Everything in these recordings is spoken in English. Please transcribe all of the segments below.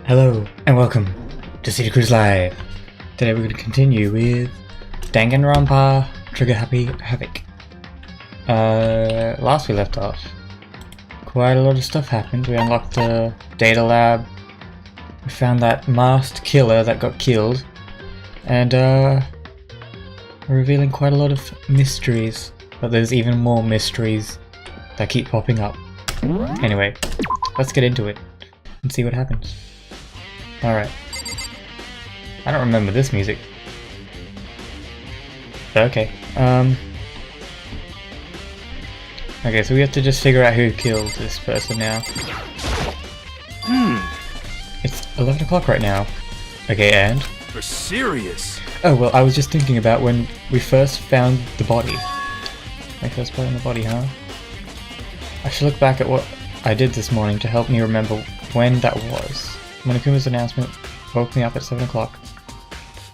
Hello and welcome to City Cruise Live. Today we're going to continue with Danganronpa Trigger Happy Havoc. Last we left off, quite a lot of stuff happened. We unlocked the data lab, we found that masked killer that got killed, and we're revealing quite a lot of mysteries, but there's even more mysteries that keep popping up. Anyway, let's get into it and see what happens. Alright. I don't remember this music. Okay. Okay, so we have to just figure out who killed this person now. It's 11 o'clock right now. Okay, and? You're serious? Oh, well, I was just thinking about when we first found the body. My first part in the body, huh? I should look back at what I did this morning to help me remember when that was. Monokuma's announcement woke me up at 7 o'clock.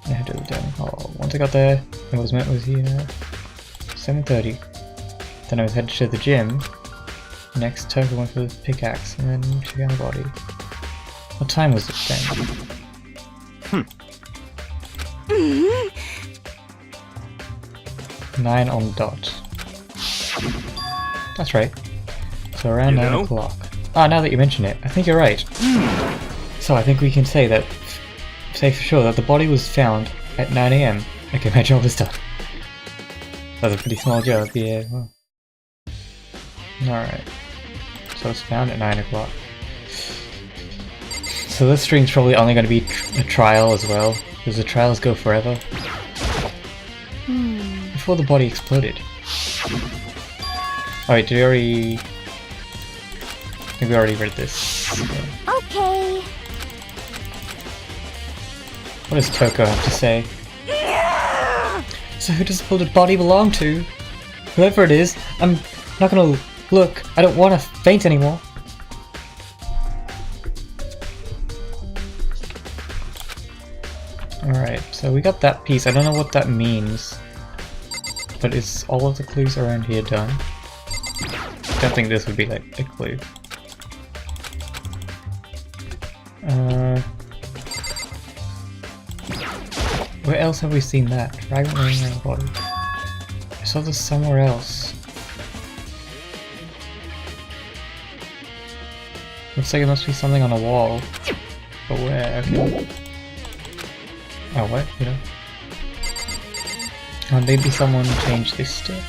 I had to go down. Oh, once I got there, I was met with 7:30. Then I was headed to the gym. Next, Toka went for the pickaxe, and then check out the body. What time was it then? 9 on the dot. That's right. So around 9 o'clock. Ah, now that you mention it, I think you're right. So I think we can say for sure that the body was found at 9 AM. Okay, my job is done. That's a pretty small job, yeah. Well. Alright. So it's found at 9 o'clock. So this stream's probably only going to be a trial as well, because the trials go forever. Before the body exploded. Oh wait, did we already... I think we already read this. Okay. What does Toko have to say? So who does the body belong to? Whoever it is, I'm not gonna look. I don't want to faint anymore. Alright, so we got that piece. I don't know what that means. But is all of the clues around here done? I don't think this would be like a clue. Where else have we seen that? Fragment laying around the body. I saw this somewhere else. Looks like it must be something on a wall. But where? Okay. Oh, what? You know? Oh, maybe someone changed this stuff.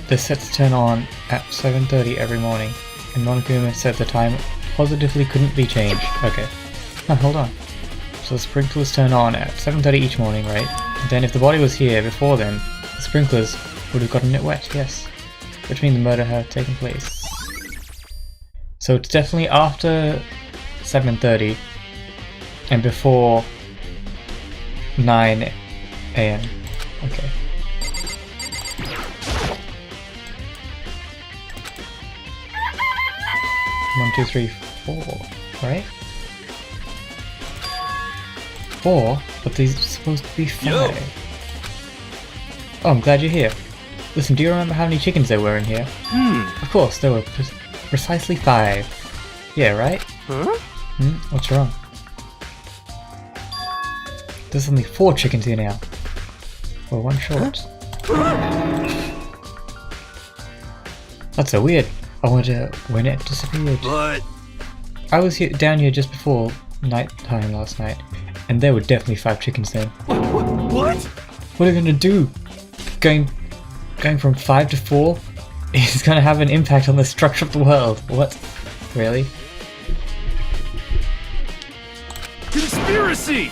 The sets turn on at 7:30 every morning, and Monokuma said the time positively couldn't be changed. Okay. Oh, hold on. So the sprinklers turn on at 7:30 each morning, right? And then if the body was here before then, the sprinklers would have gotten it wet, yes. Which means the murder had taken place. So it's definitely after 7:30 and before 9 AM. Okay. One, two, three, 4, right? 4? But these are supposed to be 5. Yo. Oh, I'm glad you're here. Listen, do you remember how many chickens there were in here? Of course, there were precisely 5. Yeah, right? Huh? What's wrong? There's only 4 chickens here now. Well, 1 short. That's so weird. I wonder when it disappeared. But I was down here just before night time last night, and there were definitely 5 chickens then. what? What are we gonna do? Going from 5 to 4 is gonna have an impact on the structure of the world. What? Really? Conspiracy!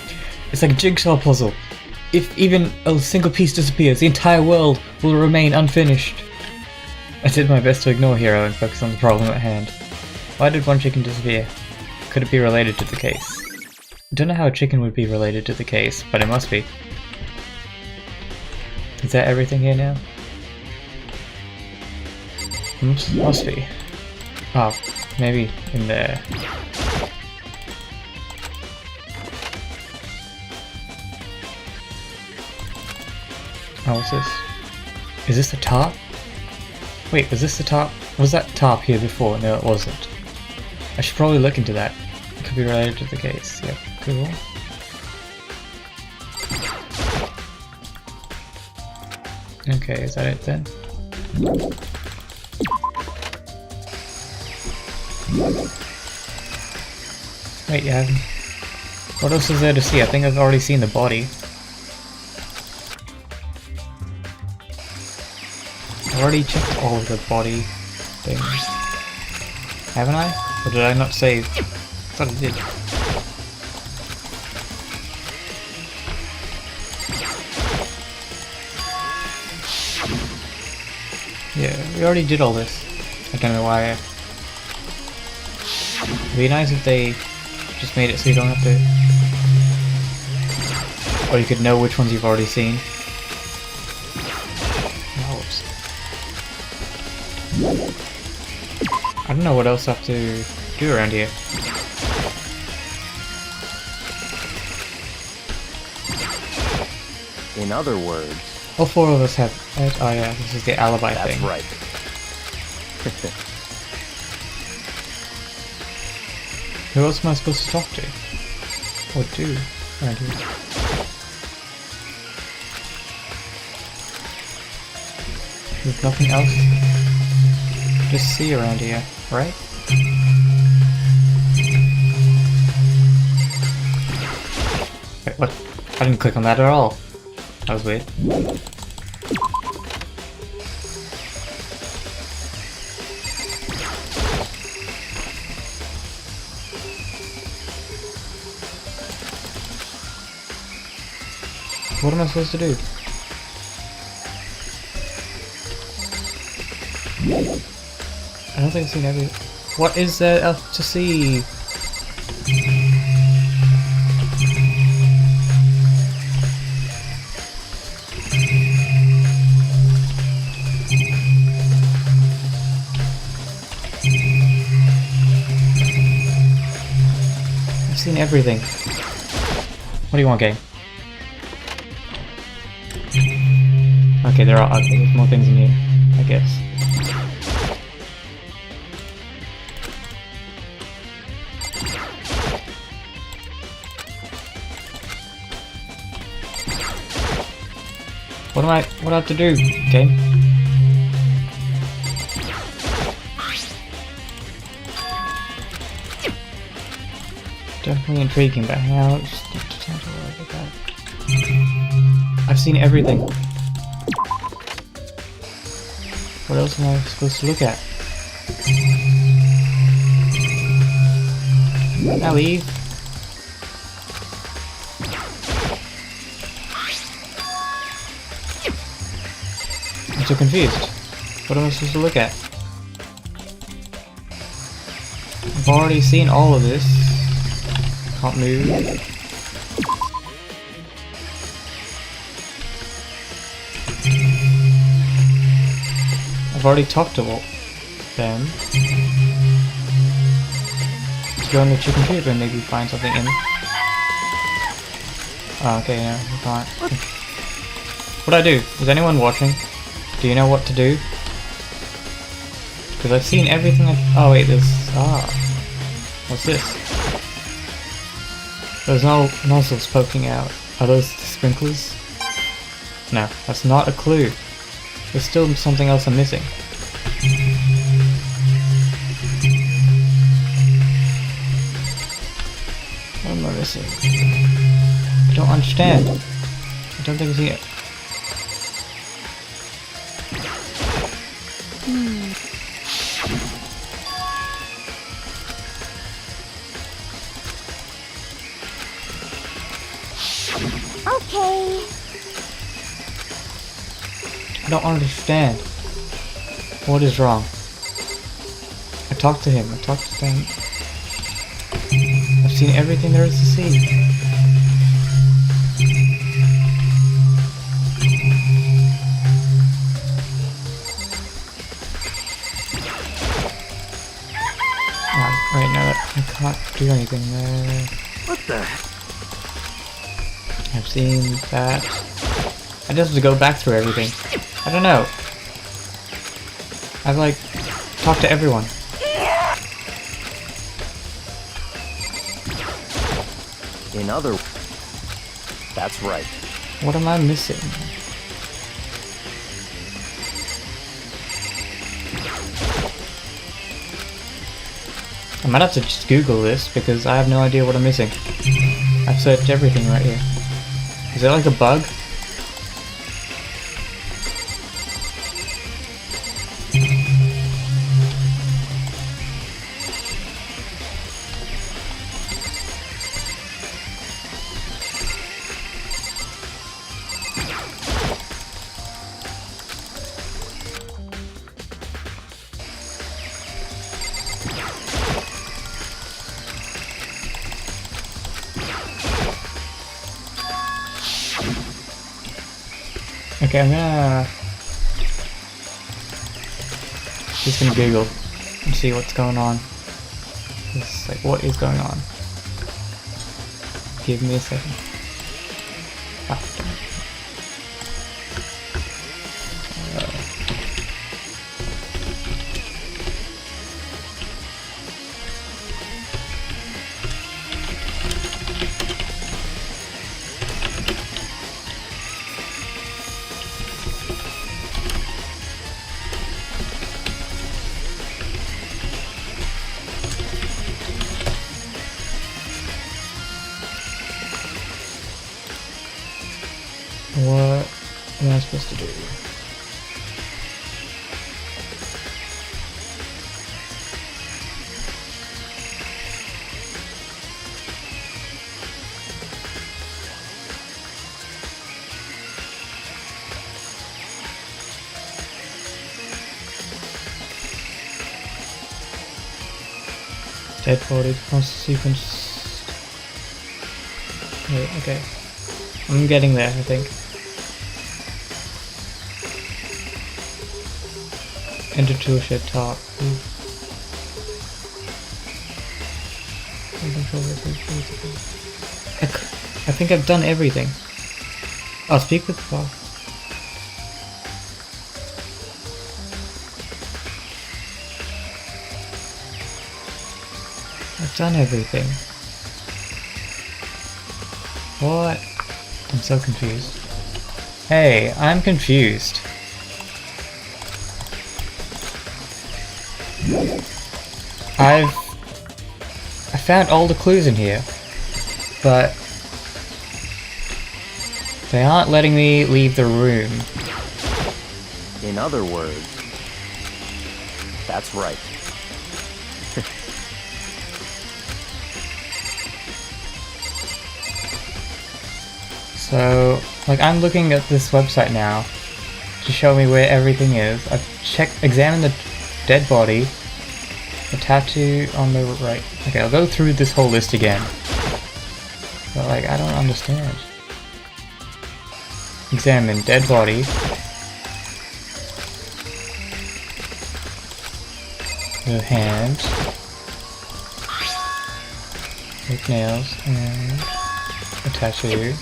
It's like a jigsaw puzzle. If even a single piece disappears, the entire world will remain unfinished. I did my best to ignore Hero and focus on the problem at hand. Why did 1 chicken disappear? Could it be related to the case? I don't know how a chicken would be related to the case, but it must be. Is that everything here now? Must be. Oh, maybe in there. Oh, what's this? Is this the top? Wait, was this the top? Was that top here before? No, it wasn't. I should probably look into that. It could be related to the case. Yep, cool. Okay, is that it then? Wait, yeah. What else is there to see? I think I've already seen the body. I've already checked all of the body things. Haven't I? Or did I not save? I thought I did. Yeah, we already did all this. I don't know why. It'd be nice if they just made it so you don't have to... Or you could know which ones you've already seen. Whoops. I don't know what else I have to do around here. In other words... All four of us have... Oh yeah, this is the alibi That's thing. right. Who else am I supposed to talk to? Or do around here? There's nothing else to see around here, right? Wait, what? I didn't click on that at all. That was weird. What am I supposed to do? I don't think I've seen every... What is there else to see? I've seen everything. What do you want, game? Okay, there's more things in here, I guess. What do I have to do, game? Definitely intriguing, but how I've seen everything. What else am I supposed to look at? Now leave. I'm so confused. What am I supposed to look at? I've already seen all of this. Can't move. I've already talked to them. Let's go on the chicken coop and maybe find something in. Oh, okay, no, we can't. What do I do? Is anyone watching? Do you know what to do? Because I've seen everything oh wait, there's... What's this? There's no nozzles poking out. Are those the sprinklers? No, that's not a clue. There's still something else I'm missing. What am I missing? I don't understand. I don't think I see it. Okay. I don't understand. What is wrong? I talked to him. I talked to them. I've seen everything there is to see. Right now I can't do anything there. What the? I've seen that. I just have to go back through everything. I don't know. I've like talked to everyone. In other... That's right. What am I missing? I might have to just Google this because I have no idea what I'm missing. I've searched everything right here. Is there like a bug? Okay, I'm just gonna Google and see what's going on. It's like, what is going on? Give me a second. Ah, damn it. What am I supposed to do? Dead body, constant sequence. Wait, okay. I'm getting there, I think. Enter toolshed top. I think I've done everything. I'll speak with the boss. I've done everything. What? I'm so confused. Hey, I'm confused. I found all the clues in here, but they aren't letting me leave the room. In other words... That's right. So, like, I'm looking at this website now to show me where everything is. I've examined the dead body, the tattoo on the right. Okay, I'll go through this whole list again. But, like, I don't understand. Examine dead body. The hand. Make nails. And a tattoo.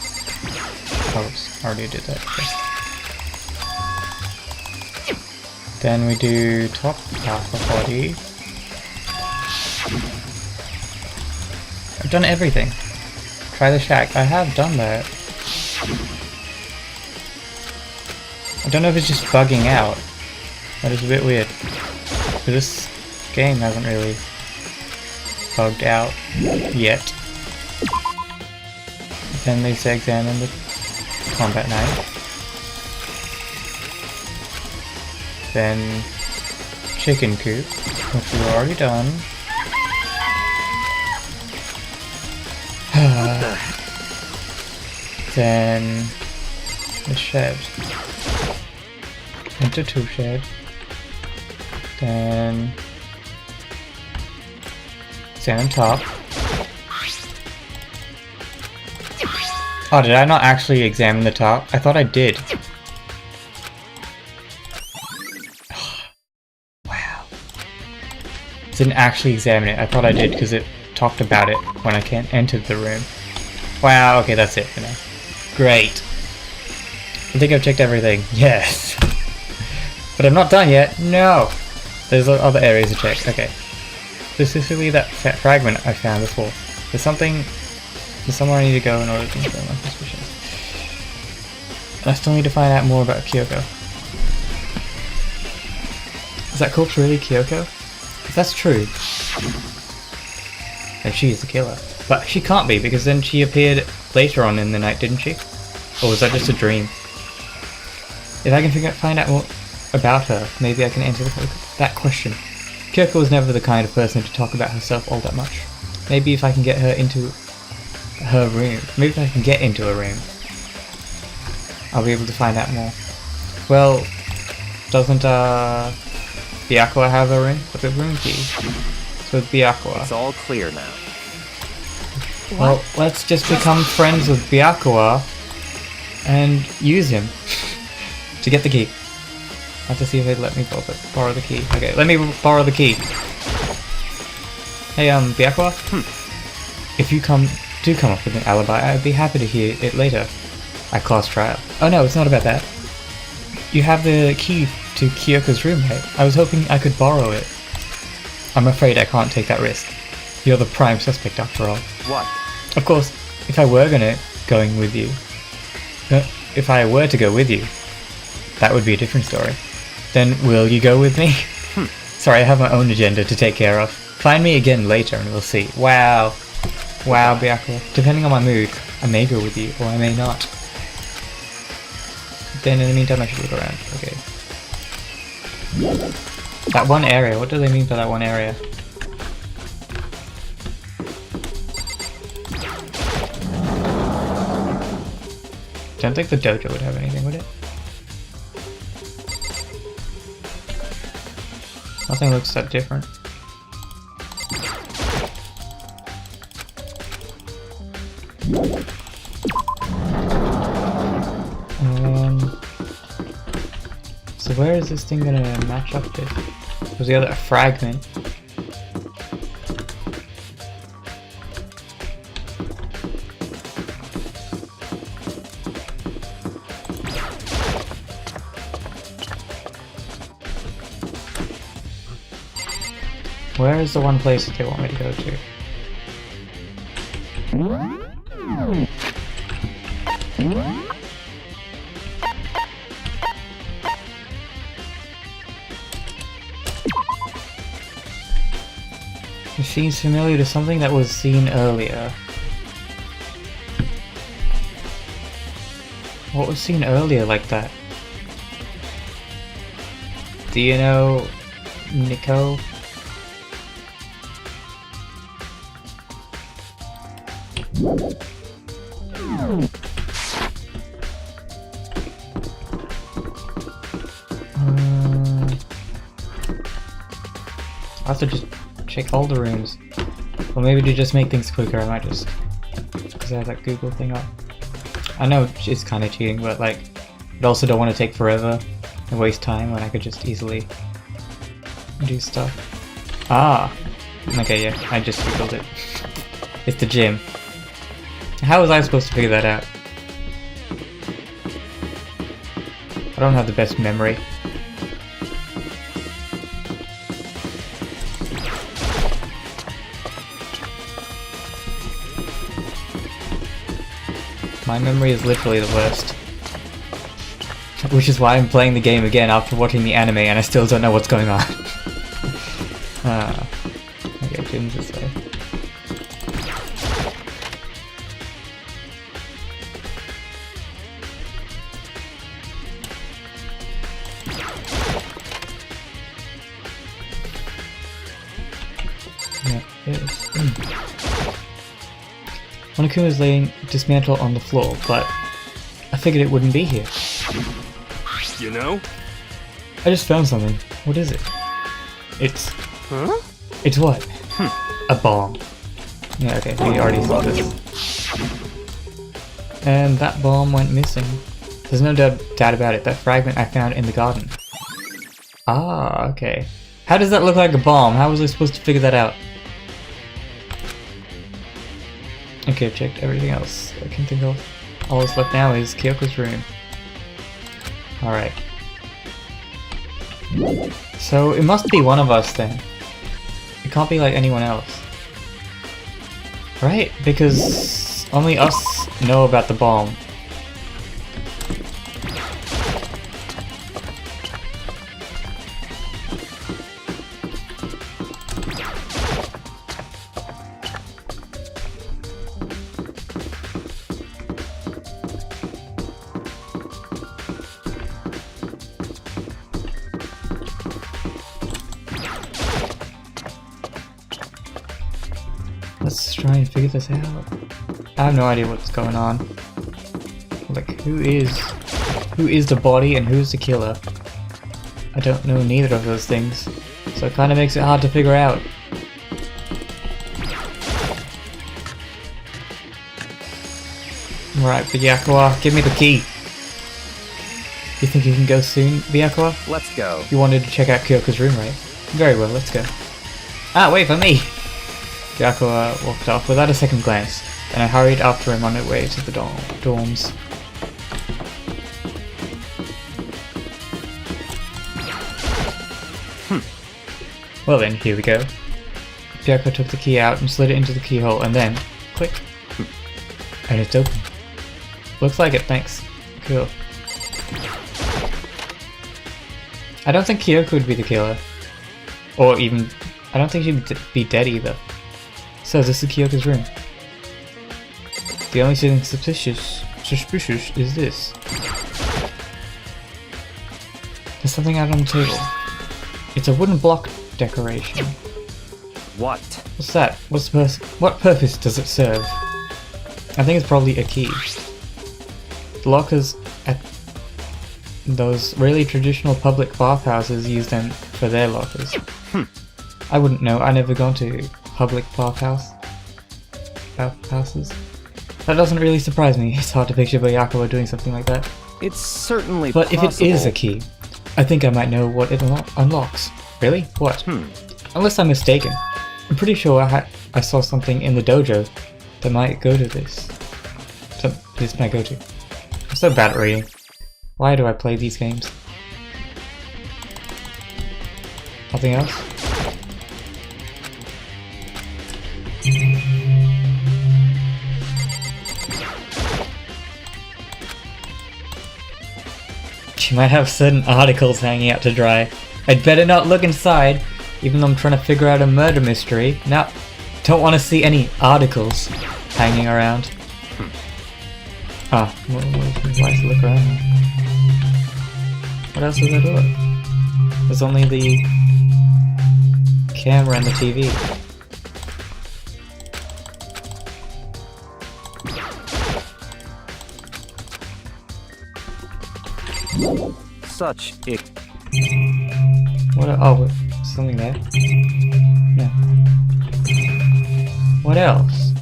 Oh, already did that. Okay. Then we do top half of body. I've done everything. Try the shack. I have done that. I don't know if it's just bugging out. That is a bit weird. But this game hasn't really bugged out yet. Then they say examine the combat knife. Then chicken coop, which we've already done. Then the shed. Enter tool shed. Then examine top. Oh, did I not actually examine the top? I thought I did. Wow. Didn't actually examine it. I thought I did because it talked about it when I entered the room. Wow, okay, that's it for now. Great. I think I've checked everything. Yes. But I'm not done yet. No. There's other areas to check. Okay. Specifically that fragment I found before. There's something There's somewhere I need to go in order to confirm my suspicions. And I still need to find out more about Kyoko. Is that corpse really Kyoko? If that's true, then she is the killer. But she can't be, because then she appeared later on in the night, didn't she? Or was that just a dream? If I can find out more about her, maybe I can answer that question. Kyoko was never the kind of person to talk about herself all that much. Maybe if I can get her into her room, maybe if I can get into her room, I'll be able to find out more. Well, doesn't Byakuya have a room? What's a room key? So it's Byakuya. It's all clear now. Well, let's just become friends with Byakuya and use him to get the key. I have to see if they'd let me borrow the key. Okay, let me borrow the key. Hey, Byakuya? If you do come up with an alibi, I'd be happy to hear it later. At class trial. Oh no, it's not about that. You have the key to Kyoko's room, right? I was hoping I could borrow it. I'm afraid I can't take that risk. You're the prime suspect after all. What? Of course, if I were going with you, if I were to go with you, that would be a different story. Then will you go with me? Sorry, I have my own agenda to take care of. Find me again later and we'll see. Wow. Wow, Byakuya. Depending on my mood, I may go with you, or I may not. Then in the meantime I should look around. Okay. That one area, what do they mean by that one area? Don't think the dojo would have anything, would it? Nothing looks that different. So where is this thing gonna match up to? Was the other a fragment? Where is the one place that they want me to go to? It seems familiar to something that was seen earlier. What was seen earlier like that? Do you know, Nico? I have to just check all the rooms. Or maybe to just make things quicker, I might just... because I have that Google thing up. I know it's kind of cheating, but like... I also don't want to take forever and waste time when I could just easily do stuff. Ah! Okay, yeah, I just Googled it. It's the gym. How was I supposed to figure that out? I don't have the best memory. My memory is literally the worst. Which is why I'm playing the game again after watching the anime and I still don't know what's going on. Okay, gym's this way. Yeah, it is. Monokuma is laying dismantled on the floor, but I figured it wouldn't be here. You know? I just found something. What is it? It's... Huh? It's what? A bomb. Yeah, okay, we already saw this. And that bomb went missing. There's no doubt about it, that fragment I found in the garden. Ah, okay. How does that look like a bomb? How was I supposed to figure that out? Okay, I've checked everything else I can think of. All that's left now is Kyoko's room. Alright. So it must be one of us then. It can't be like anyone else. Right? Because Only us know about the bomb. Let's try and figure this out. I have no idea what's going on. Like, who is the body and who's the killer? I don't know neither of those things, so it kind of makes it hard to figure out. Right, Byakuya, give me the key. You think you can go soon, Byakuya? Let's go. You wanted to check out Kyoko's room, right? Very well, let's go. Ah, wait for me! Byakuya walked off without a second glance, and I hurried after him on my way to the dorms. Well then, here we go. Byakuya took the key out and slid it into the keyhole, and then, click, and it's open. Looks like it, thanks. Cool. I don't think Kyoko would be the killer. Or even, I don't think she'd be dead either. So this is Kyoko's room. The only thing suspicious is this. There's something out on the table. It's a wooden block decoration. What? What's that? What purpose does it serve? I think it's probably a key. The lockers at those really traditional public bathhouses use them for their lockers. I wouldn't know, I never gone to public bathhouses. That doesn't really surprise me. It's hard to picture Byakuya doing something like that. It's certainly But possible. if it is a key, I think I might know what it unlocks. Really? What? Unless I'm mistaken. I'm pretty sure I saw something in the dojo that might go to this. This might go to. I'm so bad at reading. Why do I play these games? Nothing else? She might have certain articles hanging out to dry. I'd better not look inside, even though I'm trying to figure out a murder mystery. Now, don't want to see any articles hanging around. Ah, nice to look around. What else is there to look? There's only the camera and the TV. Such ick. What? Oh, something there. No. What else?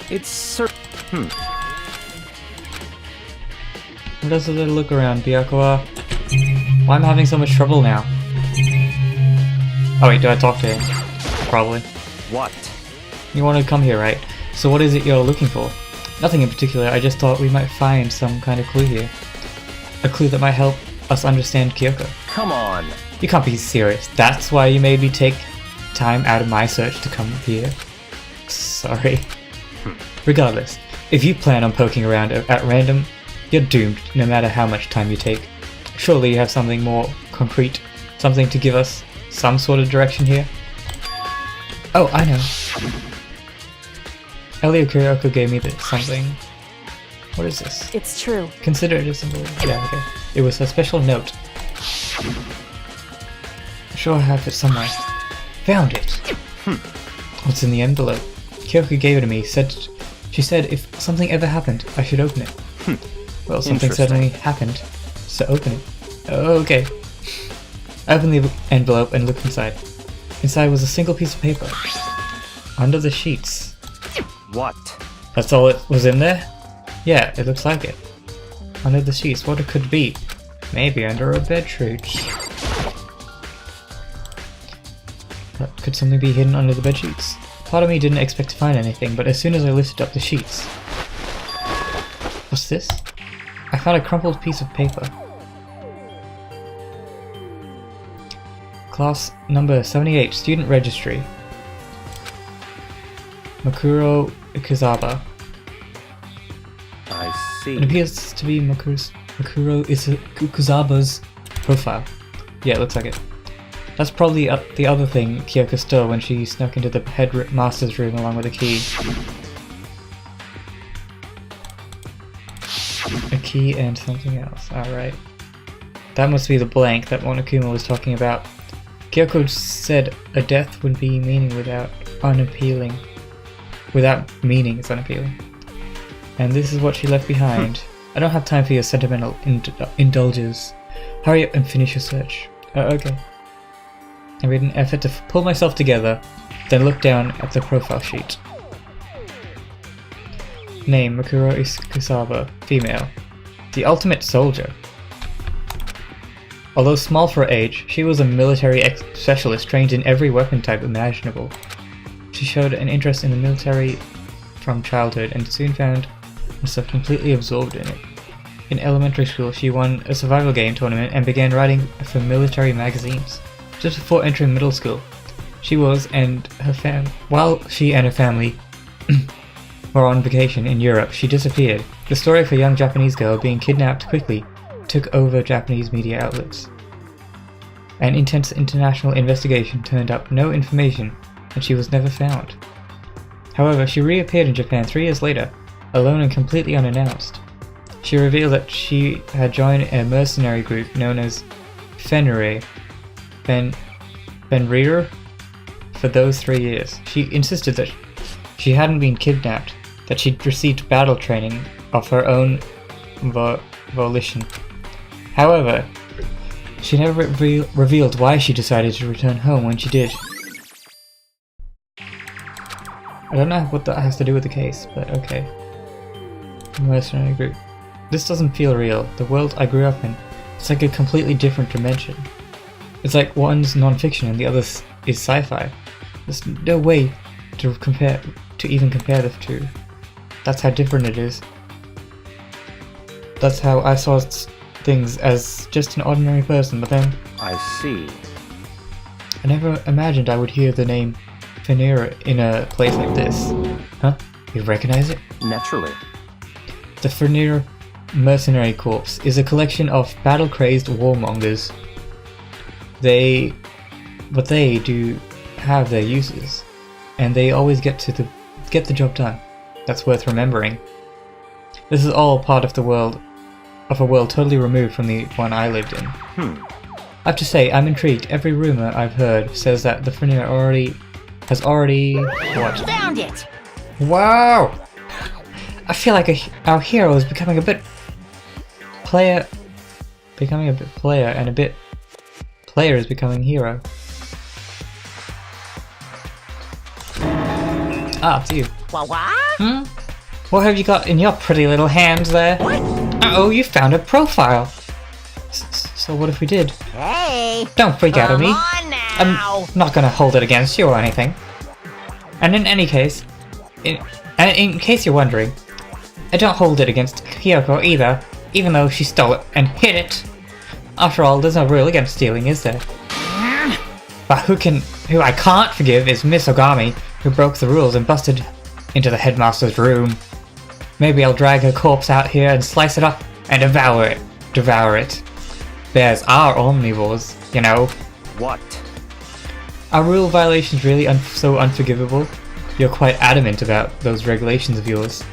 It's What else is there to look around, Byakuya? Why am I having so much trouble now? Oh wait, do I talk to him? Probably. What? You want to come here, right? So what is it you're looking for? Nothing in particular, I just thought we might find some kind of clue here. A clue that might help us understand Kyoko. Come on. You can't be serious. That's why you made me take time out of my search to come here? Sorry. Regardless, if you plan on poking around at random, you're doomed no matter how much time you take. Surely you have something more concrete, something to give us some sort of direction here? Oh, I know. Earlier Kyoko gave me this something. What is this? It's true. Consider it a symbol. Yeah, okay. It was a special note. I'm sure I have it somewhere. Found it! What's in the envelope? Kyoko gave it to me. She said if something ever happened, I should open it. Well, something certainly happened, so open it. Oh, okay. I opened the envelope and looked inside. Inside was a single piece of paper. Under the sheets. What? That's all it was in there? Yeah, it looks like it. Under the sheets, what it could be? Maybe under a bed sheet. But could something be hidden under the bed sheets? Part of me didn't expect to find anything, but as soon as I lifted up the sheets... What's this? I found a crumpled piece of paper. Class number 78, Student Registry. Makuro Ikuzaba. I see. It appears to be Makuro Ikuzaba's profile. Yeah, it looks like it. That's probably the other thing Kyoko stole when she snuck into the headmaster's room along with a key. A key and something else. Alright. That must be the blank that Monokuma was talking about. Kyoko said a death would be meaning without unappealing. Without meaning is unappealing. And this is what she left behind. I don't have time for your sentimental indulges. Hurry up and finish your search. Okay. I made an effort to pull myself together, then look down at the profile sheet. Name, Makuro Iskusaba, female. The ultimate soldier. Although small for her age, she was a military specialist trained in every weapon type imaginable. She showed an interest in the military from childhood and soon found herself completely absorbed in it. In elementary school, she won a survival game tournament and began writing for military magazines. Just before entering middle school, while she and her family were on vacation in Europe, she disappeared. The story of a young Japanese girl being kidnapped quickly took over Japanese media outlets. An intense international investigation turned up no information, and she was never found. However, she reappeared in Japan 3 years later, alone and completely unannounced. She revealed that she had joined a mercenary group known as Fenrir for those 3 years. She insisted that she hadn't been kidnapped, that she'd received battle training of her own volition. However, she never revealed why she decided to return home when she did. I don't know what that has to do with the case, but okay. Mercenary group. This doesn't feel real. The world I grew up in, it's like a completely different dimension. It's like one's non-fiction and the other is sci-fi. There's no way to even compare the two. That's how different it is. That's how I saw things as just an ordinary person, but then I see. I never imagined I would hear the name Fenrir in a place like this. Huh? You recognize it? Naturally. The Fenrir Mercenary Corps is a collection of battle-crazed warmongers. They do have their uses, and they always get the job done. That's worth remembering. This is all part of a world totally removed from the one I lived in. I have to say, I'm intrigued. Every rumor I've heard says that the Fenrir has already what? Found it! Wow! I feel like our hero is becoming a bit player, and a bit player is becoming hero. Ah, it's you. What? What have you got in your pretty little hands there? What? Uh-oh, you found a profile. So what if we did? Hey! Don't freak out on me. On now! I'm not gonna hold it against you or anything. And in any case, in case you're wondering, I don't hold it against Kyoko either, even though she stole it and hid it. After all, there's no rule against stealing, is there? But who I can't forgive is Miss Ogami, who broke the rules and busted into the headmaster's room. Maybe I'll drag her corpse out here and slice it up and devour it. Bears are omnivores, you know. What? Are rule violations really so unforgivable? You're quite adamant about those regulations of yours.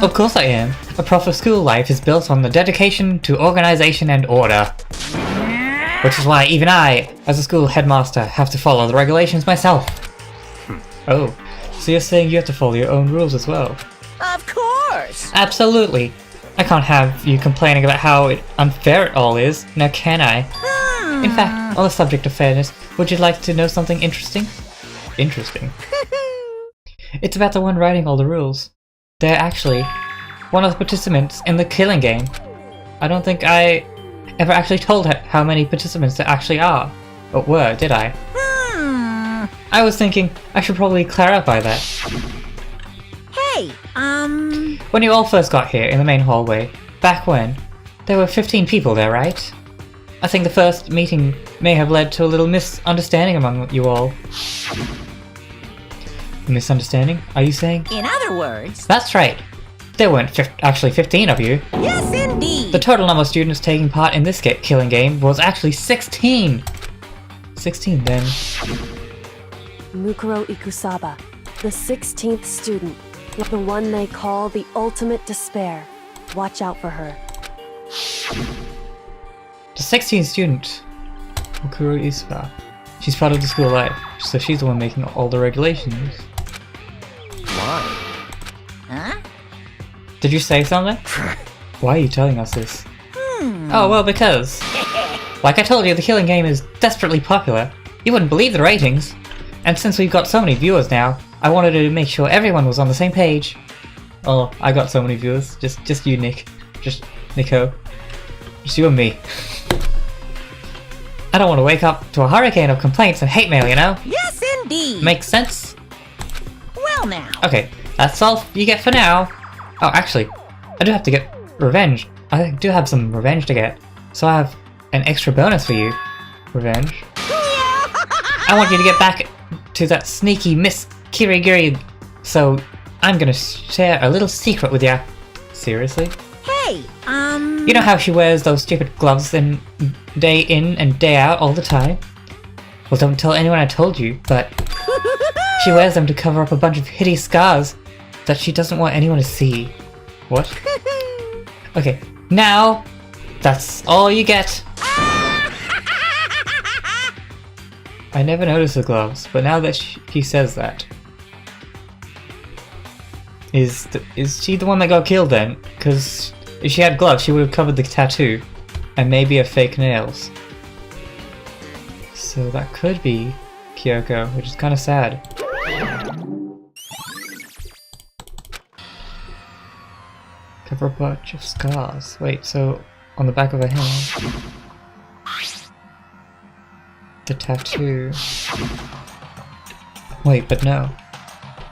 Of course I am. A proper school life is built on the dedication to organization and order. Which is why even I, as a school headmaster, have to follow the regulations myself. Oh, so you're saying you have to follow your own rules as well? Of course! Absolutely. I can't have you complaining about how unfair it all is, now can I? In fact, on the subject of fairness, would you like to know something interesting? Interesting? It's about the one writing all the rules. They're actually one of the participants in the killing game. I don't think I ever actually told her how many participants there actually are. Or were, did I? I was thinking I should probably clarify that. Hey, When you all first got here in the main hallway, back when, there were 15 people there, right? I think the first meeting may have led to a little misunderstanding among you all. Misunderstanding, are you saying? In other words, That's right. There weren't actually 15 of you. yes indeed. The total number of students taking part in this killing game was actually 16! 16 then. Mukuro Ikusaba, the 16th student, the one they call the ultimate despair. Watch out for her. The 16th student, Mukuro Isuba. She's part of the school life, so she's the one making all the regulations. Why? Huh? Did you say something? Why are you telling us this? Oh, well, because... Like I told you, the killing game is desperately popular. You wouldn't believe the ratings. And since we've got so many viewers now, I wanted to make sure everyone was on the same page. Oh, I got so many viewers. Just you, Nick. Just Nico. Just you and me. I don't want to wake up to a hurricane of complaints and hate mail, you know? Yes indeed. Makes sense? Well now. Okay, that's all you get for now. Oh, actually, I do have to get revenge. I do have some revenge to get. So I have an extra bonus for you. Revenge. I want you to get back to that sneaky Miss Kirigiri. So I'm gonna share a little secret with ya. Seriously? Hey, You know how she wears those stupid gloves day in and day out all the time? Well, don't tell anyone I told you, but she wears them to cover up a bunch of hideous scars that she doesn't want anyone to see. What? Okay, now that's all you get. I never noticed the gloves, but now that he says that, is she the one that got killed then? Because if she had gloves, she would have covered the tattoo and maybe her fake nails. So that could be Kyoko, which is kind of sad. Cover a bunch of scars. Wait, so on the back of her hand, the tattoo. Wait, but no.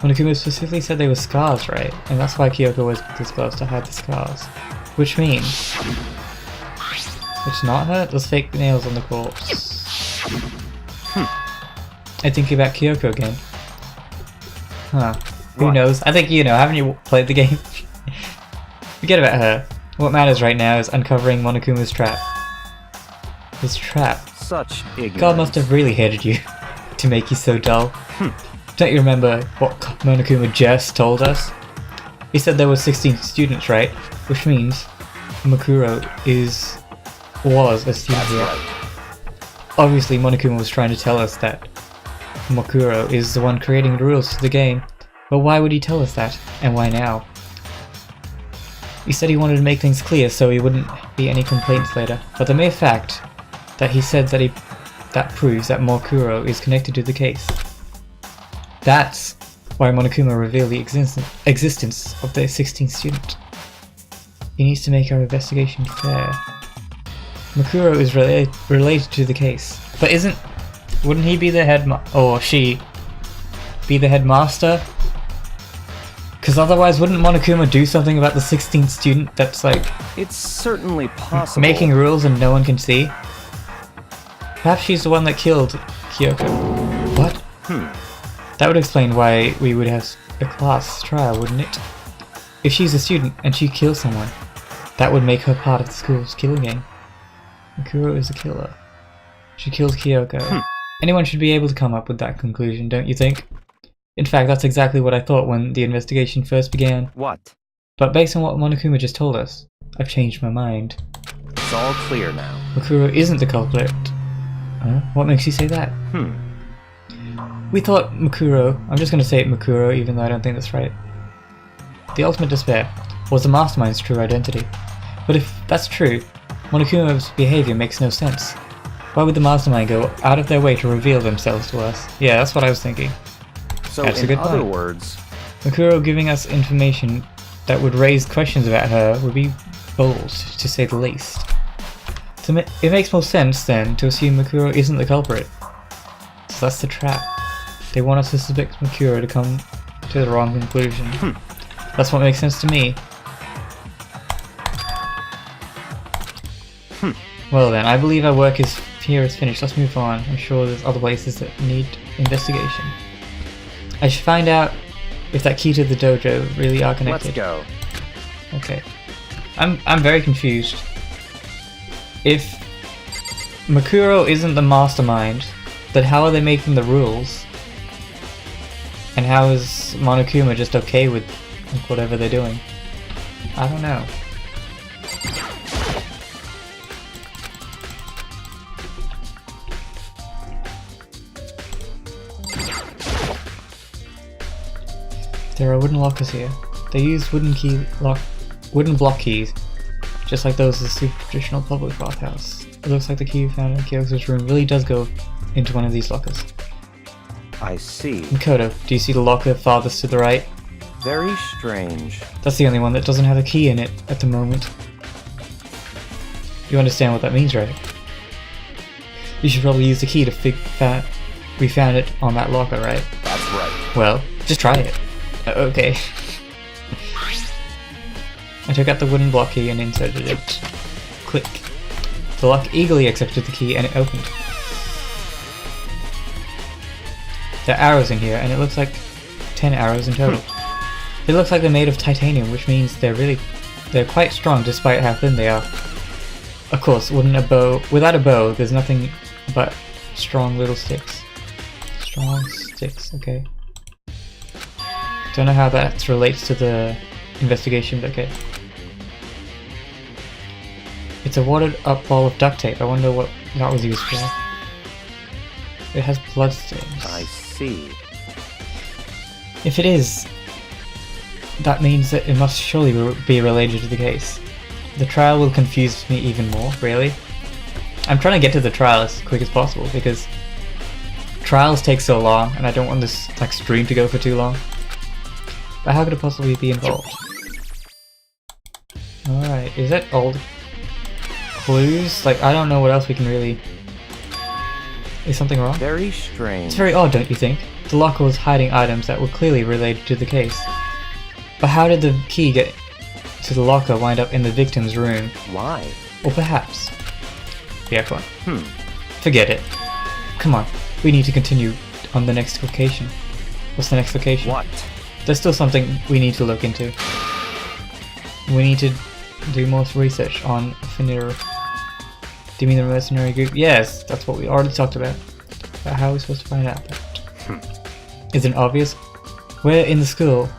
Monokuma specifically said they were scars, right? And that's why Kyoko wears these gloves, to hide the scars. Which means it's not her. Those fake nails on the corpse. I'm thinking about Kyoko again. Huh. Who What? knows? I think you know. Haven't you played the game? Forget about her. What matters right now is uncovering Monokuma's trap. His trap. Such ignorance. God must have really hated you to make you so dull. Don't you remember what Monokuma just told us? He said there were 16 students, right? Which means Mukuro was a student here. Obviously, Monokuma was trying to tell us that Mukuro is the one creating the rules for the game. But why would he tell us that? And why now? He said he wanted to make things clear so he wouldn't be any complaints later. But the mere fact that he said that proves that Mukuro is connected to the case. That's why Monokuma revealed the existence of the 16th student. He needs to make our investigation fair. Mukuro is related to the case, but wouldn't he be the or she be the headmaster? Because otherwise wouldn't Monokuma do something about the 16th student that's like It's certainly possible. making rules and no one can see? Perhaps she's the one that killed Kyoko. What? That would explain why we would have a class trial, wouldn't it? If she's a student and she kills someone, that would make her part of the school's killing game. Mukuro is a killer. She killed Kyoko. Anyone should be able to come up with that conclusion, don't you think? In fact, that's exactly what I thought when the investigation first began. What? But based on what Monokuma just told us, I've changed my mind. It's all clear now. Mukuro isn't the culprit. Huh? What makes you say that? We thought Mukuro, I'm just going to say it Mukuro even though I don't think that's right, the ultimate despair, was the mastermind's true identity. But if that's true, Monokuma's behavior makes no sense. Why would the mastermind go out of their way to reveal themselves to us? Yeah, that's what I was thinking. So That's a in good other point. words, Mukuro giving us information that would raise questions about her would be bold, to say the least. It makes more sense then to assume Mukuro isn't the culprit. So that's the trap. They want us to suspect Mukuro to come to the wrong conclusion. That's what makes sense to me. Well then, I believe our work here is finished. Let's move on. I'm sure there's other places that need investigation. I should find out if that key to the dojo really are connected. Let's go. Okay. I'm very confused. If Makuro isn't the mastermind, then how are they making the rules? And how is Monokuma just okay with whatever they're doing? I don't know. There are wooden lockers here. They use wooden block keys, just like those of the super traditional public bathhouse. It looks like the key you found in Kyoko's room really does go into one of these lockers. I see. Makoto, do you see the locker farthest to the right? Very strange. That's the only one that doesn't have a key in it at the moment. You understand what that means, right? You should probably use the key to we found it on that locker, right? That's right. Well, just try it. Okay. I took out the wooden block key and inserted it. Click. The lock eagerly accepted the key and it opened. There are arrows in here, and it looks like 10 arrows in total. It looks like they're made of titanium, which means they're quite strong despite how thin they are. Of course, without a bow, there's nothing but strong little sticks. Strong sticks, okay. Don't know how that relates to the investigation, but okay. It's a watered up ball of duct tape. I wonder what that was used for. It has bloodstains. I see. If it is, that means that it must surely be related to the case. The trial will confuse me even more, really. I'm trying to get to the trial as quick as possible because trials take so long and I don't want this stream to go for too long. But how could it possibly be involved? Alright, is that all the clues? I don't know what else we can really... Is something wrong? Very strange. It's very odd, don't you think? The locker was hiding items that were clearly related to the case. But how did the key get to the locker wind up in the victim's room? Why? Or perhaps... Yeah, come on. Forget it. Come on, we need to continue on the next location. What's the next location? What? There's still something we need to look into. We need to do more research on Finir. Do you mean the mercenary group? Yes, that's what we already talked about. But how are we supposed to find out that? Isn't it obvious? Where in the school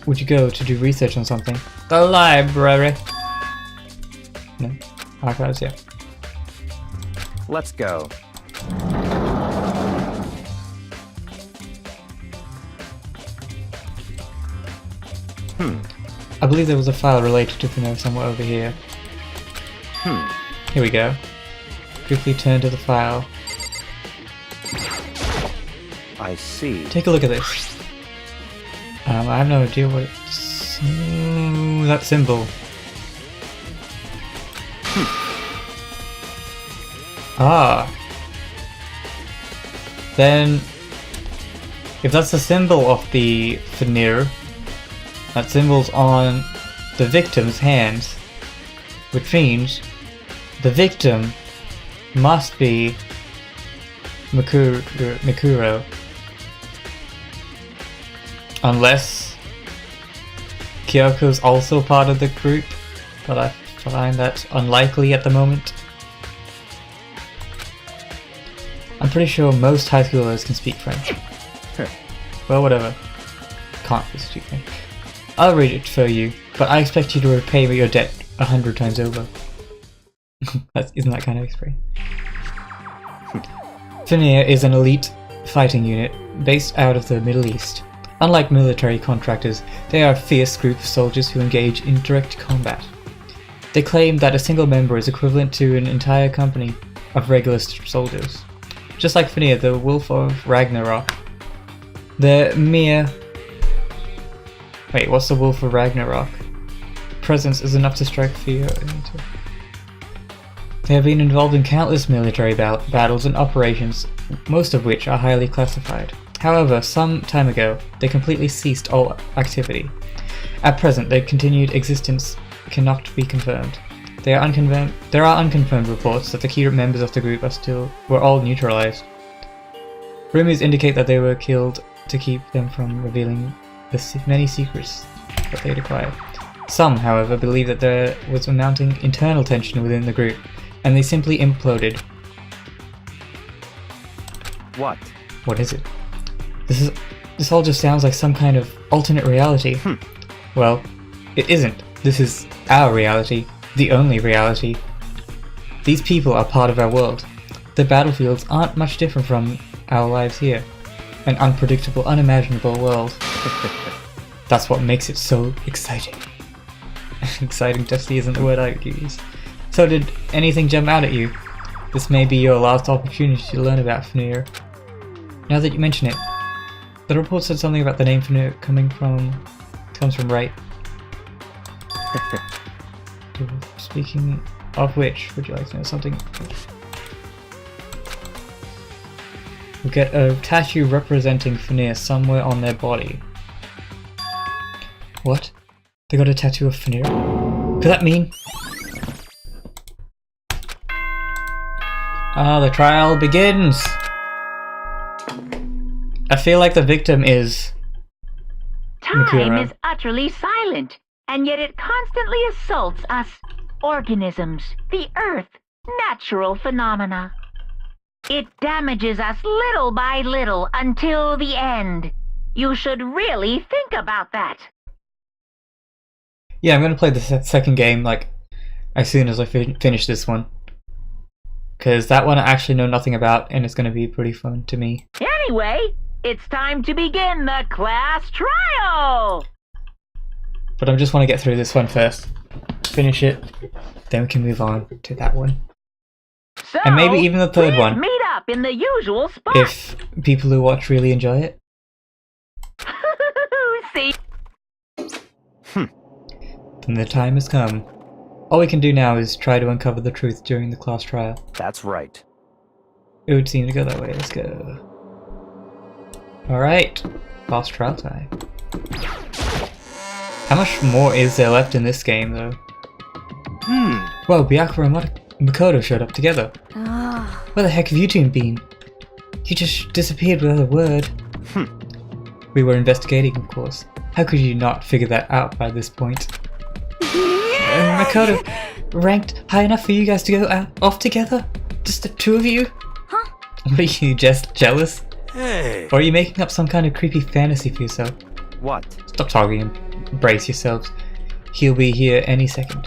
would you go to do research on something? The library! No? Archives, yeah. Let's go. I believe there was a file related to Finir somewhere over here. Here we go. Quickly turn to the file. I see. Take a look at this. I have no idea what it's... Ooh, that symbol. Ah. Then, if that's the symbol of the Finir, that symbol's on the victim's hands, which means the victim must be Mikuro. Unless Kyoko's also part of the group, but I find that unlikely at the moment. I'm pretty sure most high schoolers can speak French. Well, whatever. Can't speak French. I'll read it for you, but I expect you to repay me your debt 100 times over. Isn't that kind of express? Finir is an elite fighting unit based out of the Middle East. Unlike military contractors, they are a fierce group of soldiers who engage in direct combat. They claim that a single member is equivalent to an entire company of regular soldiers. Just like Finir, the Wolf of Ragnarok. The mere... Wait, what's the Wolf of Ragnarok? Presence is enough to strike fear into... They have been involved in countless military battles and operations, most of which are highly classified. However, some time ago, they completely ceased all activity. At present, their continued existence cannot be confirmed. There are unconfirmed reports that the key members of the group were all neutralized. Rumors indicate that they were killed to keep them from revealing the many secrets that they'd acquired. Some, however, believe that there was a mounting internal tension within the group, and they simply imploded. What? What is it? This all just sounds like some kind of alternate reality. Well, it isn't. This is our reality. The only reality. These people are part of our world. Their battlefields aren't much different from our lives here. An unpredictable, unimaginable world. That's what makes it so exciting. Exciting definitely isn't the word I would use. So did anything jump out at you? This may be your last opportunity to learn about Fenrir. Now that you mention it, the report said something about the name Fenrir comes from right. Speaking of which, would you like to know something? We'll get a tattoo representing Fenrir somewhere on their body. What? They got a tattoo of Fenrir? Could that mean? The trial begins! I feel like the victim is Time Mikura. is utterly silent, and yet it constantly assaults us, organisms, the earth, natural phenomena. It damages us little by little until the end. You should really think about that. Yeah, I'm gonna play the second game like as soon as I finish this one. Because that one I actually know nothing about, and it's gonna be pretty fun to me. Anyway, it's time to begin the class trial! But I just want to get through this one first. Finish it, then we can move on to that one. So, And maybe even the third please one. meet up in the usual spot. If people who watch really enjoy it. See? Then the time has come. All we can do now is try to uncover the truth during the class trial. That's right. It would seem to go that way. Let's go. Alright. Class trial time. How much more is there left in this game, though? Whoa, Byakuya and Makoto showed up together. Where the heck have you two been? You just disappeared without a word. We were investigating, of course. How could you not figure that out by this point? Makoto, ranked high enough for you guys to go off together? Just the two of you? Huh? Are you just jealous? Hey! Or are you making up some kind of creepy fantasy for yourself? What? Stop talking and brace yourselves. He'll be here any second.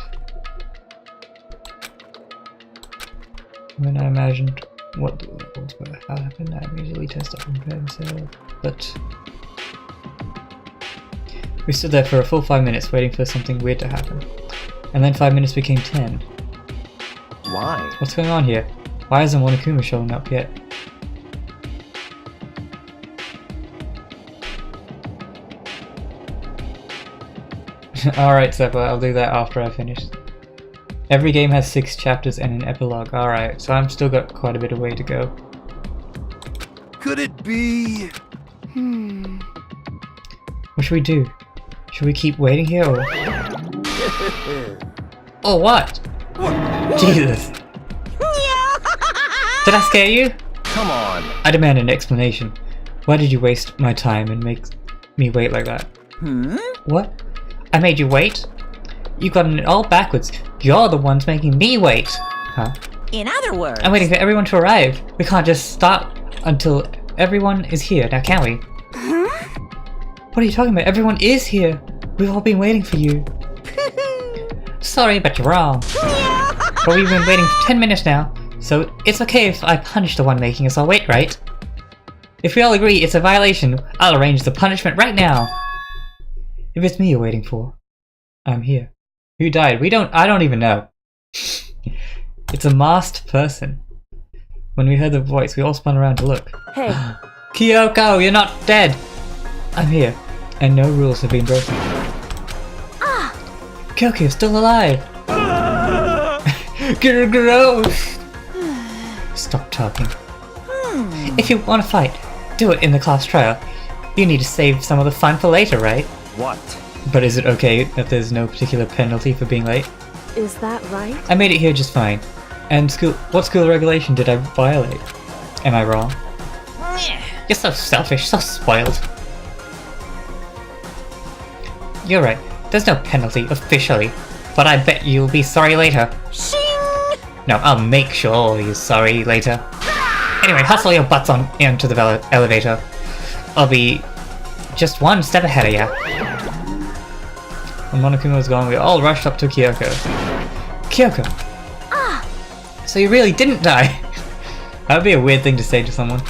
When I imagined what the reports were how happened, I immediately tensed up and prepared myself. But we stood there for a full 5 minutes waiting for something weird to happen. And then 5 minutes became 10. Why? What's going on here? Why isn't Monokuma showing up yet? Alright, Seppa, I'll do that after I finish. Every game has 6 chapters and an epilogue. Alright, so I've still got quite a bit of way to go. Could it be? What should we do? Should we keep waiting here or... Oh, what? Jesus. Did I scare you? Come on. I demand an explanation. Why did you waste my time and make me wait like that? What? I made you wait? You got it all backwards. You're the ones making me wait. Huh? In other words, I'm waiting for everyone to arrive. We can't just stop until everyone is here, now can we? What are you talking about? Everyone is here. We've all been waiting for you. Sorry, but you're wrong. But we've been waiting for 10 minutes now, so it's okay if I punish the one making us all wait, right? If we all agree it's a violation, I'll arrange the punishment right now. If it's me you're waiting for, I'm here. Who died? I don't even know. It's a masked person. When we heard the voice, we all spun around to look. Hey, Kyoko, you're not dead! I'm here, and no rules have been broken. Kyoko, you're still alive! Gross! Stop talking. If you want to fight, do it in the class trial. You need to save some of the fun for later, right? What? But is it okay that there's no particular penalty for being late? Is that right? I made it here just fine. And what school regulation did I violate? Am I wrong? You're so selfish, so spoiled. You're right. There's no penalty, officially. But I bet you'll be sorry later. Shing! No, I'll make sure you're sorry later. Anyway, hustle your butts on into the elevator. I'll be just one step ahead of ya. When Monokuma was gone, we all rushed up to Kyoko. Kyoko! So you really didn't die? That would be a weird thing to say to someone.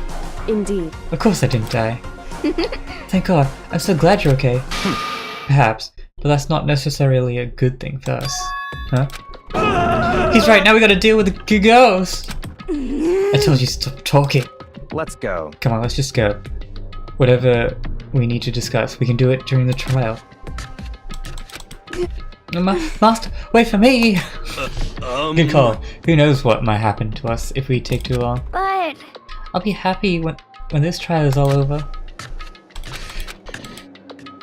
Indeed. Of course I didn't die. Thank God. I'm so glad you're okay. Perhaps, but that's not necessarily a good thing for us. Huh? He's right, now we gotta deal with the ghost! I told you to stop talking. Let's go. Come on, let's just go. Whatever we need to discuss, we can do it during the trial. Master, wait for me! Good call. Who knows what might happen to us if we take too long. But... I'll be happy when this trial is all over.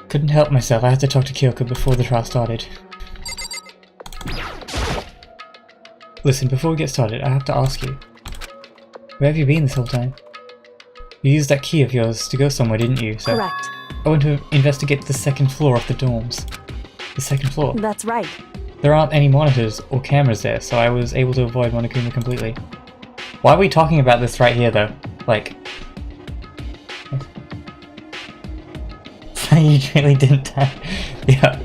Couldn't help myself, I had to talk to Kyoko before the trial started. Listen, before we get started, I have to ask you. Where have you been this whole time? You used that key of yours to go somewhere, didn't you? So Correct. I went to investigate the second floor of the dorms. The second floor. That's right. There aren't any monitors or cameras there, so I was able to avoid Monokuma completely. Why are we talking about this right here, though? Like... you really didn't die. Yeah.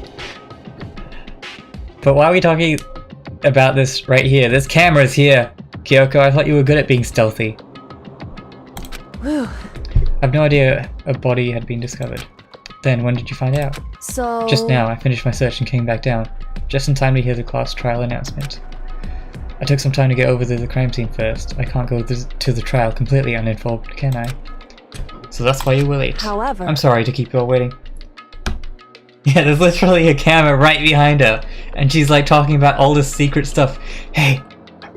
But why are we talking about this right here? There's cameras here! Kyoko, I thought you were good at being stealthy. Whew. I have no idea a body had been discovered. Then, when did you find out? So... Just now, I finished my search and came back down, just in time to hear the class trial announcement. I took some time to get over to the crime scene first. I can't go to the trial completely uninformed, can I? So that's why you were late. However... I'm sorry to keep you all waiting. Yeah, there's literally a camera right behind her, and she's like talking about all this secret stuff. Hey,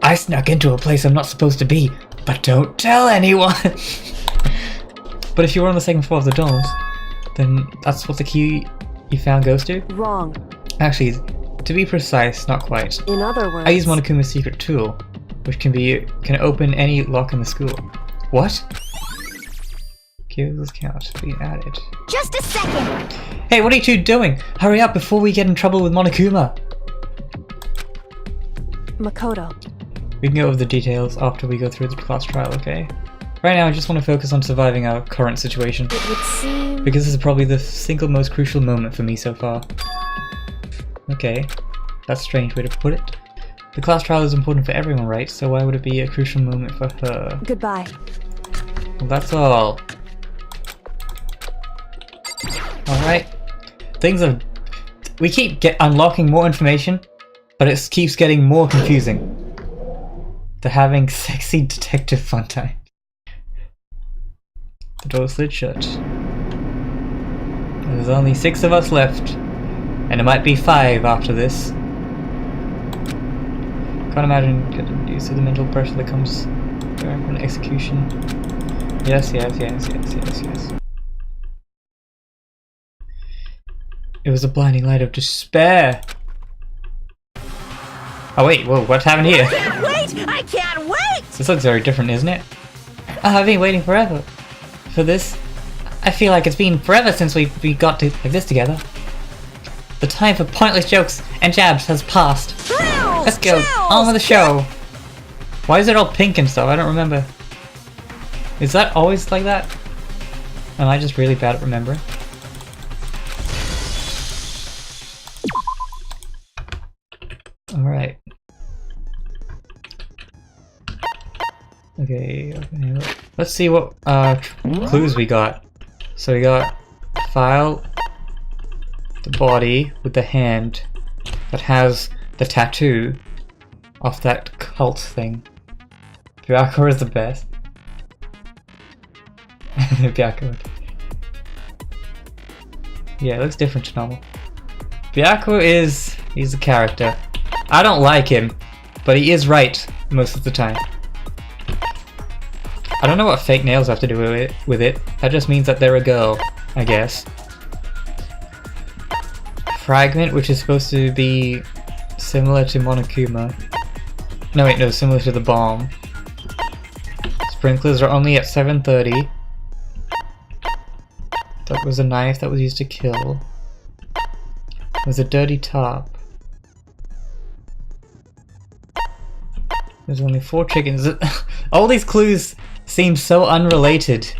I snuck into a place I'm not supposed to be, but don't tell anyone! But if you were on the second floor of the dorms, then that's what the key you found goes to? Wrong. Actually, to be precise, not quite. In other words... I use Monokuma's secret tool, which can open any lock in the school. What? Kyoko's count being added. Just a second! Hey, what are you two doing? Hurry up before we get in trouble with Monokuma! Makoto. We can go over the details after we go through the class trial, okay? Right now I just want to focus on surviving our current situation, It would seem... because this is probably the single most crucial moment for me so far. Okay, that's a strange way to put it. The class trial is important for everyone, right? So why would it be a crucial moment for her? Goodbye. Well, that's all. Alright. We keep unlocking more information, but it keeps getting more confusing. They're having sexy detective fun time. The door slid shut. There's only 6 of us left, and it might be 5 after this. Can't imagine getting used to the mental pressure that comes during an execution. Yes. It was a blinding light of despair. Oh wait, whoa, what's happened here? Wait! I can't wait! This looks very different, isn't it? Oh, I've been waiting forever for this. I feel like it's been forever since we got to like this together. The time for pointless jokes and jabs has passed. Thrills! Let's go, on with the show. Why is it all pink and stuff? I don't remember. Is that always like that? Am I just really bad at remembering? Alright. Okay, let's see what clues we got. So we got file, the body with the hand that has the tattoo of that cult thing. Byakko is the best. Byakko. Yeah, it looks different to normal. Byakko he's a character. I don't like him, but he is right most of the time. I don't know what fake nails have to do with it. That just means that they're a girl, I guess. Fragment, which is supposed to be Similar to Monokuma. No wait, no, similar to the bomb. Sprinklers are only at 730. That was a knife that was used to kill. There's a dirty top. There's only 4 chickens. All these clues seem so unrelated.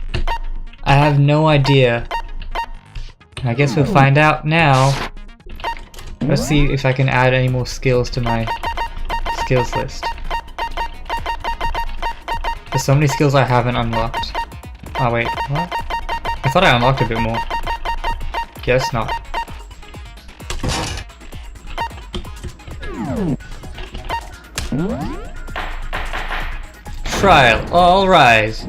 I have no idea. I guess we'll find out now. Let's see if I can add any more skills to my skills list. There's so many skills I haven't unlocked. Oh wait, what? I thought I unlocked a bit more. Guess not. Trial, all rise.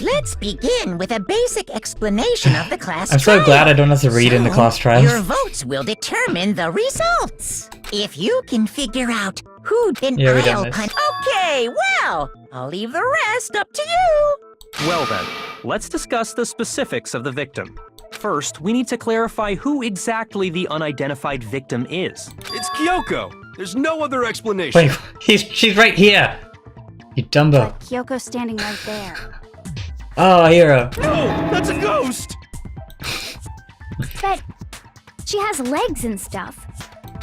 Let's begin with a basic explanation of the class I'm so trial. glad I don't have to read in the class trials. Your votes will determine the results. If you can figure out who did Yeah, we done I'll this. punch. Okay, well, I'll leave the rest up to you. Well then, let's discuss the specifics of the victim. First, we need to clarify who exactly the unidentified victim is. It's Kyoko. There's no other explanation. Wait, she's right here. You dumbo. Kyoko's standing right there. Oh, hero. No, that's a ghost. But she has legs and stuff.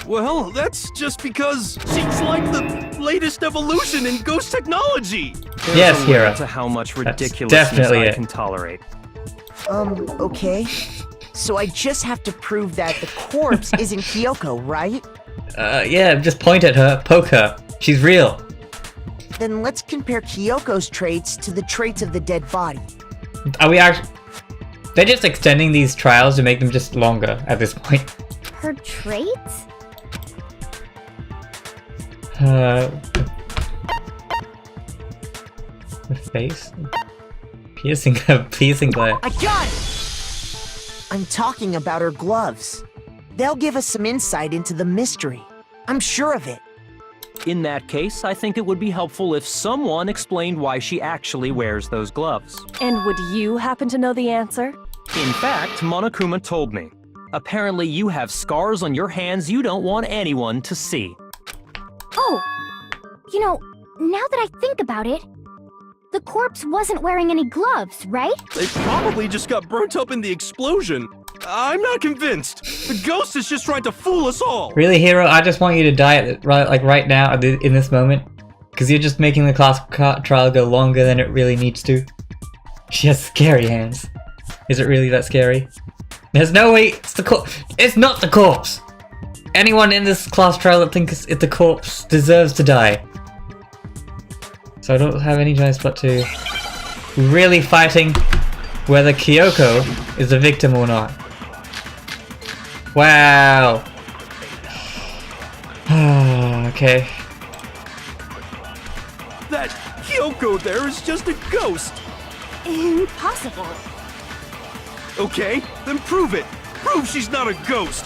Well, that's just because she's like the latest evolution in ghost technology. There's Yes, a limit Hero. to how much That's ridiculousness definitely I it. can tolerate. Okay. So I just have to prove that the corpse isn't Kyoko, right? Yeah, just point at her, poke her. She's real. Then let's compare Kyoko's traits to the traits of the dead body. Are we actually... They're just extending these trials to make them just longer at this point. Her traits? The face? Piercing glare. I got it! I'm talking about her gloves. They'll give us some insight into the mystery. I'm sure of it. In that case, I think it would be helpful if someone explained why she actually wears those gloves. And would you happen to know the answer? In fact, Monokuma told me. Apparently you have scars on your hands you don't want anyone to see. Oh, you know, now that I think about it, the corpse wasn't wearing any gloves, right? They probably just got burnt up in the explosion. I'm not convinced. The ghost is just trying to fool us all. Really, hero? I just want you to die at right now, in this moment. Because you're just making the class trial go longer than it really needs to. She has scary hands. Is it really that scary? There's no way it's the corpse. It's not the corpse! Anyone in this class trial that thinks it's the corpse deserves to die. So I don't have any choice but to... really fighting whether Kyoko is the victim or not. Wow. Okay. That Kyoko there is just a ghost. Impossible. Okay, then prove it. Prove she's not a ghost.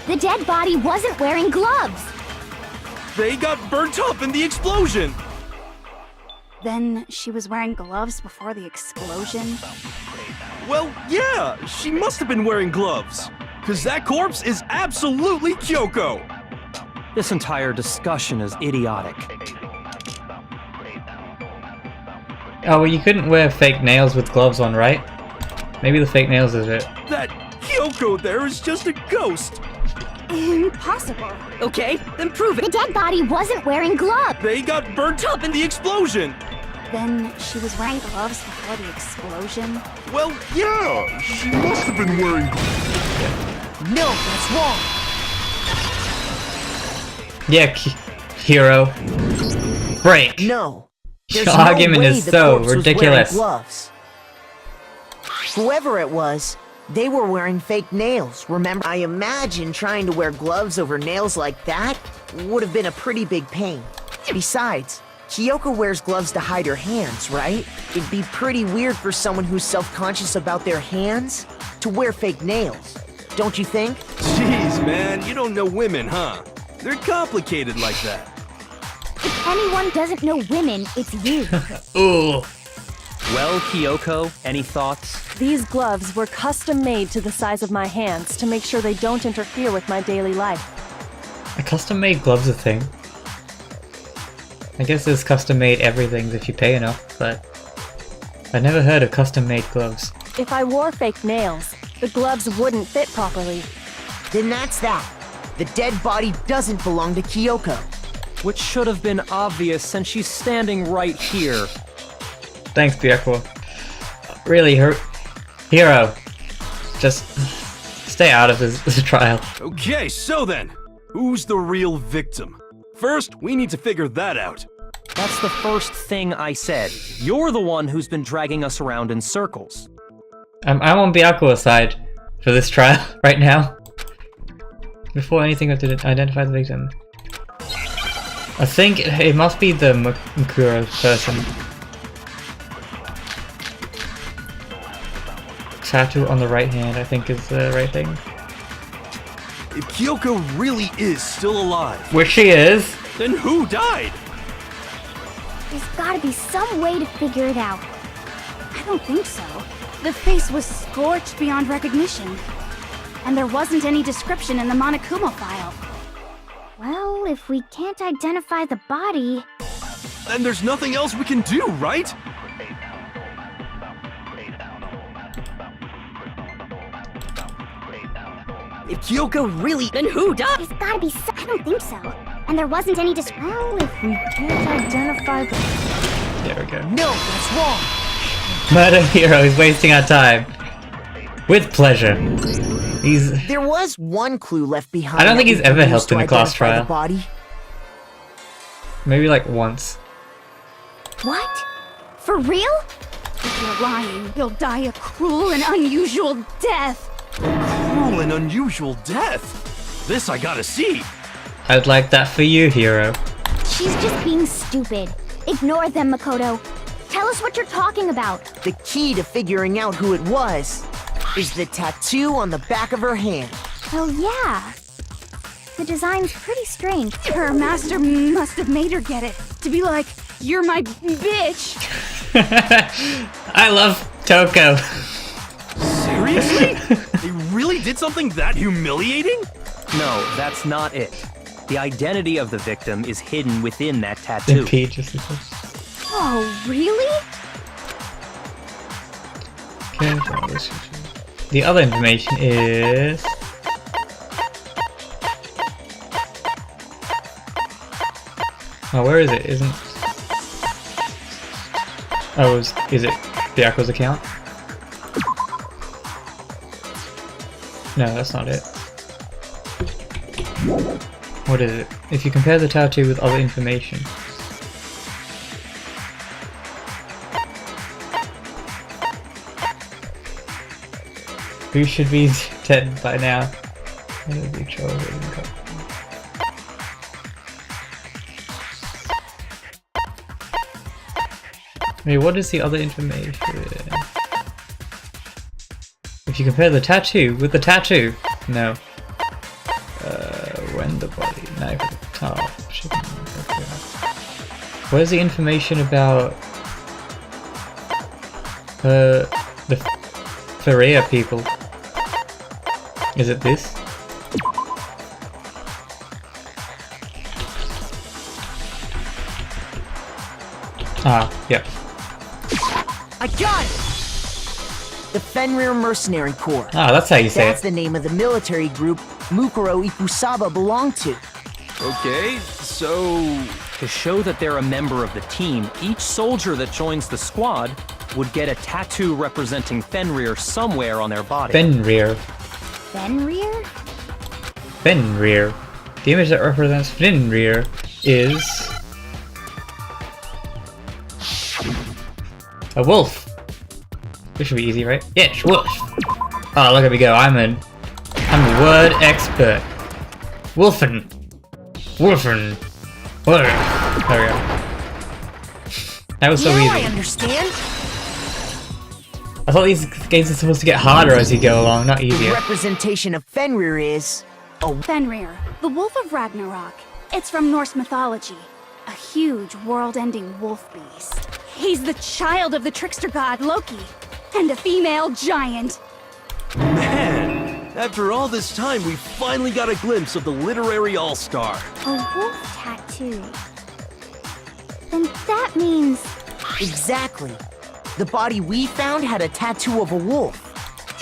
The dead body wasn't wearing gloves. They got burnt up in the explosion. Then she was wearing gloves before the explosion. Well, yeah, she must have been wearing gloves. Because that corpse is absolutely Kyoko. This entire discussion is idiotic. Oh, well, you couldn't wear fake nails with gloves on, right? Maybe the fake nails is it. That Kyoko there is just a ghost. Impossible. Okay, then prove The it. dead body wasn't wearing gloves. They got burnt up in the explosion. Then she was wearing gloves before the explosion. Well, yeah, she must have been wearing gloves. No, that's wrong. Yeah, hero. Break. No. There's Your no argument way is the so corpse was ridiculous. wearing gloves. Whoever it was, they were wearing fake nails. Remember, I imagine trying to wear gloves over nails like that would have been a pretty big pain. Besides, Kyoko wears gloves to hide her hands, right? It'd be pretty weird for someone who's self-conscious about their hands to wear fake nails. Don't you think? Jeez, man, you don't know women, huh? They're complicated like that. If anyone doesn't know women, it's you. Ooh. Well, Kyoko, any thoughts? These gloves were custom made to the size of my hands to make sure they don't interfere with my daily life. A custom-made glove's a thing. I guess there's custom-made everything if you pay enough, but I've never heard of custom-made gloves. If I wore fake nails, the gloves wouldn't fit properly. Then that's that. The dead body doesn't belong to Kyoko. Which should have been obvious since she's standing right here. Thanks, Byakuya. Really, Hero. Just stay out of this trial. Okay, so then, who's the real victim? First, we need to figure that out. That's the first thing I said. You're the one who's been dragging us around in circles. I'm on Byakuya's side for this trial right now. Before anything, I have to identify the victim. I think it must be the Mukuro person. Tattoo on the right hand, I think, is the right thing. If Kyoko really is still alive, Which she is. then who died? There's gotta be some way to figure it out. I don't think so. The face was scorched beyond recognition. And there wasn't any description in the Monokuma file. Well, if we can't identify the body... Then there's nothing else we can do, right? If Kyoko really... Then who died? There's gotta be some... I don't think so. And there wasn't any description... Well, if we can't identify the... There we go. No, that's wrong. Murder Hero is wasting our time. With pleasure. He's... There was one clue left behind. I don't think that he's we ever could use helped in to a class identify trial. the body. Maybe like once. What? For real? If you're lying, you'll die a cruel and unusual death. Cruel and unusual death. This I gotta see. I'd like that for you, Hero. She's just being stupid. Ignore them, Makoto. Tell us what you're talking about. The key to figuring out who it was is the tattoo on the back of her hand. Oh, yeah. The design's pretty strange. Her master must have made her get it. To be like, you're my bitch. I love Toko. Seriously? They really did something that humiliating? No, that's not it. The identity of the victim is hidden within that tattoo. Oh, really? The other information is... Oh, where is it? Isn't... Oh, is it Byakuya's account? No, that's not it. What is it? If you compare the tattoo with other information... Who should be dead by now? Wait, what is the other information? If you compare the tattoo with the tattoo, no. When the body knife at the top. Where's the information about the Faria people? Is it this? Ah, yep. I got it! The Fenrir Mercenary Corps. Ah, that's how you say That's it. the name of the military group Mukuro Ikusaba belonged to. Okay, so... To show that they're a member of the team, each soldier that joins the squad would get a tattoo representing Fenrir somewhere on their body. Fenrir. Fenrir? Fenrir. The image that represents Fenrir is... a wolf. This should be easy, right? Yes, wolf. Oh, look at me go. I'm a word expert. Wolfen. Wolfen. Word. There we go. That was so I easy. understand. I thought these games are supposed to get harder as you go along, not The easier. representation of Fenrir is... Fenrir, the Wolf of Ragnarok. It's from Norse mythology. A huge, world-ending wolf beast. He's the child of the trickster god Loki, and a female giant. Man, After all this time, we finally got a glimpse of the literary all-star. A wolf tattoo. Then that means... Exactly. The body we found had a tattoo of a wolf,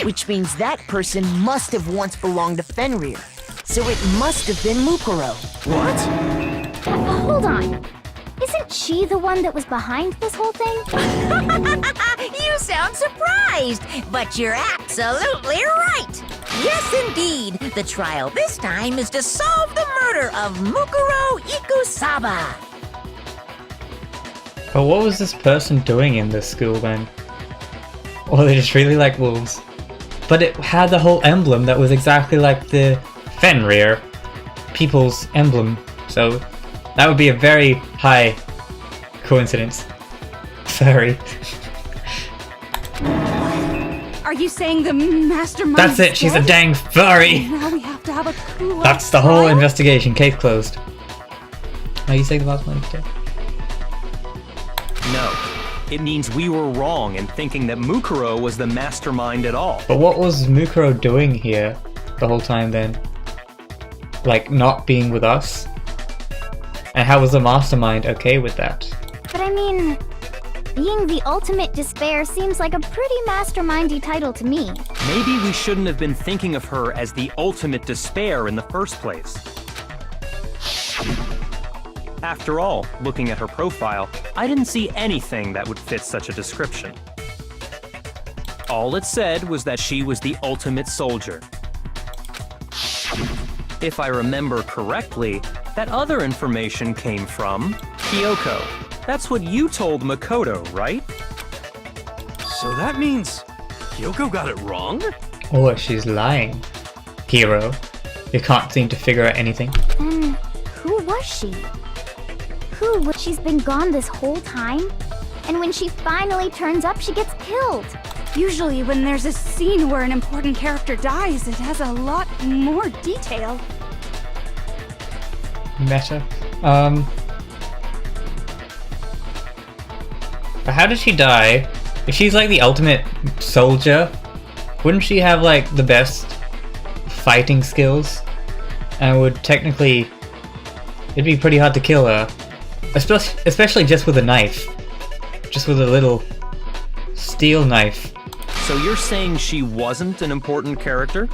which means that person must have once belonged to Fenrir. So it must have been Mukuro. What? Hold on. Isn't she the one that was behind this whole thing? You sound surprised, but you're absolutely right. Yes, indeed. The trial this time is to solve the murder of Mukuro Ikusaba. But what was this person doing in this school then? Or they just really like wolves? But it had the whole emblem that was exactly like the Fenrir people's emblem, so that would be a very high coincidence. Sorry. Are you saying the mastermind? That's it, she's a dang furry! Now we have to have a coup. That's the whole investigation, case closed. Are you saying the last one? Okay. No. It means we were wrong in thinking that Mukuro was the mastermind at all. But what was Mukuro doing here the whole time then? Like, not being with us? And how was the mastermind okay with that? But I mean, being the ultimate despair seems like a pretty mastermindy title to me. Maybe we shouldn't have been thinking of her as the ultimate despair in the first place. After all, looking at her profile, I didn't see anything that would fit such a description. All it said was that she was the ultimate soldier. If I remember correctly, that other information came from Kyoko. That's what you told Makoto, right? So that means Kyoko got it wrong? Or she's lying. Hero. You can't seem to figure out anything. Then who was she? She's been gone this whole time? And when she finally turns up, she gets killed. Usually when there's a scene where an important character dies, it has a lot more detail. Meta. But how did she die? If she's like the ultimate soldier, wouldn't she have like the best fighting skills? And would technically... it'd be pretty hard to kill her. Especially just with a knife. Just with a little steel knife. So you're saying she wasn't an important character?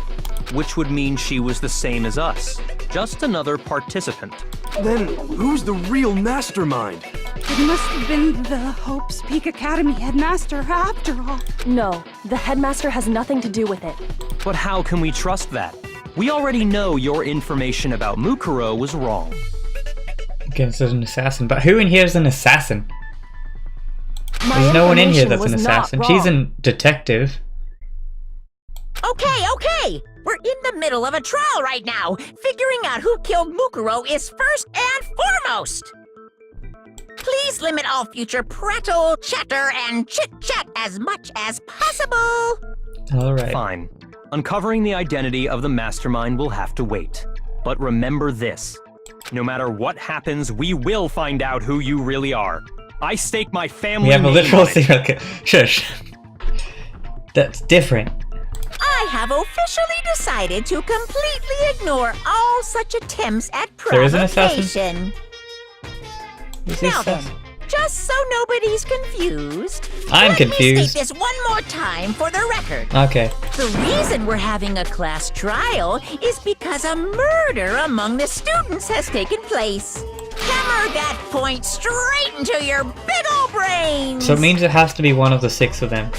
Which would mean she was the same as us. Just another participant. Then who's the real mastermind? It must have been the Hope's Peak Academy headmaster after all. No, the headmaster has nothing to do with it. But how can we trust that? We already know your information about Mukuro was wrong. Against an assassin. But who in here is an assassin? My There's no one in here that's information an was not assassin. wrong. She's a detective. Okay. We're in the middle of a trial right now. Figuring out who killed Mukuro is first and foremost. Please limit all future prattle, chatter, and chit-chat as much as possible. Alright. Fine. Uncovering the identity of the mastermind will have to wait. But remember this. No matter what happens, we will find out who you really are. I stake my family We have a name literal on it. serial killer. Shush. That's different. I have officially decided to completely ignore all such attempts at There is an assassin? provocation. Is Now this then, just so nobody's confused, I'm let me confused. state this one more time for the record. Okay. The reason we're having a class trial is because a murder among the students has taken place. Hammer that point straight into your big ol' brains! So it means it has to be one of the 6 of them.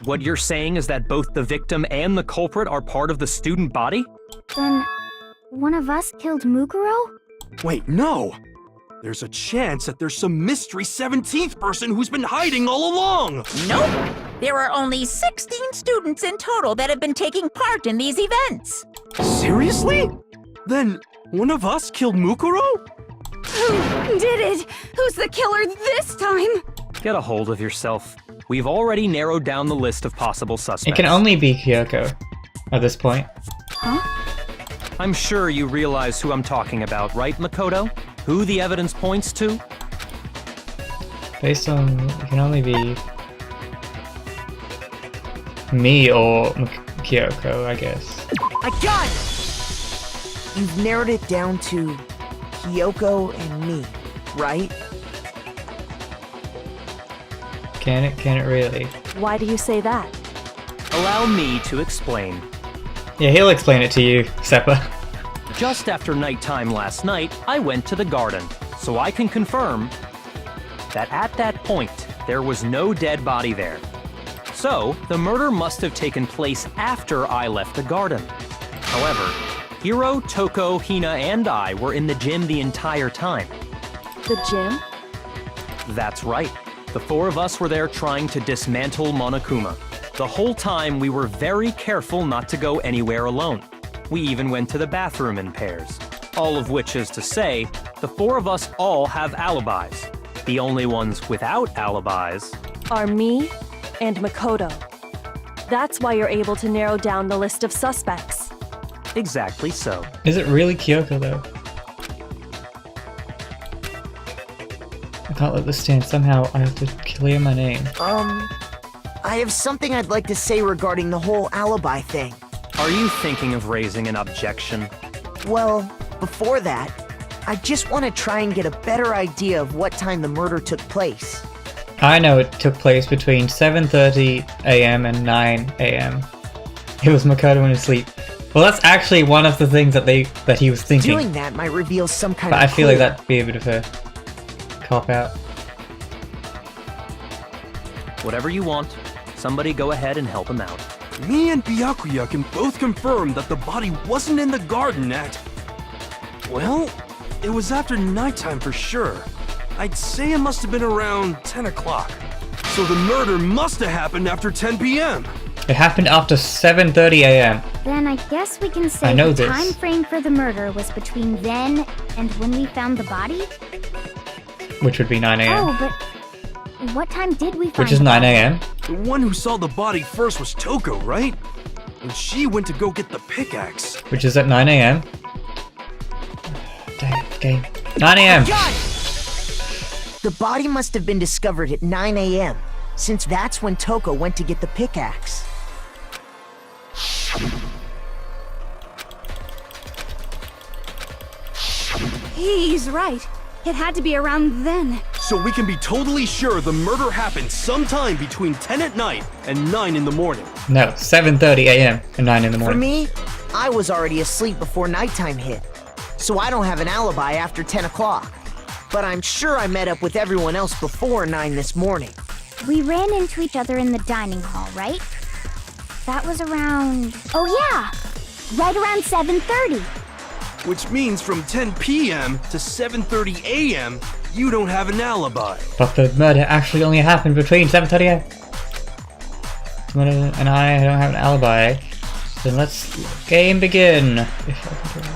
What you're saying is that both the victim and the culprit are part of the student body? Then one of us killed Mukuro? Wait, no! There's a chance that there's some mystery 17th person who's been hiding all along! Nope! There are only 16 students in total that have been taking part in these events. Seriously? Then one of us killed Mukuro? Who did it? Who's the killer this time? Get a hold of yourself. We've already narrowed down the list of possible suspects. It can only be Kyoko at this point. I'm sure you realize who I'm talking about, right, Makoto? Who the evidence points to? Based on... it can only be... me or Kyoko, I guess. I got it! You've narrowed it down to Kyoko and me, right? Can it really? Why do you say that? Allow me to explain. Yeah, he'll explain it to you, Seppa. Just after nighttime last night, I went to the garden, so I can confirm that at that point, there was no dead body there. So, the murder must have taken place after I left the garden. However, Hiro, Toko, Hina, and I were in the gym the entire time. The gym? That's right. The four of us were there trying to dismantle Monokuma. The whole time, we were very careful not to go anywhere alone. We even went to the bathroom in pairs. All of which is to say, the four of us all have alibis. The only ones without alibis Are me and Makoto. That's why you're able to narrow down the list of suspects. Exactly so. Is it really Kyoko though? I can't let this stand. Somehow I have to clear my name. I have something I'd like to say regarding the whole alibi thing. Are you thinking of raising an objection? Well, before that, I just want to try and get a better idea of what time the murder took place. I know it took place between 7:30 a.m. and 9 a.m. It was Makoto in his sleep. Well, that's actually one of the things that he was thinking. Doing that might reveal some kind But of I feel like clue. that'd be a bit of a cop out. Whatever you want. Somebody go ahead and help him out. Me and Byakuya can both confirm that the body wasn't in the garden at... Well, it was after nighttime for sure. I'd say it must have been around 10 o'clock. So the murder must have happened after 10 p.m. It happened after 7:30 a.m. Then I guess we can I say know the this. time frame for the murder was between then and when we found the body? Which would be 9 a.m. Oh, but what time did we find Which is the 9 body? a.m. The one who saw the body first was Toko, right? And she went to go get the pickaxe. Which is at 9 a.m. Dang it, game. 9 a.m. Got it! The body must have been discovered at 9 a.m., since that's when Toko went to get the pickaxe. He's right. It had to be around then. So we can be totally sure the murder happened sometime between 10 at night and 9 in the morning. No, 7:30 a.m. and 9 in the For morning. me, I was already asleep before nighttime hit, so I don't have an alibi after 10 o'clock. But I'm sure I met up with everyone else before 9 this morning. We ran into each other in the dining hall, right? That was around... Oh yeah! Right around 7:30. Which means from 10 p.m. to 7:30 a.m., you don't have an alibi. But the murder actually only happened between 7:30 a.m. Murder and I don't have an alibi. Then let's game begin. If I can do it.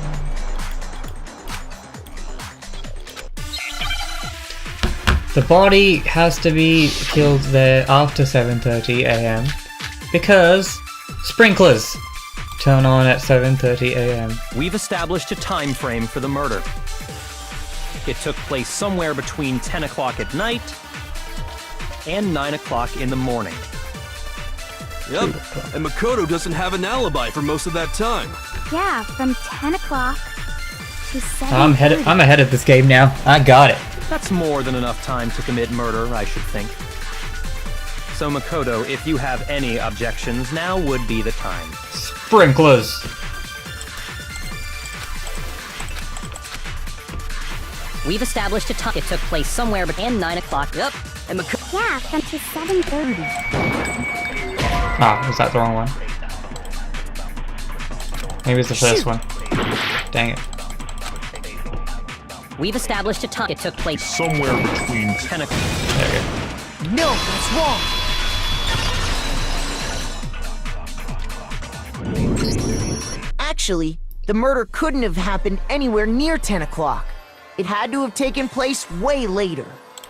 The body has to be killed there after 7:30 a.m. because sprinklers turn on at 7:30 a.m. We've established a time frame for the murder. It took place somewhere between 10 o'clock at night and 9 o'clock in the morning. Yep, and Makoto doesn't have an alibi for most of that time. Yeah, from 10 o'clock to 7:30. I'm ahead of this game now. I got it. That's more than enough time to commit murder, I should think. So Makoto, if you have any objections, now would be the time. Sprinklers. We've established a time. It took place somewhere between 9 o'clock. Yep. And Yeah, from to 7:30. Ah, was that the wrong one? Maybe it's the first one. Dang it. We've established a time. It took place Somewhere between 10 o'clock. There we go. No, that's wrong! Actually, the murder couldn't have happened anywhere near 10 o'clock. It had to have taken place way later.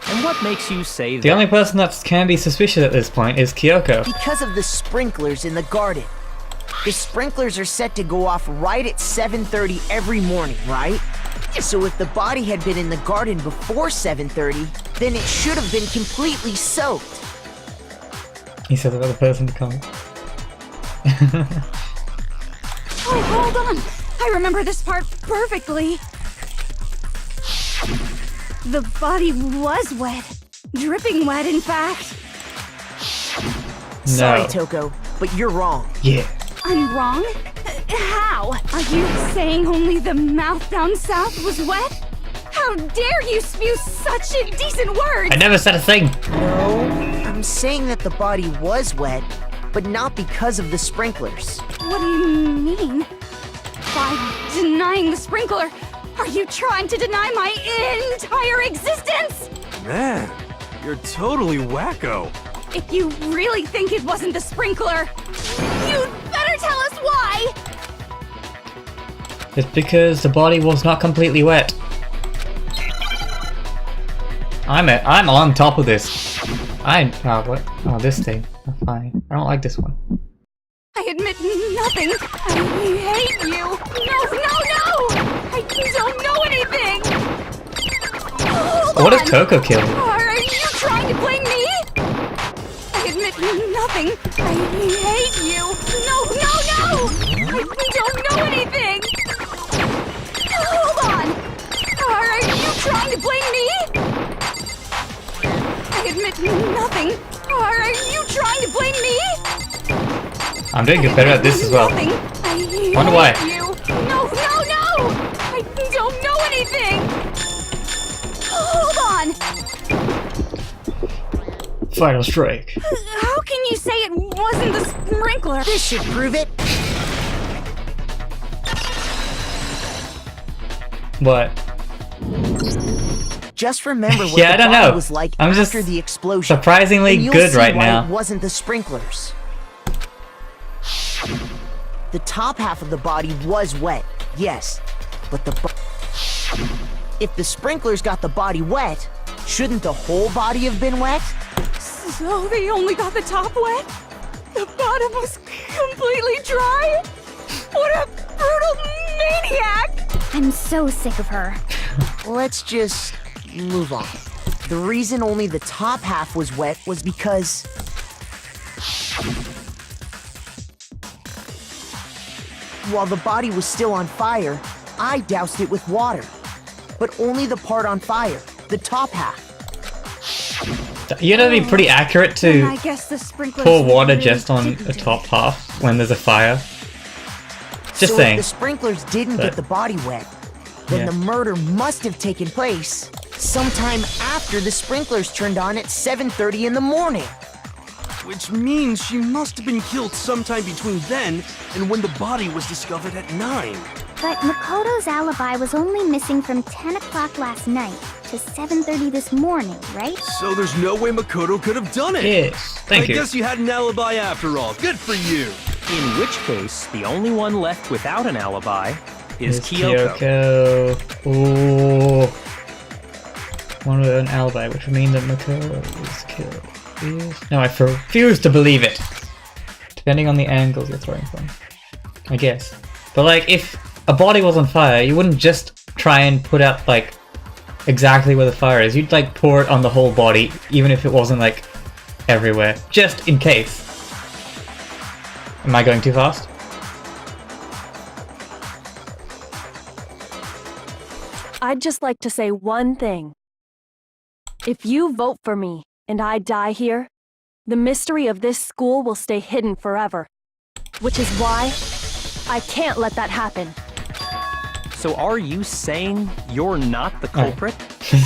And what makes you say that? The only person that can be suspicious at this point is Kyoko. Because of the sprinklers in the garden. The sprinklers are set to go off right at 7:30 every morning, right? So if the body had been in the garden before 7:30, then it should have been completely soaked. He says about the person to come. Oh, hold on! I remember this part perfectly. The body was wet. Dripping wet, in fact. Sorry, Toko, but you're wrong. Yeah. I'm wrong? How? Are you saying only the mouth down south was wet? How dare you spew such indecent words! I never said a thing. No, I'm saying that the body was wet, but not because of the sprinklers. What do you mean? By denying the sprinkler, are you trying to deny my entire existence? Man, you're totally wacko. If you really think it wasn't the sprinkler, you'd better tell us why! It's because the body was not completely wet. I'm on top of this. What? Oh, this thing. Oh, fine. I don't like this one. I admit nothing. I hate you. No! I don't know anything. Hold What on. if Toko killed him? Are you trying to blame me? I admit nothing. I hate you. No! I don't know anything. Hold on. Are you trying to blame me? I admit nothing. Are you trying to blame me? I'm doing good better at this as well. Nothing. I Wonder why. hate you. No! I don't know anything. Hold on. Final strike. How can you say it wasn't the sprinkler? This should prove it. What? Just remember what Yeah, the I don't body know. was like I'm after just the explosion. surprisingly and you'll good see right why now. It wasn't the sprinklers. The top half of the body was wet, yes, but if the sprinklers got the body wet, shouldn't the whole body have been wet? So they only got the top wet? The bottom was completely dry? What a brutal maniac! I'm so sick of her. Let's just move on. The reason only the top half was wet was because while the body was still on fire, I doused it with water. But only the part on fire, the top half. You know, it'd be pretty accurate Then to I guess the sprinklers pour water really just on didn't the do top it. half when there's a fire. Just So saying. if the sprinklers didn't But- get the body wet, then Yeah. the murder must have taken place sometime after the sprinklers turned on at 7:30 in the morning. Which means she must have been killed sometime between then and when the body was discovered at 9. But Makoto's alibi was only missing from 10 o'clock last night to 7:30 this morning, right? So there's no way Makoto could have done it. Yes, thank I you. guess you had an alibi after all. Good for you. In which case, the only one left without an alibi is It's Kyoko. Ooh. One with an alibi, which would mean that Makoto is killed. No, I refuse to believe it. Depending on the angles you're throwing from, I guess. But like, if a body was on fire, you wouldn't just try and put out like exactly where the fire is. You'd like pour it on the whole body, even if it wasn't like everywhere, just in case. Am I going too fast? I'd just like to say one thing. If you vote for me and I die here, the mystery of this school will stay hidden forever. Which is why I can't let that happen. So are you saying you're not the culprit?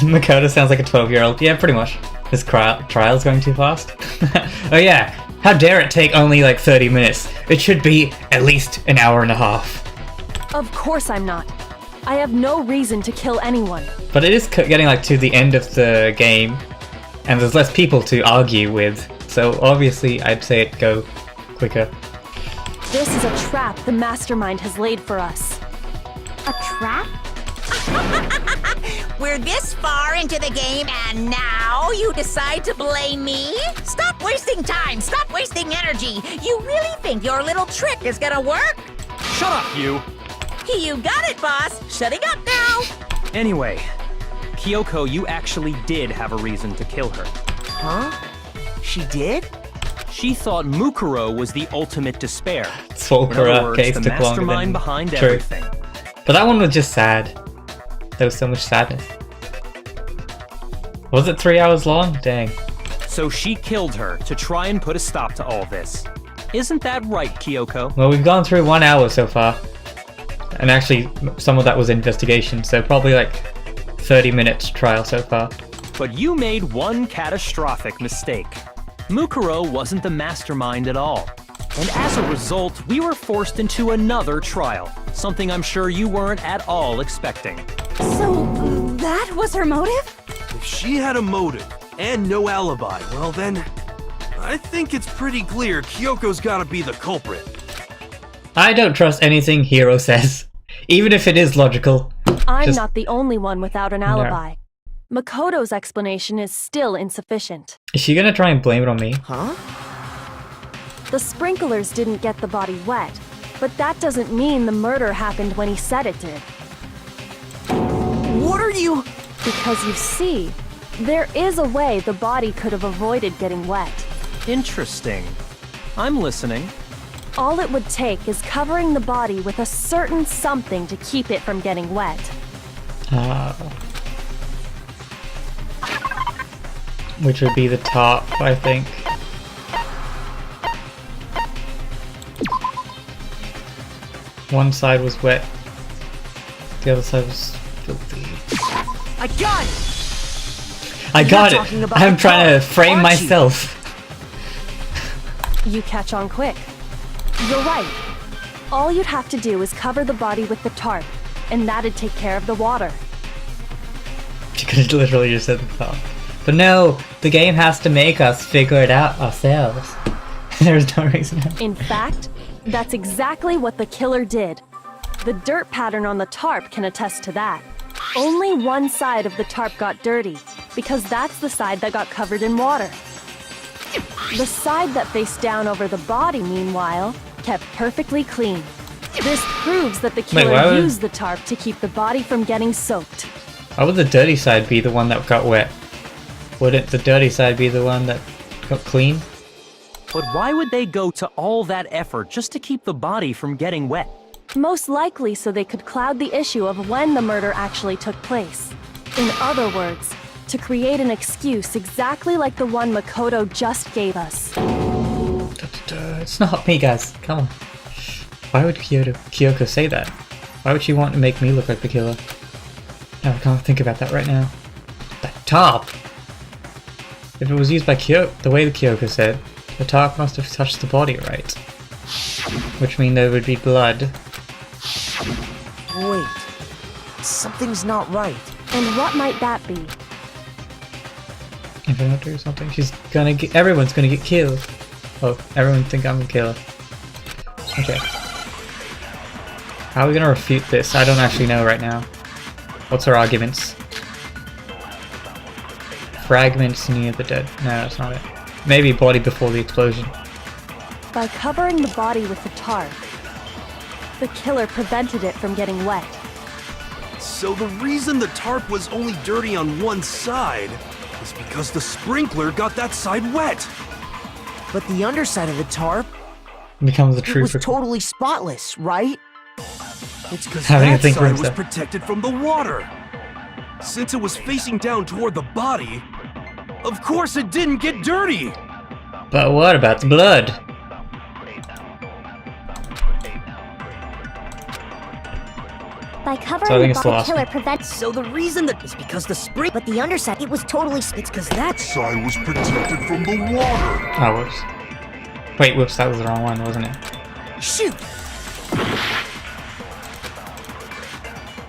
Makoto sounds like a 12-year-old. Yeah, pretty much. This trial's going too fast. Oh yeah, how dare it take only like 30 minutes? It should be at least an hour and a half. Of course I'm not. I have no reason to kill anyone. But it is getting like to the end of the game, and there's less people to argue with, so obviously I'd say it go quicker. This is a trap the mastermind has laid for us. A trap? We're this far into the game and now you decide to blame me? Stop wasting time! Stop wasting energy! You really think your little trick is gonna work? Shut up, you! You got it, boss! Shutting up now! Anyway, Kyoko, you actually did have a reason to kill her. Huh? She did? She thought Mukuro was the ultimate despair. In Sulkura other words, case the took longer than mastermind behind true. everything. But that one was just sad. There was so much sadness. Was it 3 hours long? Dang. So she killed her to try and put a stop to all this. Isn't that right, Kyoko? Well, we've gone through 1 hour so far. And actually, some of that was investigation, so probably like 30 minutes trial so far. But you made one catastrophic mistake. Mukuro wasn't the mastermind at all. And as a result, we were forced into another trial. Something I'm sure you weren't at all expecting. So, that was her motive? If she had a motive and no alibi, well then, I think it's pretty clear Kyoko's gotta be the culprit. I don't trust anything Hiro says, even if it is logical. I'm Just- not the only one without an alibi. Makoto's explanation is still insufficient. Is she gonna try and blame it on me? Huh? The sprinklers didn't get the body wet, but that doesn't mean the murder happened when he said it did. What are you... Because you see, there is a way the body could have avoided getting wet. Interesting. I'm listening. All it would take is covering the body with a certain something to keep it from getting wet. Which would be the top, I think. One side was wet, the other side was filthy. I got it! I got You're it! talking about I'm the trying to top, frame aren't you? myself. You catch on quick. You're right. All you'd have to do is cover the body with the tarp, and that'd take care of the water. You could have literally just said the top. But no, the game has to make us figure it out ourselves. There's no reason. In fact, that's exactly what the killer did. The dirt pattern on the tarp can attest to that. Only one side of the tarp got dirty, because that's the side that got covered in water. The side that faced down over the body, meanwhile, kept perfectly clean. This proves that the why killer would- used the tarp to keep the body from getting soaked. Why would the dirty side be the one that got wet? Wouldn't the dirty side be the one that got clean? But why would they go to all that effort just to keep the body from getting wet? Most likely so they could cloud the issue of when the murder actually took place. In other words, to create an excuse exactly like the one Makoto just gave us. It's not me, guys. Come on. Why would Kyoko say that? Why would she want to make me look like the killer? No, I can't think about that right now. That top! If it was used by Kyoko, the way the Kyoko said, the tarp must have touched the body, right? Which means there would be blood. Wait. Something's not right. And what might that be? If I don't do something, everyone's gonna get killed. Oh, everyone think I'm the killer. Okay. How are we gonna refute this? I don't actually know right now. What's our arguments? Fragments near the dead. No, that's not it. Maybe body before the explosion. By covering the body with the tarp, the killer prevented it from getting wet. So the reason the tarp was only dirty on one side is because the sprinkler got that side wet. But the underside of the tarp, Becomes the it true was totally spotless, right? It's because Having to that think for side was himself. protected from the water. Since it was facing down toward the body, of course it didn't get dirty. But what about the blood? By So I covering think the it's body, lost. killer prevents. So the reason that is because the spring, but the underside, it was totally. It's because that's Side was protected from the water. Oh, whoops. Wait, whoops, that was the wrong one, wasn't it? shoot.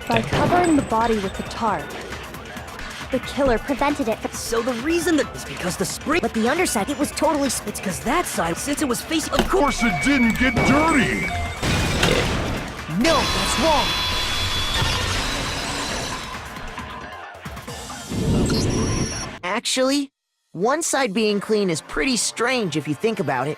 By covering the body with the tarp, the killer prevented it from. So the reason that is because the spring, but the underside, it was totally. It's because that side, since it was facing. Of Of course. course it didn't get dirty. No, that's wrong. Actually, one side being clean is pretty strange if you think about it.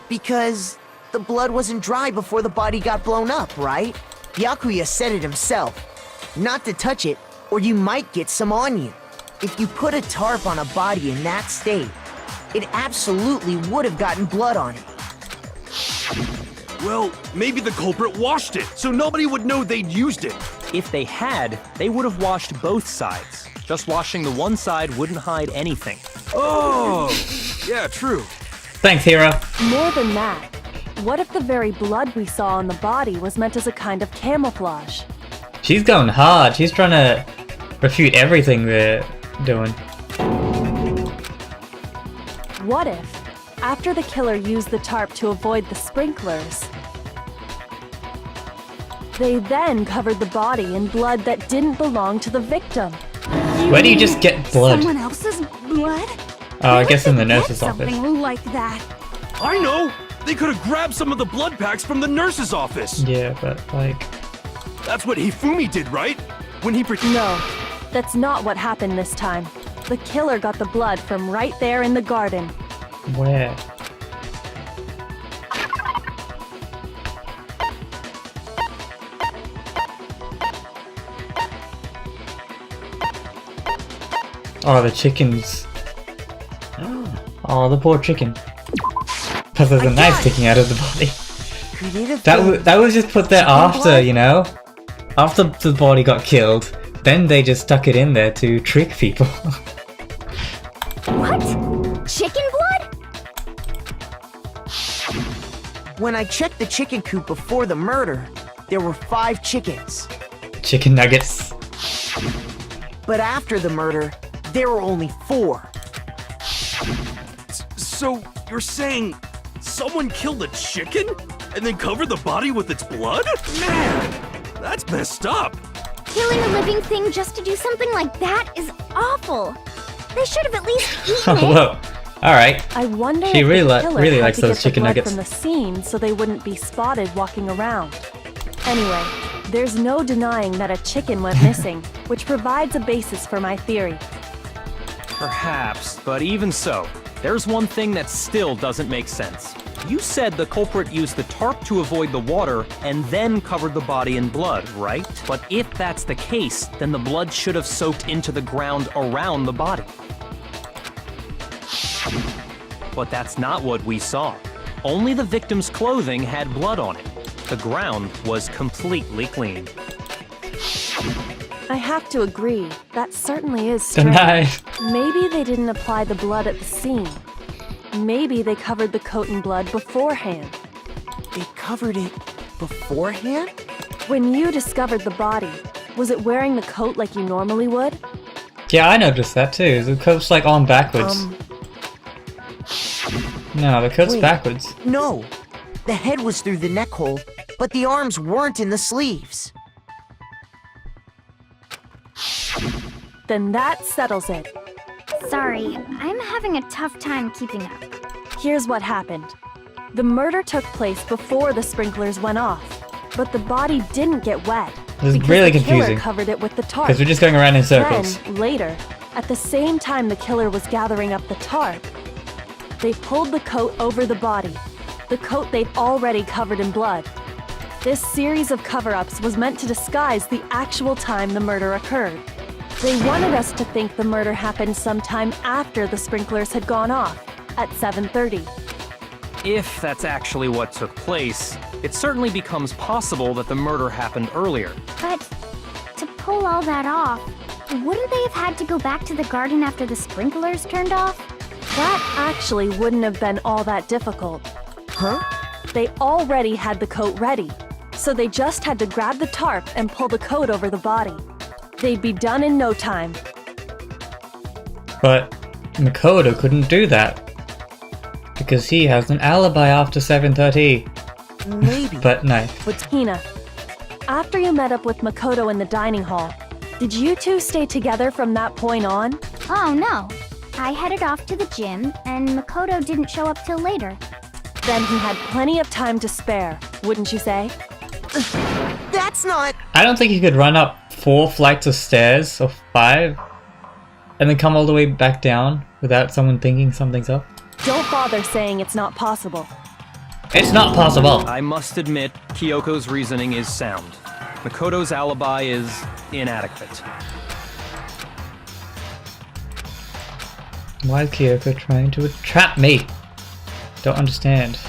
Because the blood wasn't dry before the body got blown up, right? Byakuya said it himself. Not to touch it, or you might get some on you. If you put a tarp on a body in that state, It absolutely would have gotten blood on it. Well, maybe the culprit washed it, so nobody would know they'd used it. If they had, they would have washed both sides. Just washing the one side wouldn't hide anything. Oh, yeah, true. Thanks, Hero. More than that, what if the very blood we saw on the body was meant as a kind of camouflage? She's going hard. She's trying to refute everything they're doing. What if, after the killer used the tarp to avoid the sprinklers, they then covered the body in blood that didn't belong to the victim? Where do you just get blood? Someone else's blood? Oh, I guess in the Where did nurse's they get office. Something like that. I know! They could have grabbed some of the blood packs from the nurse's office. Yeah, but like... That's what Hifumi did, right? When he No, that's not what happened this time. The killer got the blood from right there in the garden. Where? Oh, the chickens. Oh, the poor chicken. Because there's a knife sticking out of the body. Could it have That was just put there after, you know? After the body got killed, then they just stuck it in there to trick people. What? Chicken blood? When I checked the chicken coop before the murder, there were 5 chickens. Chicken nuggets. But after the murder, there were only 4. So, you're saying someone killed a chicken and then covered the body with its blood? Man, that's messed up. Killing a living thing just to do something like that is awful. They should have at least eaten it. Whoa. Alright. I wonder She if really the killer really had likes to those get chicken the blood nuggets. from the scene so they wouldn't be spotted walking around. Anyway, there's no denying that a chicken went missing, which provides a basis for my theory. Perhaps, but even so, there's one thing that still doesn't make sense. You said the culprit used the tarp to avoid the water and then covered the body in blood, right? But if that's the case, then the blood should have soaked into the ground around the body. But that's not what we saw. Only the victim's clothing had blood on it. The ground was completely clean. I have to agree, that certainly is strange. Denied. Maybe they didn't apply the blood at the scene. Maybe they covered the coat in blood beforehand. They covered it beforehand? When you discovered the body, was it wearing the coat like you normally would? Yeah, I noticed that too. The coat's like on backwards. No, the coat's Wait. backwards. No. The head was through the neck hole, but the arms weren't in the sleeves. Then that settles it. Sorry, I'm having a tough time keeping up. Here's what happened. The murder took place before the sprinklers went off, but the body didn't get wet. This is because really the confusing. killer covered it with the tarp. Because we're just going around in circles. Then, later, at the same time the killer was gathering up the tarp, they pulled the coat over the body, the coat they'd already covered in blood. This series of cover-ups was meant to disguise the actual time the murder occurred. They wanted us to think the murder happened sometime after the sprinklers had gone off, at 7:30. If that's actually what took place, it certainly becomes possible that the murder happened earlier. But to pull all that off, wouldn't they have had to go back to the garden after the sprinklers turned off? That actually wouldn't have been all that difficult. Huh? They already had the coat ready, so they just had to grab the tarp and pull the coat over the body. They'd be done in no time. But Makoto couldn't do that. Because he has an alibi after 7:30. Maybe. But no. Hina, after you met up with Makoto in the dining hall, did you two stay together from that point on? Oh no. I headed off to the gym, and Makoto didn't show up till later. Then he had plenty of time to spare, wouldn't you say? That's not... I don't think you could run up 4 flights of stairs, or 5, and then come all the way back down without someone thinking something's up. Don't bother saying it's not possible. It's not possible! I must admit, Kyoko's reasoning is sound. Makoto's alibi is inadequate. Why is Kyoko trying to trap me? Don't understand.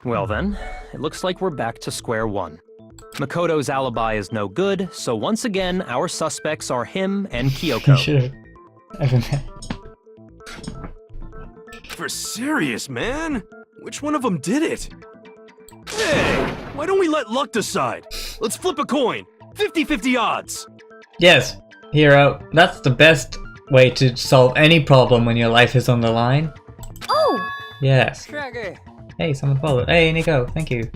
Well then, it looks like we're back to square one. Makoto's alibi is no good, so once again, our suspects are him and Kyoko. Should have ever met. For serious, man? Which one of them did it? Hey, why don't we let luck decide? Let's flip a coin. 50-50 odds. Yes, hero. That's the best way to solve any problem when your life is on the line. Oh! Yes. Hey, someone followed. Hey, Nico, thank you.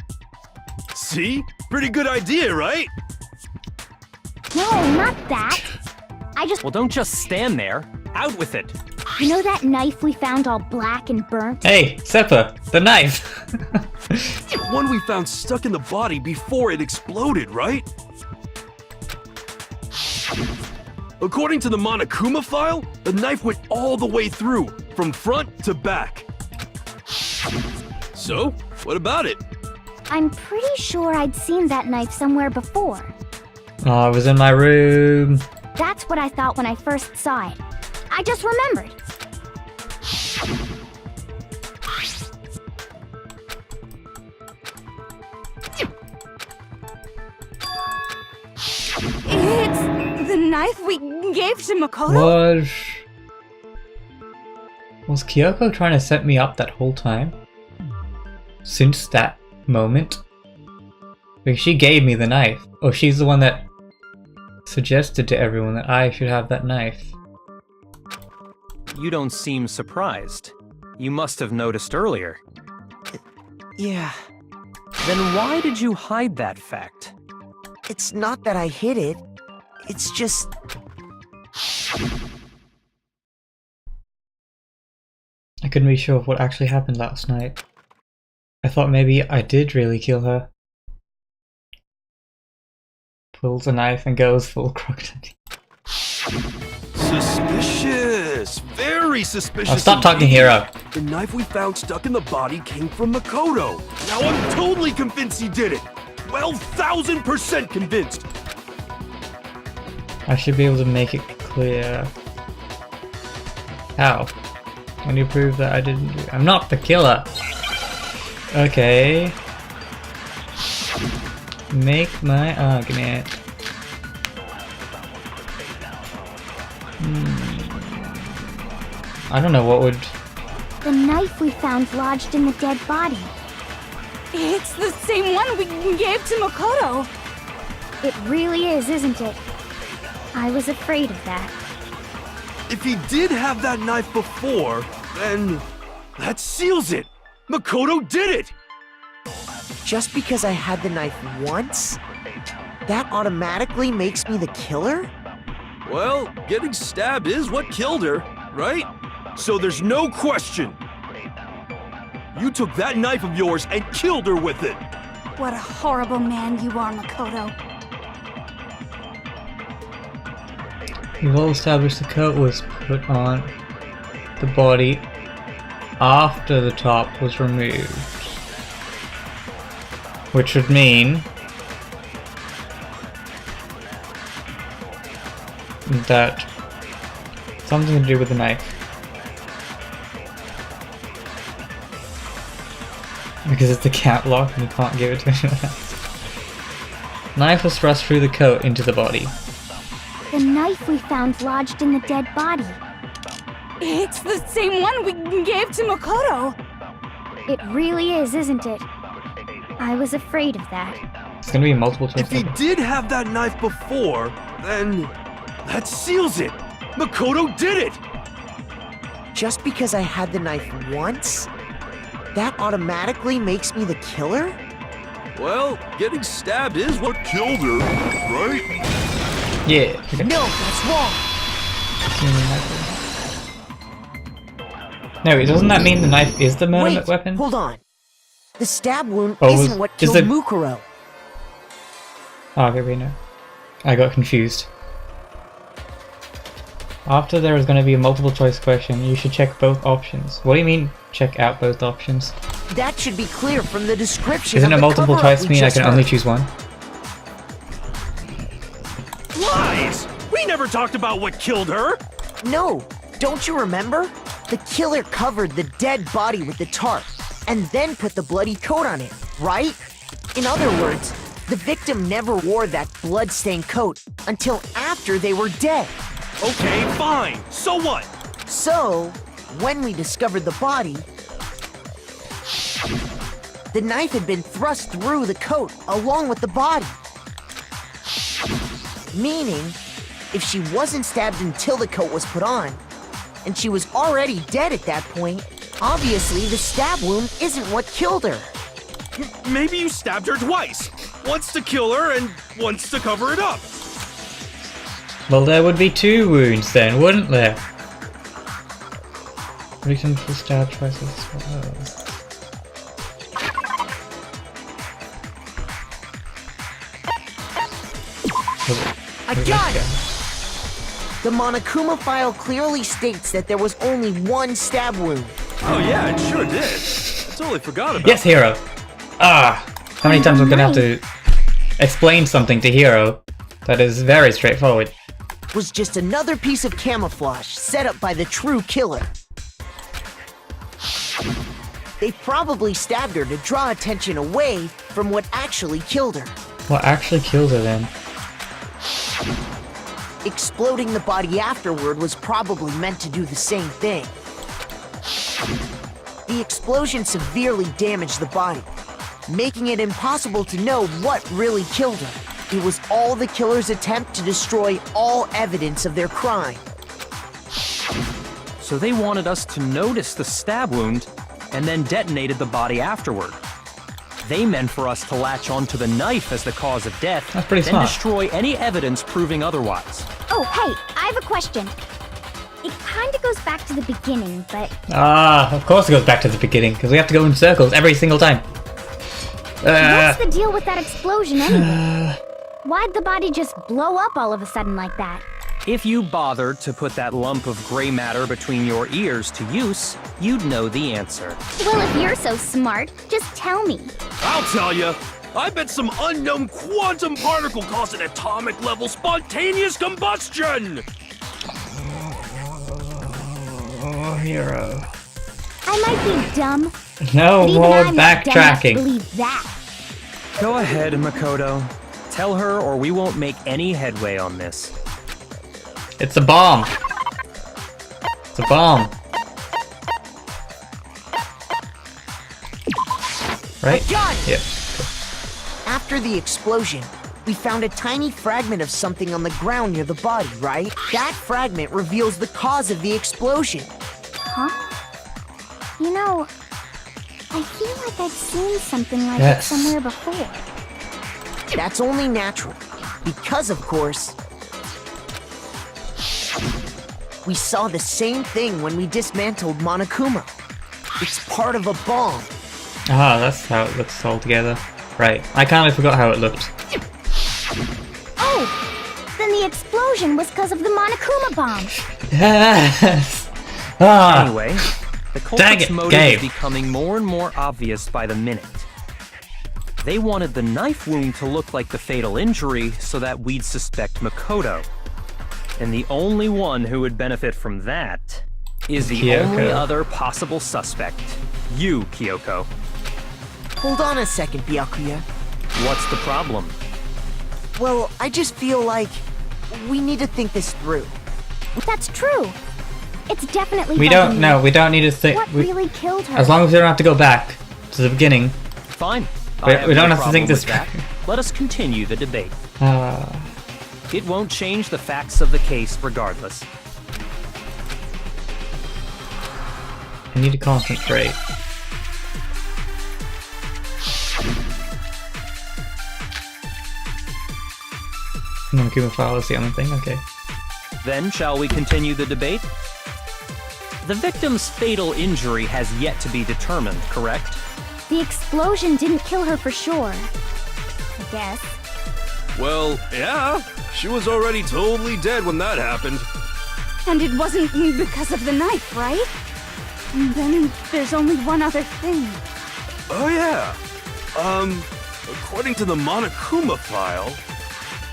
See? Pretty good idea, right? No, not that. Well, don't just stand there. Out with it. You know that knife we found all black and burnt? Hey, Seppa, the knife! The one we found stuck in the body before it exploded, right? According to the Monokuma file, the knife went all the way through, from front to back. So, what about it? I'm pretty sure I'd seen that knife somewhere before. Oh, it was in my room. That's what I thought when I first saw it. I just remembered. It's the knife we gave to Makoto? Was Kyoko trying to set me up that whole time? Since that moment? Because she gave me the knife. Or she's the one that suggested to everyone that I should have that knife. You don't seem surprised. You must have noticed earlier. Yeah, Then why did you hide that fact? it's not that I hid it. It's just... I couldn't be sure of what actually happened last night. I thought maybe I did really kill her. Pulls a knife and goes full crocodile. Suspicious! Very suspicious. Oh, stop talking, indeed. hero. The knife we found stuck in the body came from Makoto. Now I'm totally convinced he did it. 12,000% convinced. I should be able to make it clear. How? When you prove that I didn't do it. I'm not the killer! Okay. Make my argument. I don't know what would... The knife we found lodged in the dead body. It's the same one we gave to Makoto. It really is, isn't it? I was afraid of that. If he did have that knife before, then that seals it. Makoto did it. Just because I had the knife once, that automatically makes me the killer? Well, getting stabbed is what killed her, right? So there's no question. You took that knife of yours and killed her with it. What a horrible man you are, Makoto. We've all established the coat was put on the body after the top was removed. Which would mean that something to do with the knife. Because it's the cat lock and you can't give it to anyone else. Knife was thrust through the coat into the body. The knife we found lodged in the dead body. It's the same one we gave to Makoto. It really is, isn't it? I was afraid of that. It's gonna be multiple choice. If he did have that knife before, then that seals it. Makoto did it. Just because I had the knife once, that automatically makes me the killer? Well, getting stabbed is what Killed her, right? Yeah. No, that's wrong. No, doesn't that mean the knife is the murder Wait, weapon? hold on. The stab wound Oh, isn't what is killed it- Mukuro. Oh, okay, wait, no. I got confused. After there is going to be a multiple choice question, you should check both options. What do you mean, check out both options? That should be clear from the description. Isn't of a the multiple cover-up choice we mean I just can only heard. choose one? lies. We never never talked about what killed her! No, don't you remember? The killer covered the dead body with the tarp, and then put the bloody coat on it, right? In other words, the victim never wore that blood-stained coat until after they were dead. Okay, fine. So what? So, when we discovered the body, the knife had been thrust through the coat along with the body. Meaning, if she wasn't stabbed until the coat was put on, and she was already dead at that point, obviously the stab wound isn't what killed her. Maybe you stabbed her twice. Once to kill her and once to cover it up. Well, there would be 2 wounds then, wouldn't there? Victim was stabbed twice as well. I got it! The Monokuma file clearly states that there was only 1 stab wound. Oh yeah, it sure did. I totally forgot about Yes, Hero! Ah! How many times I'm gonna have to explain something to Hero that is very straightforward. Was just another piece of camouflage set up by the true killer. They probably stabbed her to draw attention away from what actually killed her. What actually killed her then? Exploding the body afterward was probably meant to do the same thing. The explosion severely damaged the body, making it impossible to know what really killed her. It was all the killer's attempt to destroy all evidence of their crime. So they wanted us to notice the stab wound and then detonated the body afterward. They meant for us to latch onto the knife as the cause of death, That's pretty then smart. destroy any evidence proving otherwise. Oh, hey, I have a question. It kinda goes back to the beginning, but Ah, of course it goes back to the beginning, because we have to go in circles every single time. what's the deal with that explosion anyway? Why'd the body just blow up all of a sudden like that? If you bothered to put that lump of gray matter between your ears to use, you'd know the answer. Well, if you're so smart, just tell me. I'll tell you. I bet some unknown quantum particle caused an atomic level spontaneous combustion! Oh, Hero. I might be dumb, No but even more I'm not dumb enough to backtracking. believe that. Go ahead, Makoto. Tell her or we won't make any headway on this. It's a bomb. It's a bomb. Right? Got it! Yep. After the explosion, we found a tiny fragment of something on the ground near the body, right? That fragment reveals the cause of the explosion. Huh? You know, I feel like I've seen something like Yes. it somewhere before. That's only natural, because of course, we saw the same thing when we dismantled Monokuma. It's part of a bomb. Ah, that's how it looks all together. Right. I kinda forgot how it looked. Oh! Then the explosion was because of the Monokuma bomb. Yes! Ah! Anyway, the Dang culprit's it, motive Gabe. is becoming more and more obvious by the minute. They wanted the knife wound to look like the fatal injury so that we'd suspect Makoto. And the only one who would benefit from that is the Kyoko. only other possible suspect. You, Kyoko. Hold on a second, Byakuya. What's the problem? Well, I just feel like we need to think this through. That's true. It's definitely We bugging don't me. know. We don't need to think. What really killed her? As long as we don't have to go back to the beginning. Fine. We- I we don't no have to think problem this with that. Let us continue the debate. Ah. It won't change the facts of the case regardless. I need to concentrate. Monokuma file is the only thing. Okay. Then, shall we continue the debate? The victim's fatal injury has yet to be determined, correct? The explosion didn't kill her for sure. I guess. Well, yeah. She was already totally dead when that happened. And it wasn't because of the knife, right? And then there's only one other thing. Oh yeah. According to the Monokuma file,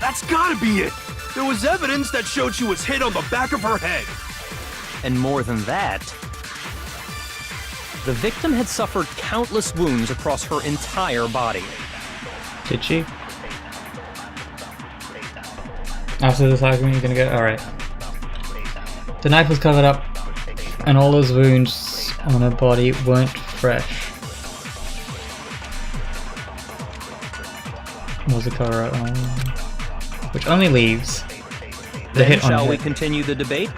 that's gotta be it. There was evidence that showed she was hit on the back of her head. And more than that, the victim had suffered countless wounds across her entire body. Did she? After this argument, you're gonna go? Alright. The knife was covered up, and all those wounds on her body weren't fresh. What was the cover up? Which only leaves the Then hit on shall her we head. continue the debate?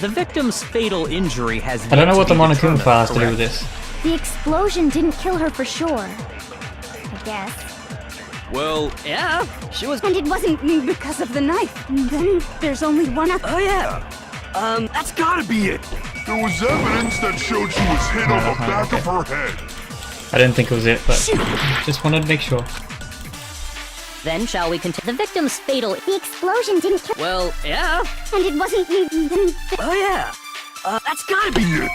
The victim's fatal injury has yet I don't know what to the be Monokuma determined, file has to do correct? with this. The explosion didn't kill her for sure. I guess. Well, Yeah, she was. And it wasn't because of the knife. Then there's only one other. Oh yeah. that's gotta be it. There was evidence that showed she was hit on the back of her head. I didn't think it was it, but just wanted to make sure. Then shall we continue? The victim's fatal. The explosion didn't kill. Well, yeah. And it wasn't. Then Oh yeah. That's gotta be it.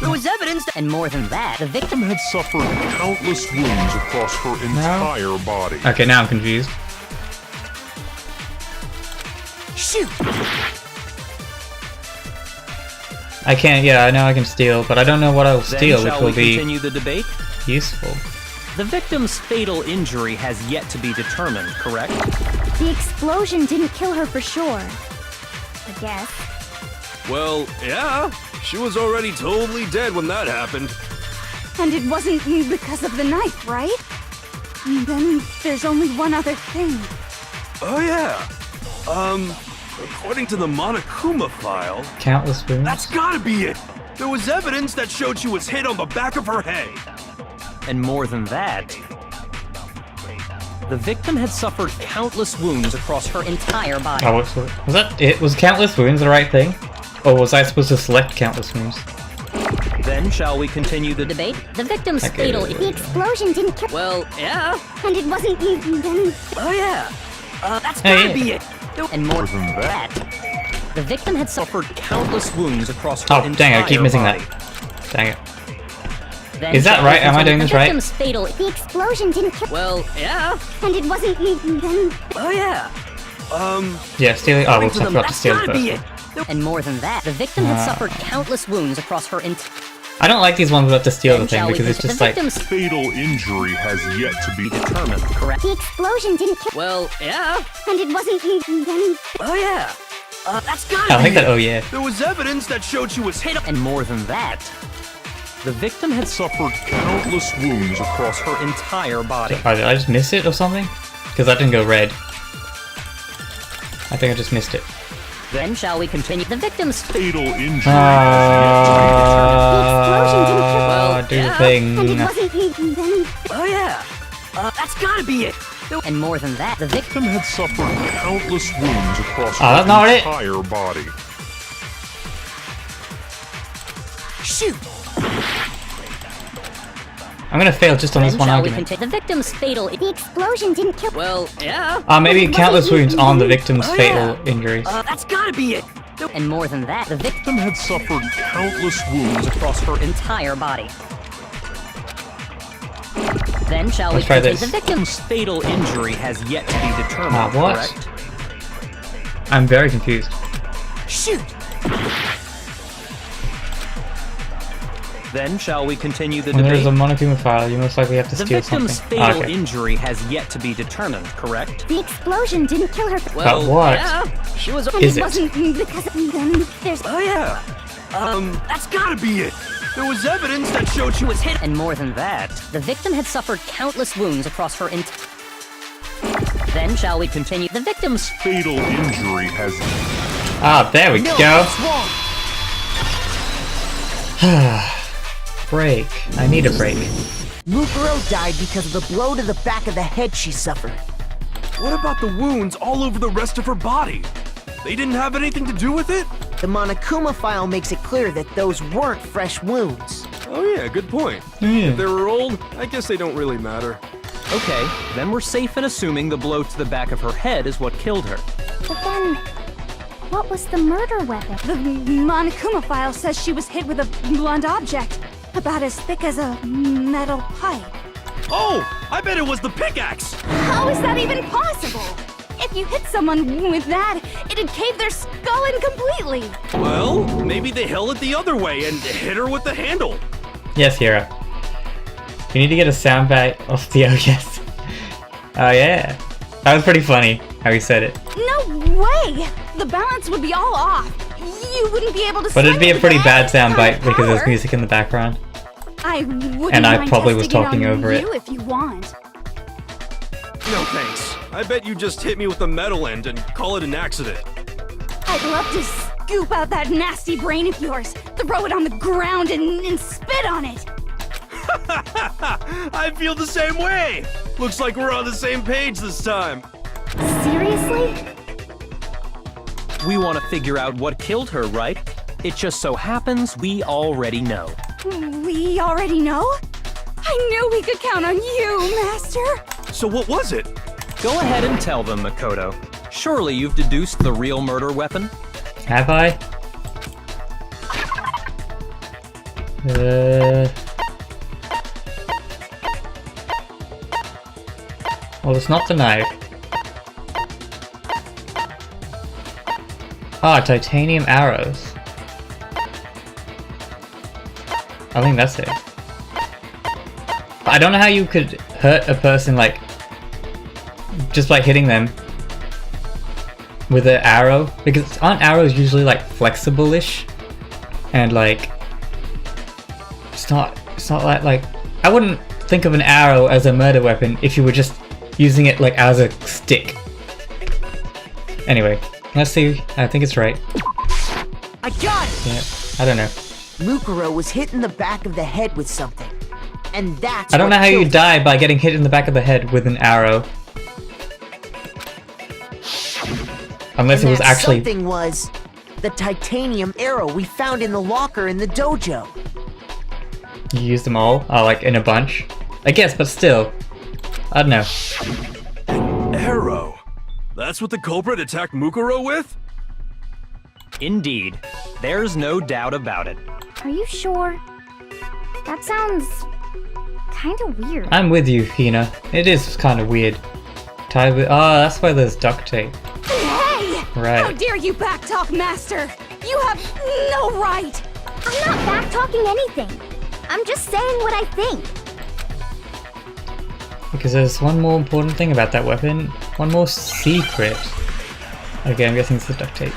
There was evidence that. And more than that, the victim Had suffered countless wounds across her entire body. Okay, now I'm confused. Shoot. I can't, yeah, I know I can steal, but I don't know what I'll Then steal, which shall will we be continue the debate? useful. The victim's fatal injury has yet to be determined, correct? the explosion didn't kill her for sure. I guess. Well, yeah. She was already totally dead when that happened. And it wasn't because of the knife, right? Then there's only one other thing. Oh yeah. According to the Monokuma file, Countless wounds. that's gotta be it. There was evidence that showed she was hit on the back of her head. And more than that, the victim had suffered countless wounds across her entire body. Oh, was that it? Was countless wounds the right thing? Or was I supposed to select countless wounds? Then shall we continue the Debate? The victim's Okay. fatal. The explosion didn't kill. Well, yeah. And it wasn't. Then Oh yeah. That's Hey, gotta yeah. be it. And more than than that, the victim had suffered. suffered countless wounds across her Oh, entire dang it, I keep missing body. that. Dang it. Then Is that shall we right? Am I continue? doing this the right? victim's fatal. the explosion didn't kill. Well, yeah. And it wasn't. Then Oh yeah. Yeah, stealing. Oh, According we'll to talk them, about the that's steal gotta first. be it. And more than that, the victim had suffered countless wounds across her entire. I don't like these ones about the steal the Then thing shall we because it's continue? just The like. victim's Fatal injury has yet to be Determined, correct. the explosion didn't kill. Well, yeah. And it wasn't. Then Oh yeah. That's gotta I be like that. it. Oh yeah. There was evidence that showed she was hit. And more than that, the victim had suffered countless wounds across her entire body. Oh, did I just miss it or something? Because that didn't go red. I think I just missed it. Then shall we continue? The victim's fatal injury has explosion didn't kill. Ah, do the and it thing. wasn't. Then Oh yeah. That's gotta be it. and more than that, the victim yet to be. Had suffered countless wounds across Oh, that's her not it. entire body. Shoot. I'm gonna fail just on this Then one shall we argument. continue? The victim's fatal. the explosion didn't kill. Well, yeah. Maybe countless wounds on the victim's Oh, fatal yeah. injuries. That's gotta be it. And more than that, the victim Had suffered countless wounds across her entire body. Then shall Let's we try continue? this. The victim's Victim's fatal injury has yet to be determined, What? correct? I'm very confused. Shoot. Then shall we continue the When there's debate? a Monokuma file, you most likely have to The steal victim's something. fatal Okay. injury has yet to be determined, correct? The explosion didn't kill her. Well, what? yeah. She was. And Is it it? wasn't because of. Then there's. Oh yeah. That's gotta be it. There was evidence that showed she was hit. And more than that, the victim had suffered countless wounds across her entire. Then shall we continue? The victim's fatal injury has Ah, there we go. Break. I need a break. Mukuro died because of the blow to the back of the head she suffered. What about the wounds all over the rest of her body? They didn't have anything to do with it? The Monokuma file makes it clear that those weren't fresh wounds. Oh yeah, good point. If they were old, I guess they don't really matter. Okay, then we're safe in assuming the blow to the back of her head is what killed her. But then, what was the murder weapon? The Monokuma file says she was hit with a blunt object, about as thick as a metal pipe. Oh, I bet it was the pickaxe. How is that even possible? It If you hit someone with that, it'd cave their skull in completely. Well, maybe they held it the other way and hit her with the handle. Yes, Hero. You need to get a soundbite of the oh yes. Oh yeah. That was pretty funny how he said it. No way! The balance would be all off. You wouldn't be able to. But it'd be a pretty bad soundbite power. because there's music in the background. I wouldn't And I mind probably was testing talking on over it. you if you want. No thanks. I bet you just hit me with the metal end and call it an accident. I'd love to scoop out that nasty brain of yours, throw it on the ground, and spit on it. I feel the same way. Looks like we're on the same page this time. Seriously? We want to figure out what killed her, right? It just so happens we already know. We already know? I knew we could count on you, Master. So what was it? Go ahead and tell them, Makoto. Surely you've deduced the real murder weapon? Have I? Well, it's not the knife. Ah, titanium arrows. I think that's it. But I don't know how you could hurt a person like just by hitting them with an arrow, because aren't arrows usually like flexible-ish and like it's not like I wouldn't think of an arrow as a murder weapon if you were just using it like as a stick. Anyway, let's see. I think it's right. I got it! Yeah, I don't know. Mukuro was hit in the back of the head with something. And that's I don't what know how you killed him. die by getting hit in the back of the head with an arrow. Unless And it was that actually... something was the titanium arrow we found in the locker in the dojo. You used them all? Like in a bunch? I guess, but still. I don't know. An arrow? That's what the culprit attacked Mukuro with? Indeed. There's no doubt about it. Are you sure? That sounds kinda weird. I'm with you, Hina. It is kind of weird. Tied with... Oh, that's why there's duct tape. Hey! Right. How dare you backtalk, Master! You have no right! I'm not back-talking anything. I'm just saying what I think. Because there's one more important thing about that weapon. One more secret. Okay, I'm guessing it's the duct tape.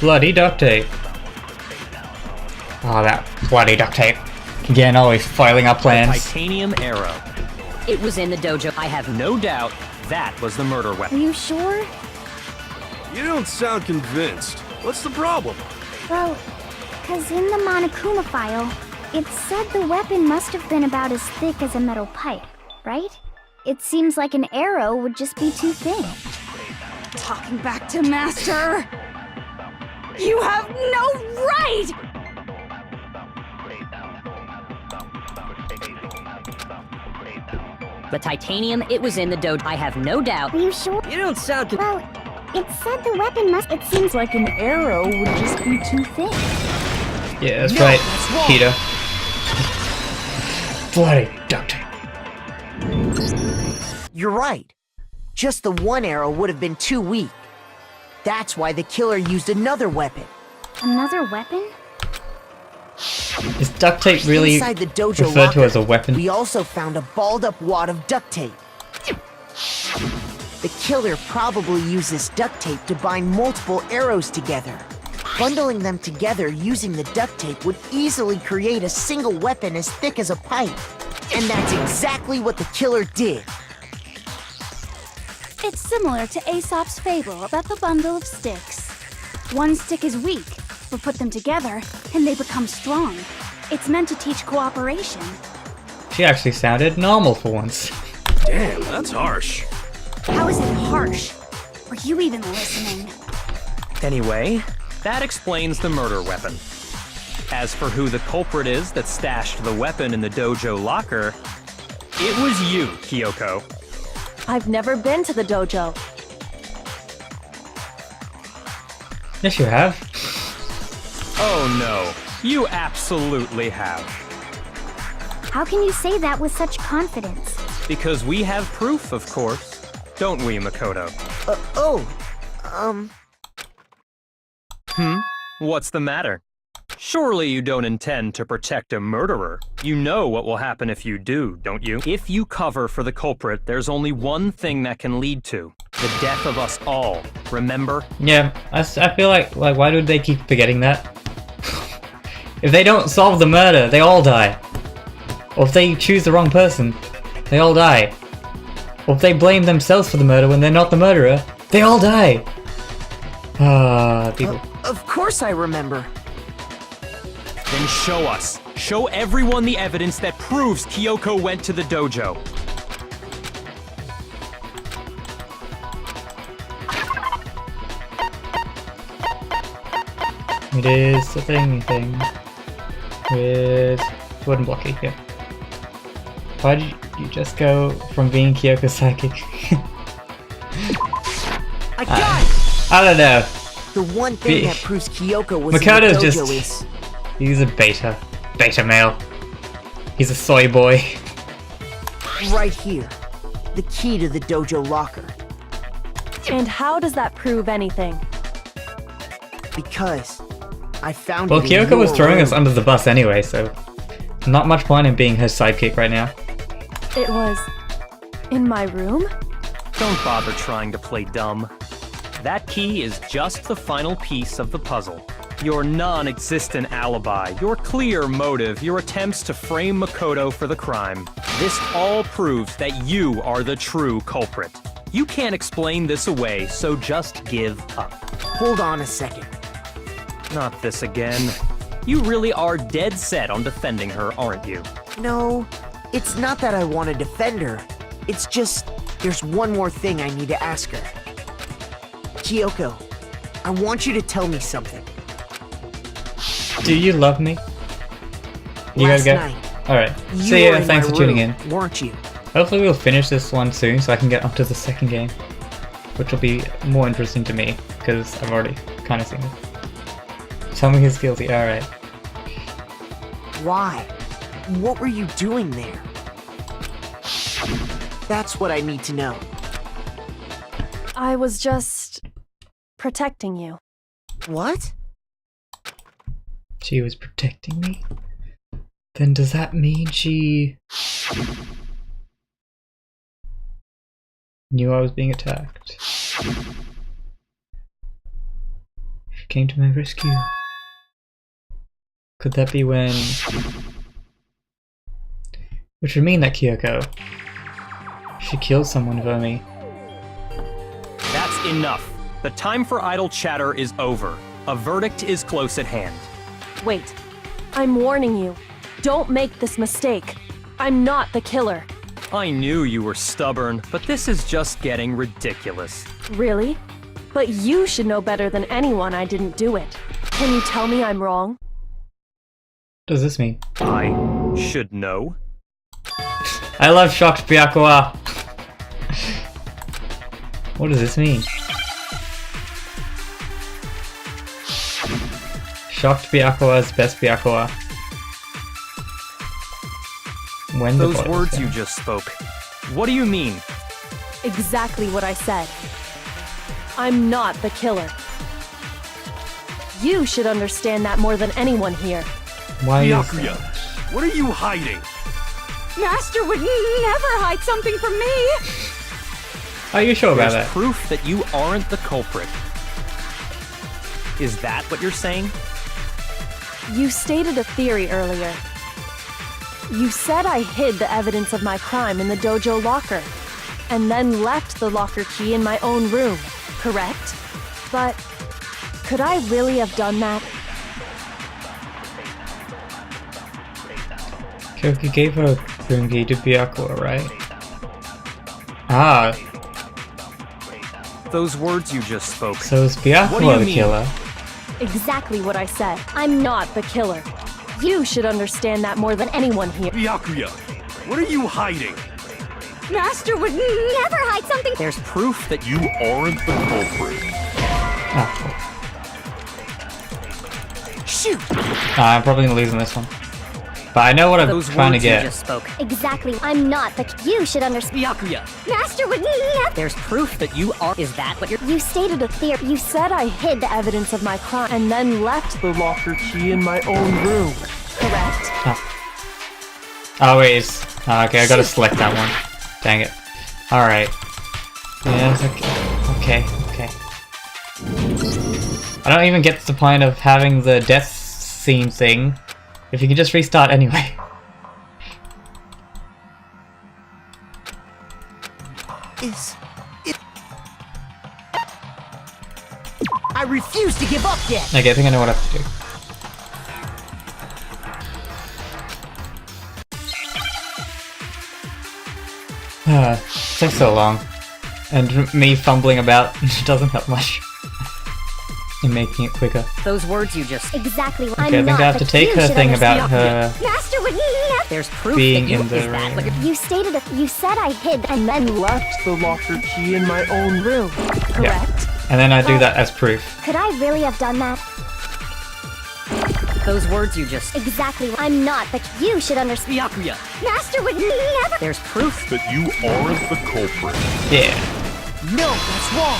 Bloody duct tape. Oh, that bloody duct tape. Again, always foiling our The plans. titanium arrow. It was in the dojo. I have no doubt that was the murder Are weapon. you sure? You don't sound convinced. What's the problem? Well, because in the Monokuma file, it said the weapon must have been about as thick as a metal pipe, right? It seems like an arrow would just be too thin. Talking back to Master! You have no right! The titanium, it was in the dojo. I have no doubt. Are you sure? You don't sound Well, it said the weapon must... It seems like an arrow would just be too thin. Yeah, that's No, right, that's wrong. Peter. Bloody duct tape. You're right. Just the one arrow would have been too weak. That's why the killer used another weapon. Another weapon? Is duct tape really Inside the dojo referred to locker, as a weapon? we also found a balled up wad of duct tape. The killer probably used this duct tape to bind multiple arrows together. Bundling them together using the duct tape would easily create a single weapon as thick as a pipe. And that's exactly what the killer did. It's similar to Aesop's fable about the bundle of sticks. One stick is weak, but put them together, and they become strong. It's meant to teach cooperation. She actually sounded normal for once. Damn, that's harsh. How is it harsh? Are you even listening? Anyway, that explains the murder weapon. As for who the culprit is that stashed the weapon in the dojo locker, it was you, Kyoko. I've never been to the dojo. Yes, you have. Oh no, you absolutely have. How can you say that with such confidence? Because we have proof, of course. Don't we, Makoto? What's the matter? Surely you don't intend to protect a murderer. You know what will happen if you do, don't you? If you cover for the culprit, there's only one thing that can lead to the death of us all. Remember? Yeah, I feel like why do they keep forgetting that? If they don't solve the murder, they all die. Or if they choose the wrong person, they all die. Or if they blame themselves for the murder when they're not the murderer, they all die. People. Of course I remember. Then show us. Show everyone the evidence that proves Kyoko went to the dojo. It is the thing with wooden blocky, yeah. Why did you just go from being Kyoko's psychic? I got it! I don't know. The one thing that proves Kyoko was Makoto's in the dojo just... He's a beta male. He's a soy boy. right here. The key to the dojo locker. And how does that prove anything? Because I found Well, it in Kyoko was your throwing room. us under the bus anyway, so not much point in being her sidekick right now. It was in my room? Don't bother trying to play dumb. That key is just the final piece of the puzzle. Your non-existent alibi, your clear motive, your attempts to frame Makoto for the crime. This all proves that you are the true culprit. You can't explain this away, so just give up. Hold on a second. Not this again. You really are dead set on defending her, aren't you? No, it's not that I want to defend her. It's just, there's one more thing I need to ask her. Kyoko, I want you to tell me something. Do you love me? You Last gotta go? night, Alright. you See were ya, in thanks my for tuning room, in. weren't you? Hopefully we'll finish this one soon so I can get onto the second game. Which will be more interesting to me, because I've already kind of seen it. Tell me he's guilty, alright. Why? What were you doing there? That's what I need to know. I was just protecting you. What? She was protecting me? Then does that mean she knew I was being attacked? She came to my rescue. Could that be when... Which would mean that Kyoko... She killed someone for me. That's enough. The time for idle chatter is over. A verdict is close at hand. Wait. I'm warning you. Don't make this mistake. I'm not the killer. I knew you were stubborn, but this is just getting ridiculous. Really? But you should know better than anyone I didn't do it. Can you tell me I'm wrong? What does this mean? I should know. I love shocked Byakuya. What does this mean? Shocked Byakuya's best Byakuya. When the Those body words was you found. just spoke. What do you mean? Exactly what I said. I'm not the killer. You should understand that more than anyone here. Why is Byakuya, what are you hiding? Master would never hide something from me! Are you sure about There's that? proof that you aren't the culprit. Is that what you're saying? You stated a theory earlier. You said I hid the evidence of my crime in the dojo locker, and then left the locker key in my own room, correct? But could I really have done that? Kyoki gave her room key to Byakuya, right? Ah, Those words you just spoke. so is What do you Byakuya the mean? killer? Exactly what I said. I'm not the killer. You should understand that more than anyone here. Byakuya, what are you hiding? Master would never hide something. There's proof that you aren't the culprit. Ah, Shoot! I'm probably gonna lose on this one. But I know what I'm Those trying to words you get. just spoke. Exactly. I'm not, but you should understand. Byakuya, Master would never. there's proof that you are. Is that what you're? You stated a theory. You said I hid the evidence of my crime and then left The locker key in my own room. correct. Always. Okay, I gotta select that one. Dang it. Alright. Yes, okay. Okay. I don't even get to the point of having the death scene thing if you can just restart anyway. I refuse to give up yet. Okay, I think I know what I have to do. Takes so long. And me fumbling about doesn't help much in making it quicker. Those words you just. Exactly. Okay, I think I have to take her thing about her Master would never. There's proof being that you. in the Is that what you're? You stated a. You said I hid and then left. The locker key in my own room. Correct. and then I do that as proof. Could I really have done that? Those words you just. Exactly. I'm not, but you should understand. Byakuya, Master would never. there's proof. That you aren't the culprit. Yeah. No, that's wrong.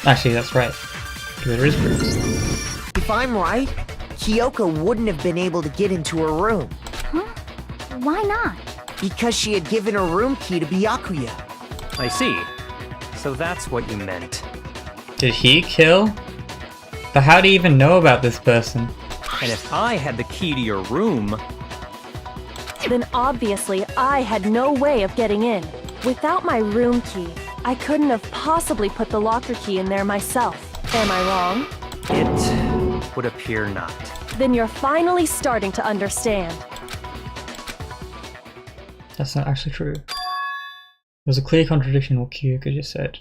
Actually, that's right. There is proof. If I'm right, Kyoko wouldn't have been able to get into her room. Why not? Because she had given her room key to Byakuya. I see. So that's what you meant. Did he kill? But how do you even know about this person? And if I had the key to your room, Then obviously I had no way of getting in. Without my room key, I couldn't have possibly put the locker key in there myself. Am I wrong? it would appear not. Then you're finally starting to understand. That's not actually true. There's a clear contradiction in what Kyoko just said.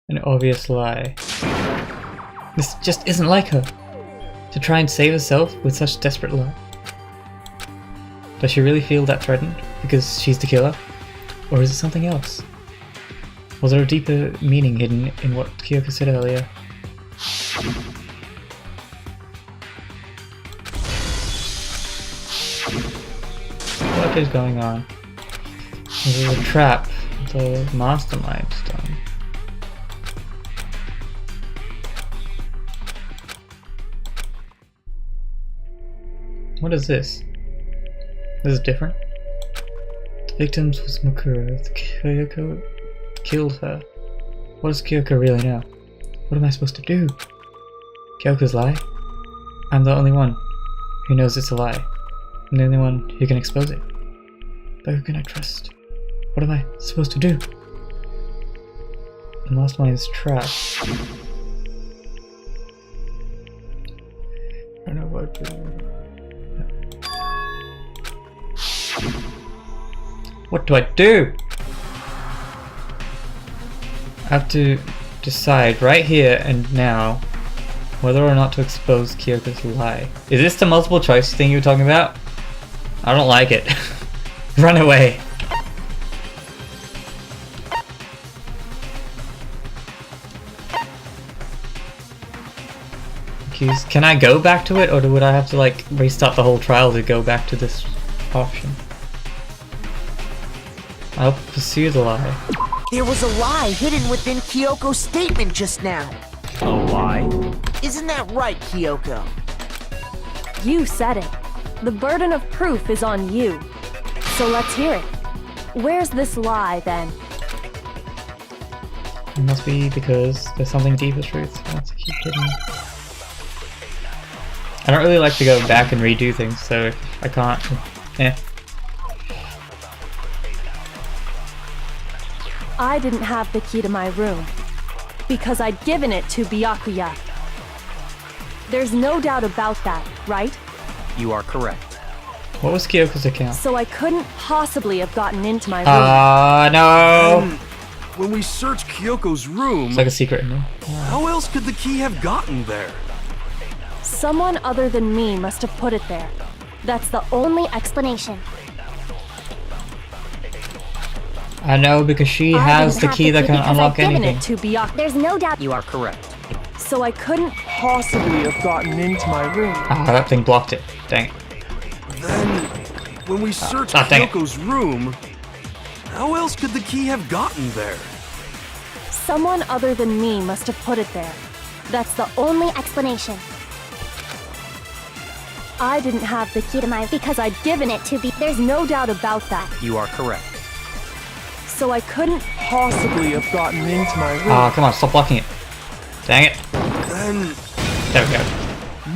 An obvious lie. This just isn't like her. To try and save herself with such desperate lie. Does she really feel that threatened because she's the killer? Or is it something else? Was there a deeper meaning hidden in what Kyoko said earlier? What is going on? This is a trap. The mastermind's done. What is this? This is different. The victims was Mukuro. Kyoko killed her. What does Kyoko really know? What am I supposed to do? Kyoko's lie? I'm the only one who knows it's a lie. I'm the only one who can expose it. But who can I trust? What am I supposed to do? The mastermind's trash. I don't know what to do. What do I do? I have to decide right here and now whether or not to expose Kyoko's lie. Is this the multiple choice thing you were talking about? I don't like it. Run away. Can I go back to it, or would I have to like restart the whole trial to go back to this option? I'll pursue the lie. There was a lie hidden within Kyoko's statement just now. A lie? Isn't that right, Kyoko? You said it. The burden of proof is on you. So let's hear it. Where's this lie, then? It must be because there's something deeper truth. I have to keep hidden. I don't really like to go back and redo things, so if I can't, I didn't have the key to my room because I'd given it to Byakuya. There's no doubt about that, right? You are correct. What was Kyoko's account? So I couldn't possibly have gotten into my room. No! When we searched Kyoko's room, It's like a secret in there. how else could the key have gotten there? Someone other than me must have put it there. That's the only Explanation. I know, because she has the key that can unlock anything. It to Byakuya. There's no doubt. You are correct. So I couldn't possibly have gotten into my room. Ah, that thing blocked it. Dang it. Then, when we searched dang it. Kyoko's room, how else could the key have gotten there? Someone other than me must have put it there. That's the only explanation. I didn't have the key to my because I'd given it to be. There's no doubt about that. You are correct. So I couldn't possibly have gotten into my room. Ah, come on, stop blocking it. Dang it. Then, There we go.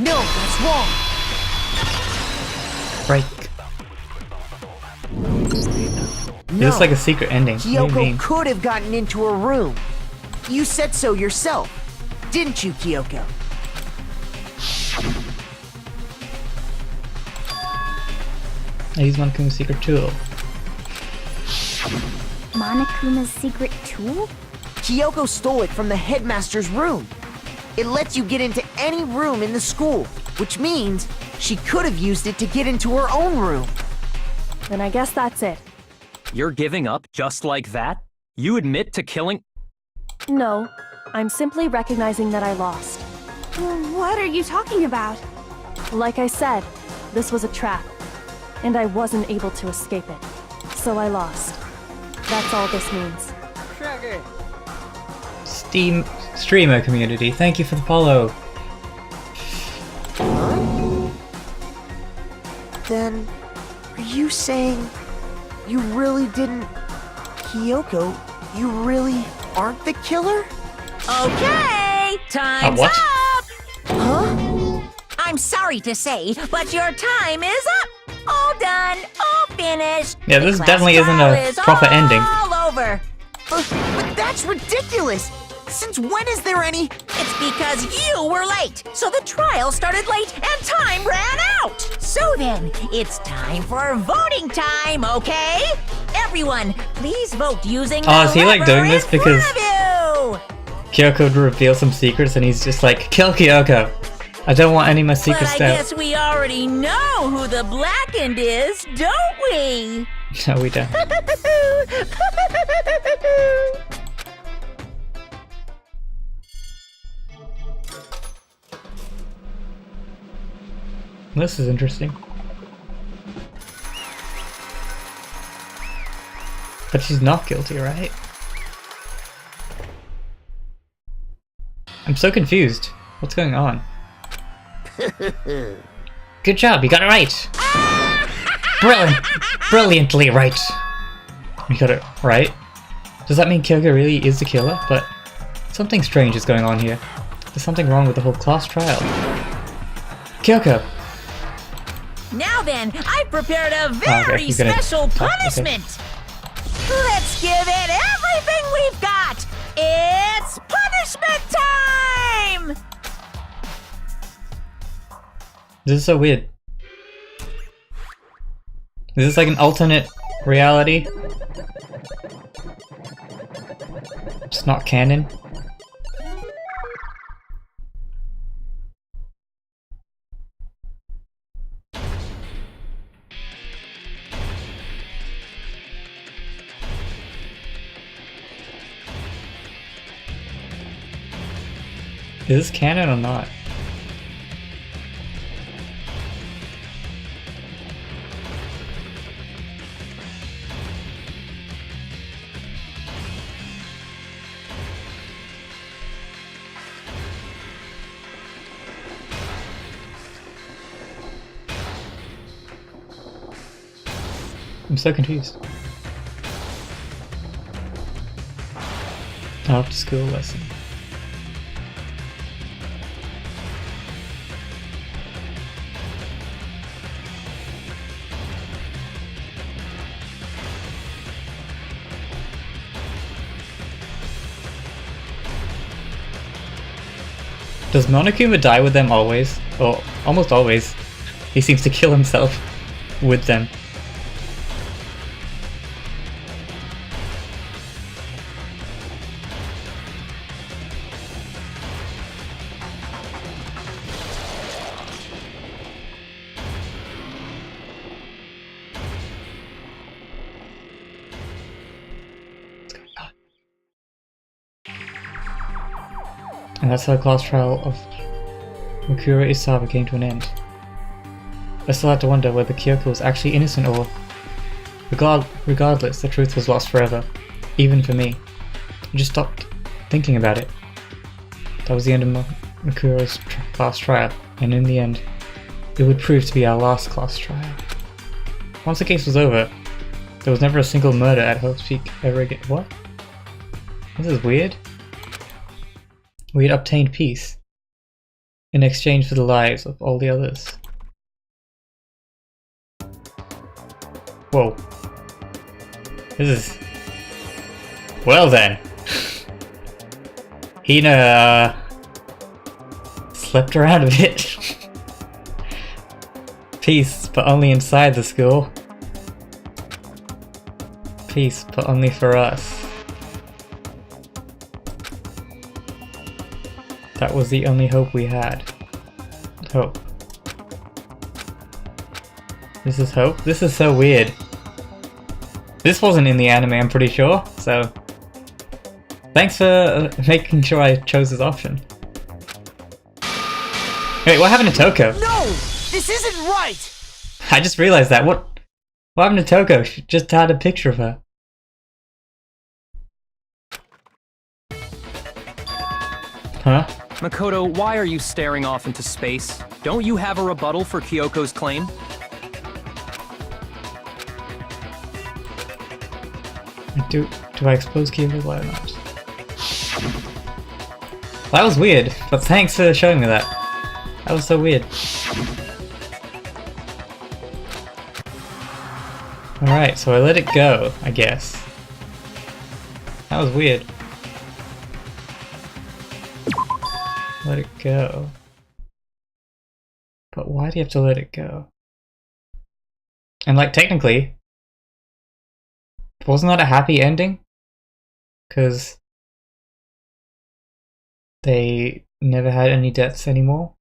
No, that's wrong. Break. No. This is like a secret ending. What do you Kyoko mean? could have gotten into her room. You said so yourself, didn't you, Kyoko? I use Monokuma's secret tool. Monokuma's secret tool? Kyoko stole it from the headmaster's room. It lets you get into any room in the school, which means she could have used it to get into her own room. Then I guess that's it. You're giving up just like that? You admit to killing... No, I'm simply recognizing that I lost. What are you talking about? Like I said, this was a trap, and I wasn't able to escape it. So I lost. That's all this means. Steam streamer community, thank you for the follow. Then, are you saying you really didn't... Kyoko, you really aren't the killer? Okay, time's what? up! Huh? I'm sorry to say, but your time is up! All done, all finished! Yeah, The this class definitely isn't trial a is proper ending. all over! But that's ridiculous! Since when is there any... It's because you were late, so the trial started late and time ran out! So then, it's time for voting time, okay? Everyone, please vote using Oh, the is he, like, lever doing this in front because- of you! Kyoko would reveal some secrets and he's just like, kill Kyoko! I don't want any of my But secrets I out. guess we already know who the blackened is, don't we? No, we don't. This is interesting. But she's not guilty, right? I'm so confused. What's going on? Good job, you got it right! Brilliantly right! You got it right? Does that mean Kyoko really is the killer? But something strange is going on here. There's something wrong with the whole class trial. Kyoko! Now then, I've prepared a okay, very you're gonna special talk, okay. punishment! Let's give it everything we've got! It's punishment time! This is so weird. Is this like an alternate reality? It's not canon? Is this canon or not? I'm so confused. After school lesson. Does Monokuma die with them always? Or almost always. He seems to kill himself with them. And that's how the class trial of Mukuro Isawa came to an end. I still had to wonder whether Kyoko was actually innocent or... Regardless, the truth was lost forever. Even for me. I just stopped thinking about it. That was the end of Mukuro's class trial, and in the end, it would prove to be our last class trial. Once the case was over, there was never a single murder at Hope's Peak ever again. What? This is weird. We had obtained peace in exchange for the lives of all the others. Whoa. This is... Well then. Hina, slept around a bit. Peace, but only inside the school. Peace, but only for us. That was the only hope we had. Hope. This is hope? This is so weird. This wasn't in the anime, I'm pretty sure, so... Thanks for making sure I chose this option. Wait, what happened to Toko? No! This isn't right! I just realized that. What happened to Toko? She just had a picture of her. Huh? Makoto, why are you staring off into space? Don't you have a rebuttal for Kyoko's claim? Do I expose Kyoko? Why not? That was weird, but thanks for showing me that. That was so weird. Alright, so I let it go, I guess. That was weird. Let it go. But why do you have to let it go? And like, technically, wasn't that a happy ending? Because they never had any deaths anymore?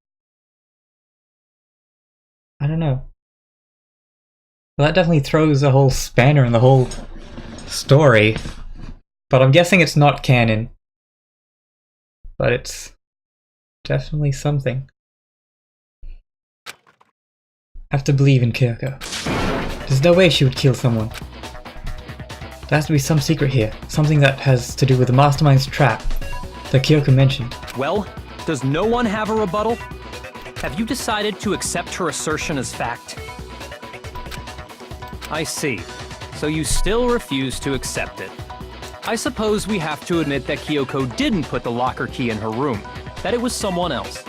I don't know. Well, that definitely throws a whole spanner in the whole story. But I'm guessing it's not canon. But it's definitely something. I have to believe in Kyoko. There's no way she would kill someone. There has to be some secret here. Something that has to do with the mastermind's trap that Kyoko mentioned. Well, does no one have a rebuttal? Have you decided to accept her assertion as fact? I see. So you still refuse to accept it. I suppose we have to admit that Kyoko didn't put the locker key in her room. That it was someone else.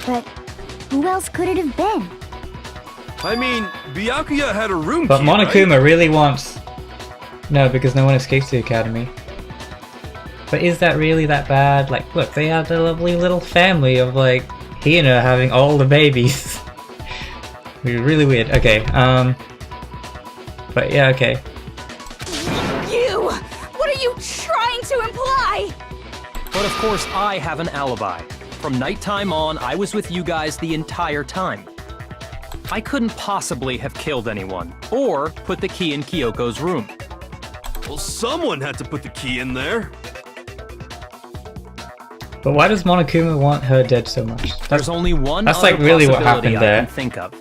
But who else could it have been? I mean, Byakuya had a room But key, Monokuma right? really wants... No, because no one escapes the academy. But is that really that bad? Like, look, they had a lovely little family of, like, Hina having all the babies. Really weird. Okay, but yeah, okay. You! What are you trying to imply? But of course I have an alibi. From nighttime on, I was with you guys the entire time. I couldn't possibly have killed anyone, or put the key in Kyoko's room. Well, someone had to put the key in there. But why does Monokuma want her dead so much? There's only one that's other like really what possibility happened I there. can think of.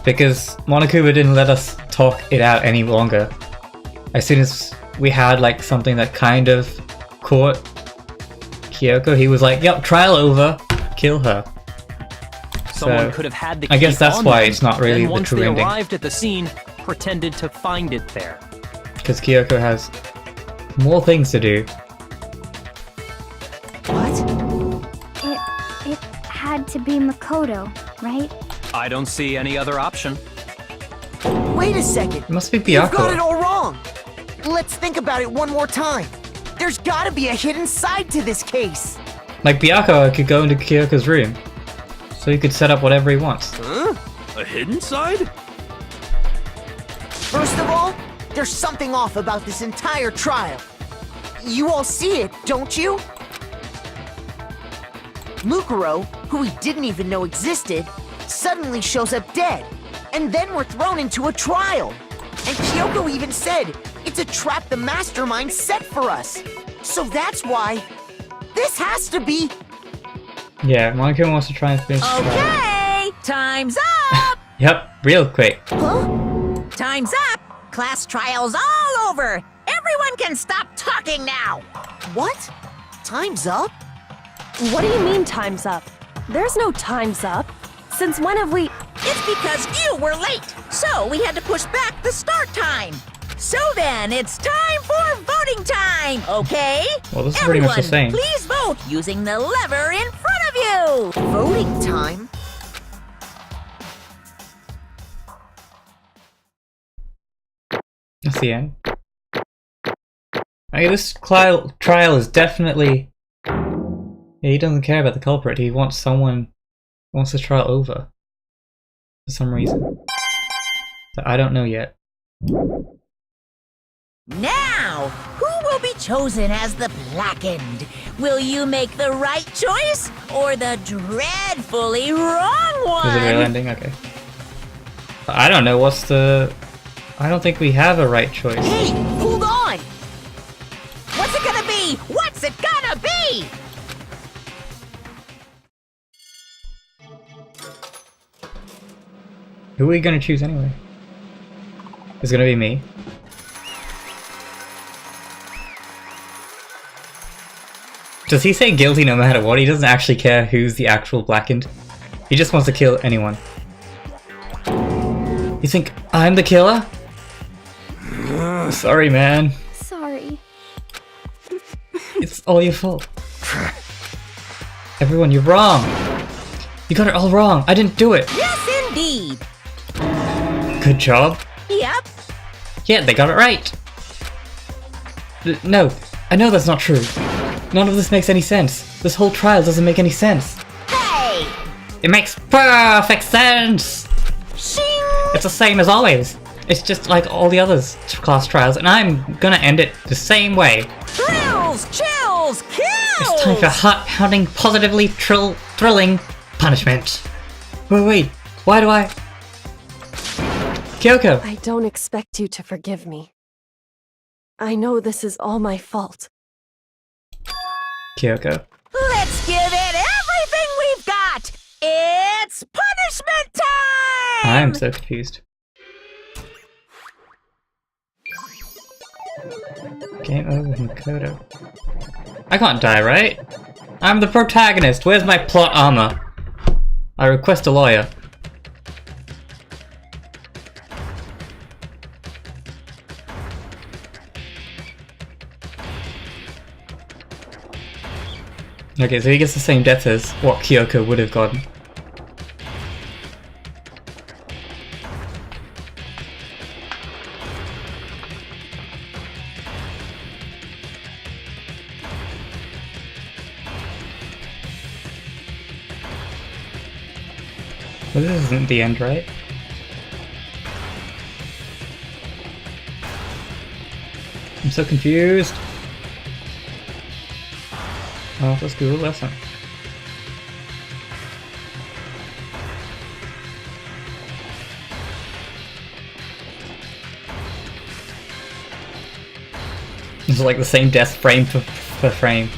Because Monokuma didn't let us talk it out any longer. As soon as we had like something that kind of caught Kyoko, he was like, "Yep, trial over, kill her." Someone could have had the key I guess that's on why them, it's not really then the once true they ending. arrived at the scene, pretended to find it there. Because Kyoko has more things to do. It had to be Makoto, right? I don't see any other option. Wait a second. It must be You've got it Byakuya. all wrong. Let's think about it one more time. There's gotta be a hidden side to this case. Like Byakuya could go into Kyoko's room, so he could set up whatever he wants. Huh? A hidden side? First of all, there's something off about this entire trial. You all see it, don't you? Mukuro, who we didn't even know existed, suddenly shows up dead, and then we're thrown into a trial. And Kyoko even said, it's a trap the mastermind set for us. So that's why... This has to be... Yeah, Monokuma wants to try and finish the trial. Okay, time's up! Yep, real quick. Time's up! Class trial's all over! Everyone can stop talking now! What? Time's up? What do you mean time's up? There's no time's up. Since when have we... It's because you were late, so we had to push back the start time. So then, it's time for voting time, okay? Well, this is pretty much the same. Please vote using the lever in front of you! Voting time? That's the end. Okay, this trial is definitely... Yeah, he doesn't care about the culprit. He wants someone... wants the trial over. For some reason. That I don't know yet. Now, who will be chosen as the Blackened? Will you make the right choice or the dreadfully wrong one? Is it a real ending? Okay. I don't know, what's the... I don't think we have a right choice. Hey, hold on! What's it gonna be? What's it gonna be? Who are we gonna choose anyway? It's gonna be me. Does he say guilty no matter what? He doesn't actually care who's the actual Blackened. He just wants to kill anyone. You think I'm the killer? Sorry, man. Sorry. It's all your fault. Everyone, you're wrong. You got it all wrong. I didn't do it. Yes, indeed. Good job. Yep. Yeah, they got it right. No, I know that's not true. None of this makes any sense. This whole trial doesn't make any sense. Hey! It makes perfect sense! Shing! It's the same as always. It's just like all the others class trials, and I'm gonna end it the same way. Thrills, chills, kills! It's time for heart-pounding, positively thrilling punishment. Wait, why do I... Kyoko! I don't expect you to forgive me. I know this is all my fault. Kyoko. Let's give it everything we've got! It's punishment time! I'm so confused. Game over, Makoto. I can't die, right? I'm the protagonist. Where's my plot armor? I request a lawyer. Okay, so he gets the same death as what Kyoko would have gotten. Well, this isn't the end, right? I'm so confused. Oh, let's do a lesson. It's like the same death frame per frame.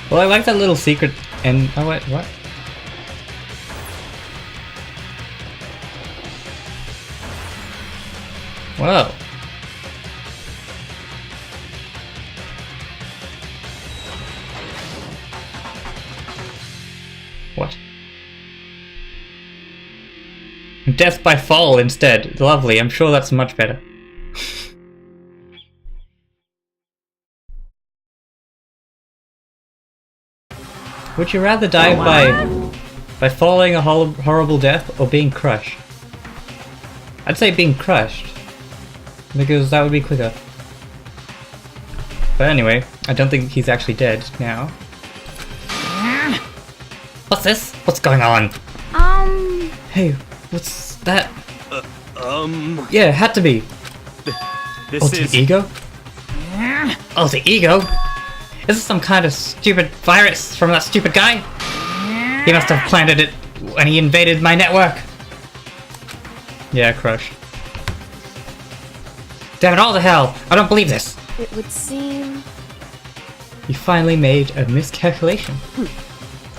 Well, I like that little secret and oh wait, what? Whoa. What? Death by fall instead. Lovely, I'm sure that's much better. Would you rather die by falling a horrible death or being crushed? I'd say being crushed, because that would be quicker. But anyway, I don't think he's actually dead now. What's this? What's going on? Hey, what's that? Yeah, it had to be. This Ultimate is... ego? Oh, the ego? Is this some kind of stupid virus from that stupid guy? He must have planted it when he invaded my network. Yeah, Crush. Damn it all to hell! I don't believe this! It would seem... You finally made a miscalculation.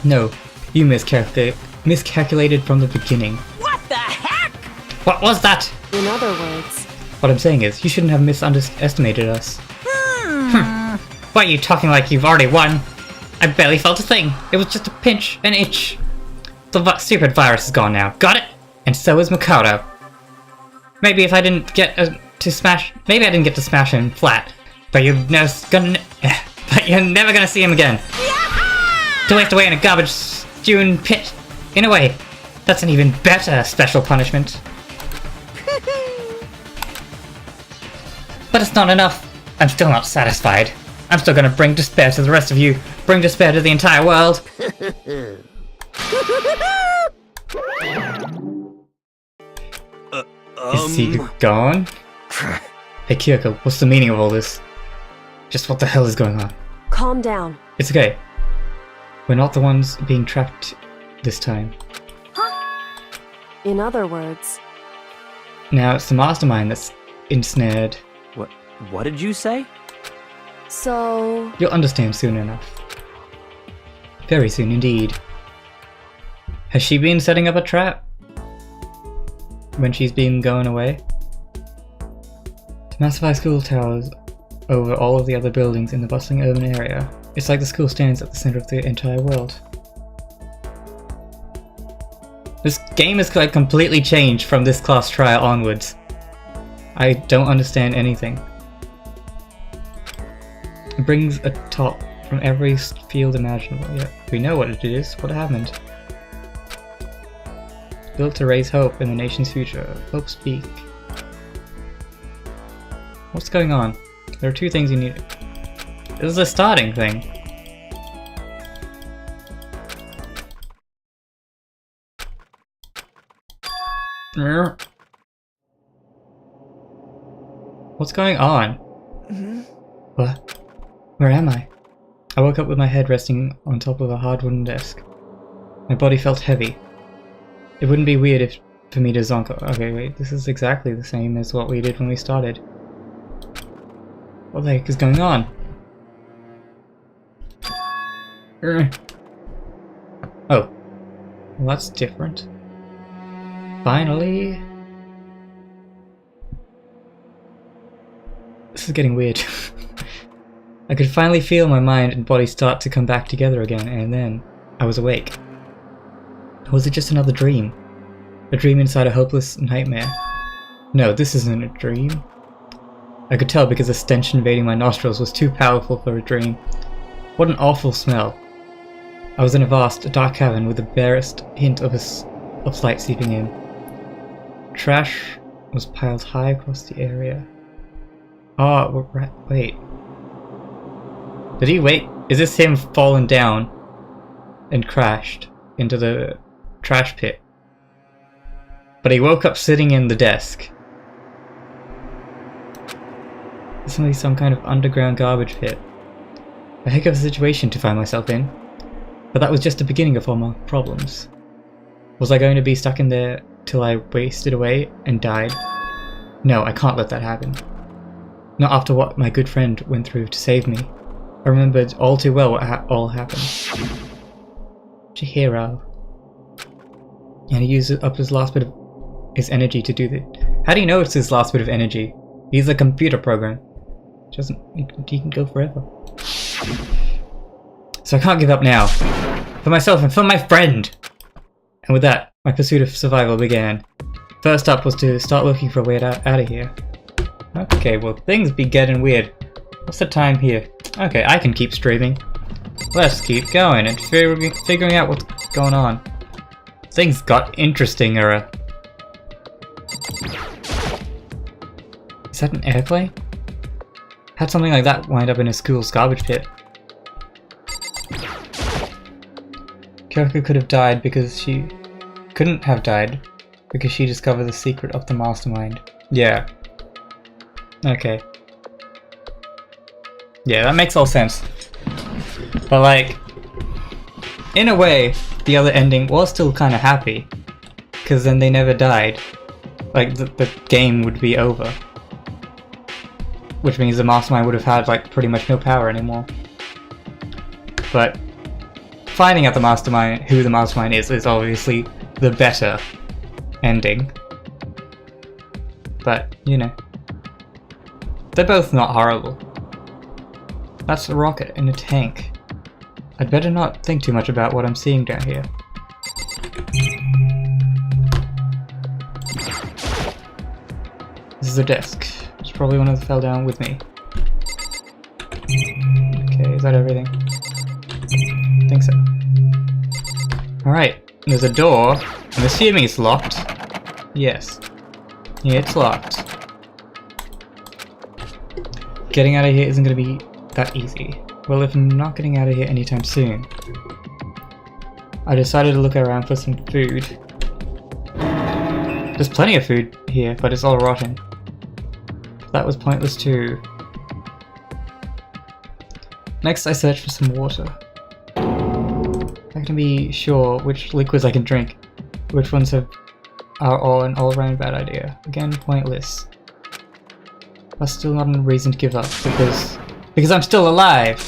No, you miscalculated from the beginning. What the heck? What was that? In other words... What I'm saying is, you shouldn't have misunderestimated us. Why are you talking like you've already won? I barely felt a thing. It was just a pinch, an itch. The stupid virus is gone now. Got it? And so is Makoto. Maybe if I didn't get to smash... Maybe I didn't get to smash him flat. But you're never gonna see him again. To waste away in a garbage strewn pit. In a way, that's an even better special punishment. But it's not enough. I'm still not satisfied. I'm still gonna bring despair to the rest of you. Bring despair to the entire world. Is he gone? Hey Kyoko, what's the meaning of all this? Just what the hell is going on? Calm down. It's okay. We're not the ones being trapped this time. In other words... Now it's the mastermind that's ensnared. What did you say? So... You'll understand soon enough. Very soon indeed. Has she been setting up a trap? When she's been going away? To massify school towers over all of the other buildings in the bustling urban area. It's like the school stands at the center of the entire world. This game is like completely changed from this class trial onwards. I don't understand anything. It brings a top from every field imaginable. Yeah, we know what it is. What happened? Built to raise hope in the nation's future. Hope speak. What's going on? There are two things you need. This is a starting thing. What's going on? What? Where am I? I woke up with my head resting on top of a hard wooden desk. My body felt heavy. It wouldn't be weird for me to zonk. Okay, wait, this is exactly the same as what we did when we started. What the heck is going on? Oh. Well, that's different. Finally. This is getting weird. I could finally feel my mind and body start to come back together again, and then I was awake. Or was it just another dream? A dream inside a hopeless nightmare? No, this isn't a dream. I could tell because the stench invading my nostrils was too powerful for a dream. What an awful smell. I was in a vast, dark cavern with the barest hint of light seeping in. Trash was piled high across the area. Oh, wait. Did he wait? Is this him fallen down and crashed into the trash pit? But he woke up sitting in the desk. This must be some kind of underground garbage pit. A heck of a situation to find myself in. But that was just the beginning of all my problems. Was I going to be stuck in there till I wasted away and died? No, I can't let that happen. Not after what my good friend went through to save me. I remembered all too well what all happened. Chihiro. And he used up his last bit of his energy to do that. How do you know it's his last bit of energy? He's a computer program. He can go forever. So I can't give up now. For myself and for my friend! And with that, my pursuit of survival began. First up was to start looking for a way out of here. Okay, well things be getting weird. What's the time here? Okay, I can keep streaming. Let's keep going and figuring out what's going on. Things got interesting-er. Is that an airplane? How'd something like that wind up in a school's garbage pit? Kyoko could have died because she... couldn't have died because she discovered the secret of the mastermind. Yeah. Okay. Yeah, that makes all sense. But like, in a way, the other ending was still kind of happy. Because then they never died. Like, the game would be over. Which means the mastermind would have had, like, pretty much no power anymore. But finding out who the mastermind is obviously the better ending. But, you know. They're both not horrible. That's a rocket in a tank. I'd better not think too much about what I'm seeing down here. This is a desk. It's probably one of them fell down with me. Okay, is that everything? I think so. Alright, there's a door. I'm assuming it's locked. Yes. Yeah, it's locked. Getting out of here isn't going to be that easy. Well, if I'm not getting out of here anytime soon, I decided to look around for some food. There's plenty of food here, but it's all rotten. That was pointless too. Next, I searched for some water. I can be sure which liquids I can drink, which ones are all an all-round bad idea. Again, pointless. That's still not a reason to give up, because I'm still alive!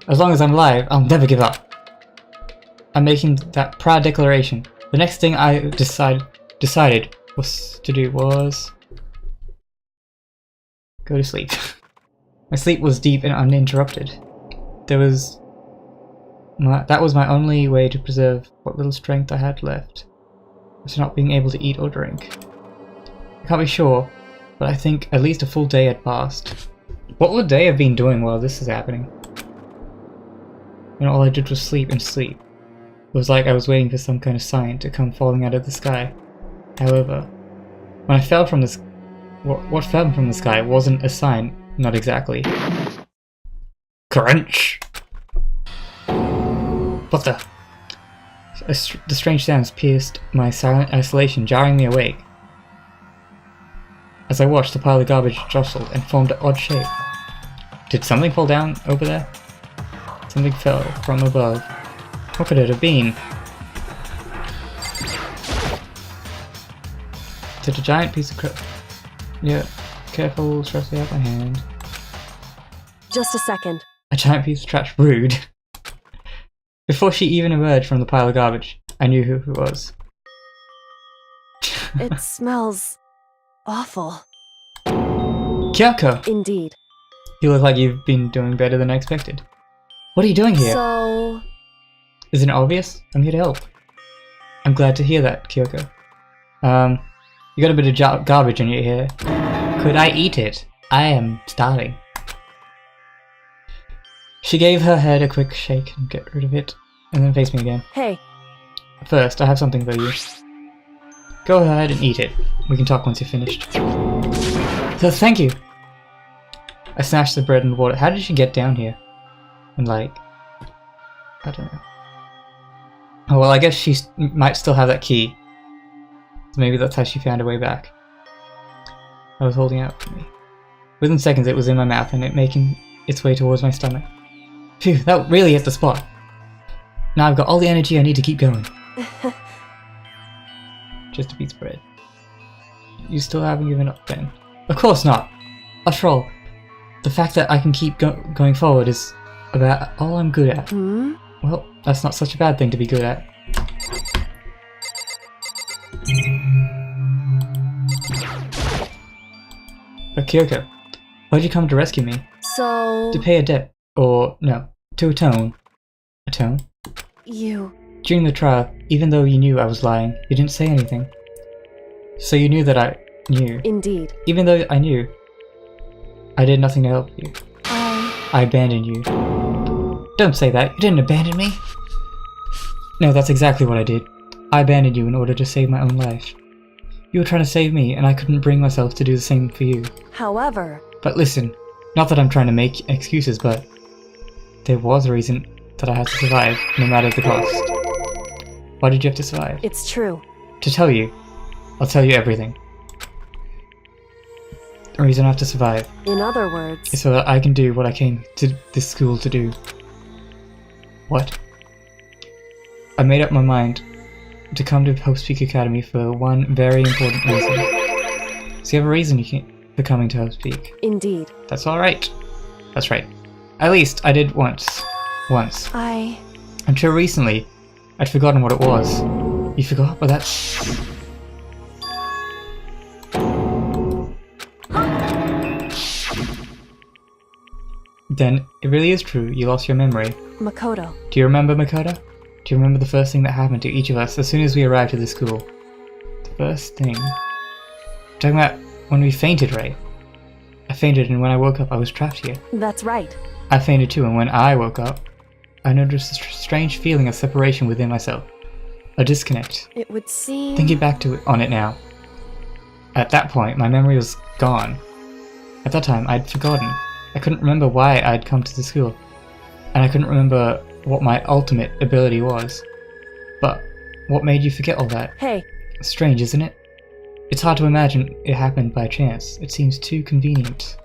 As long as I'm alive, I'll never give up. I'm making that proud declaration. The next thing I decided to do was go to sleep. My sleep was deep and uninterrupted. That was my only way to preserve what little strength I had left, was not being able to eat or drink. I can't be sure, but I think at least a full day had passed. What would they have been doing while this is happening? When all I did was sleep and sleep. It was like I was waiting for some kind of sign to come falling out of the sky. However, when I fell from this, what fell from the sky wasn't a sign, not exactly. Crunch! What the? The strange sounds pierced my silent isolation, jarring me awake. As I watched, the pile of garbage jostled and formed an odd shape. Did something fall down over there? Something fell from above. What could it have been? Is it a giant piece of crap? Yeah, careful, stretching out my hand. Just a second. A giant piece of trash. Rude. Before she even emerged from the pile of garbage, I knew who it was. It smells awful. Kyoko! Indeed. You look like you've been doing better than I expected. What are you doing here? So... Isn't it obvious? I'm here to help. I'm glad to hear that, Kyoko. You got a bit of garbage in your hair. Could I eat it? I am starving. She gave her head a quick shake and get rid of it, and then faced me again. Hey. First, I have something for you. Go ahead and eat it. We can talk once you're finished. So, thank you! I snatched the bread and water. How did she get down here? And like... I don't know. Oh, well, I guess she might still have that key. So maybe that's how she found her way back. I was holding out for me. Within seconds it was in my mouth and it making its way towards my stomach. Phew, that really hit the spot. Now I've got all the energy I need to keep going. Just a piece of bread. You still haven't given up then? Of course not! After all, the fact that I can keep going forward is about all I'm good at. Hmm? Well, that's not such a bad thing to be good at. But Kyoko, why'd you come to rescue me? So... To pay a debt. Or, no, to atone. Atone? You... During the trial, even though you knew I was lying, you didn't say anything. So you knew that I knew. Indeed. Even though I knew, I did nothing to help you. I abandoned you. Don't say that, you didn't abandon me. No, that's exactly what I did. I abandoned you in order to save my own life. You were trying to save me, and I couldn't bring myself to do the same for you. However... But listen, not that I'm trying to make excuses, but there was a reason that I had to survive, no matter the cost. Why did you have to survive? It's true. To tell you, I'll tell you everything. The reason I have to survive In other words, is so that I can do what I came to this school to do. What? I made up my mind to come to Hope's Peak Academy for one very important reason. So you have a reason for coming to Hope's Peak. indeed. That's alright. That's right. At least I did once. Once. Until recently, I'd forgotten what it was. You forgot? Well, that's... Then, it really is true, you lost your memory. Makoto. Do you remember, Makoto? Do you remember the first thing that happened to each of us as soon as we arrived at the school? The first thing... I'm talking about when we fainted, right? I fainted, and when I woke up I was trapped here. That's right. I fainted too, and when I woke up, I noticed a strange feeling of separation within myself. A disconnect. It would seem... Thinking back on it now. At that point, my memory was gone. At that time, I'd forgotten. I couldn't remember why I'd come to the school. And I couldn't remember what my ultimate ability was. But, what made you forget all that? Hey. Strange, isn't it? It's hard to imagine it happened by chance. It seems too convenient.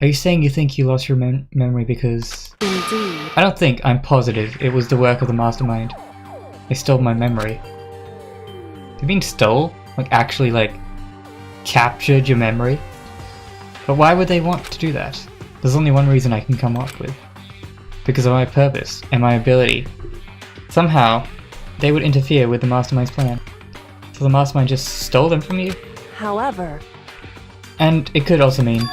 Are you saying you think you lost your memory because... Indeed. I don't think, I'm positive, it was the work of the mastermind. They stole my memory. You mean stole? Like actually like captured your memory? But why would they want to do that? There's only one reason I can come up with. Because of my purpose and my ability. Somehow, they would interfere with the mastermind's plan. So the mastermind just stole them from you? However... And it could also mean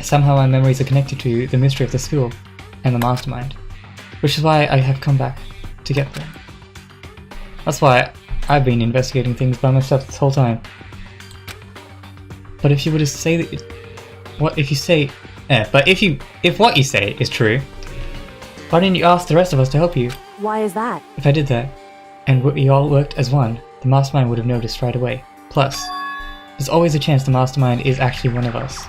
somehow my memories are connected to the mystery of the school and the mastermind. Which is why I have come back to get them. That's why I've been investigating things by myself this whole time. But if you were to say that if what you say is true, why didn't you ask the rest of us to help you? Why is that? If I did that, and we all worked as one, the mastermind would have noticed right away. Plus, there's always a chance the mastermind is actually one of us.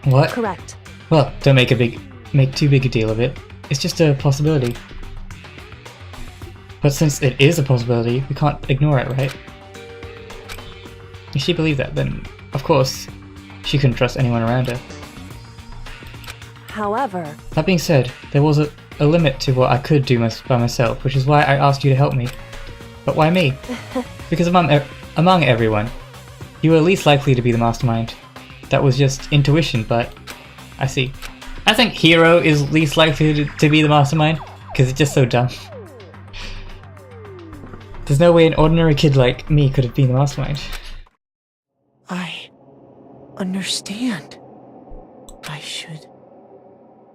What? Correct. Well, don't make too big a deal of it. It's just a possibility. But since it is a possibility, we can't ignore it, right? If she believed that, then, of course, she couldn't trust anyone around her. However... That being said, there was a limit to what I could do by myself, which is why I asked you to help me. But why me? Because among everyone, you were least likely to be the mastermind. That was just intuition, but I see. I think Hiro is least likely to be the mastermind, because it's just so dumb. There's no way an ordinary kid like me could have been the mastermind. I understand. I should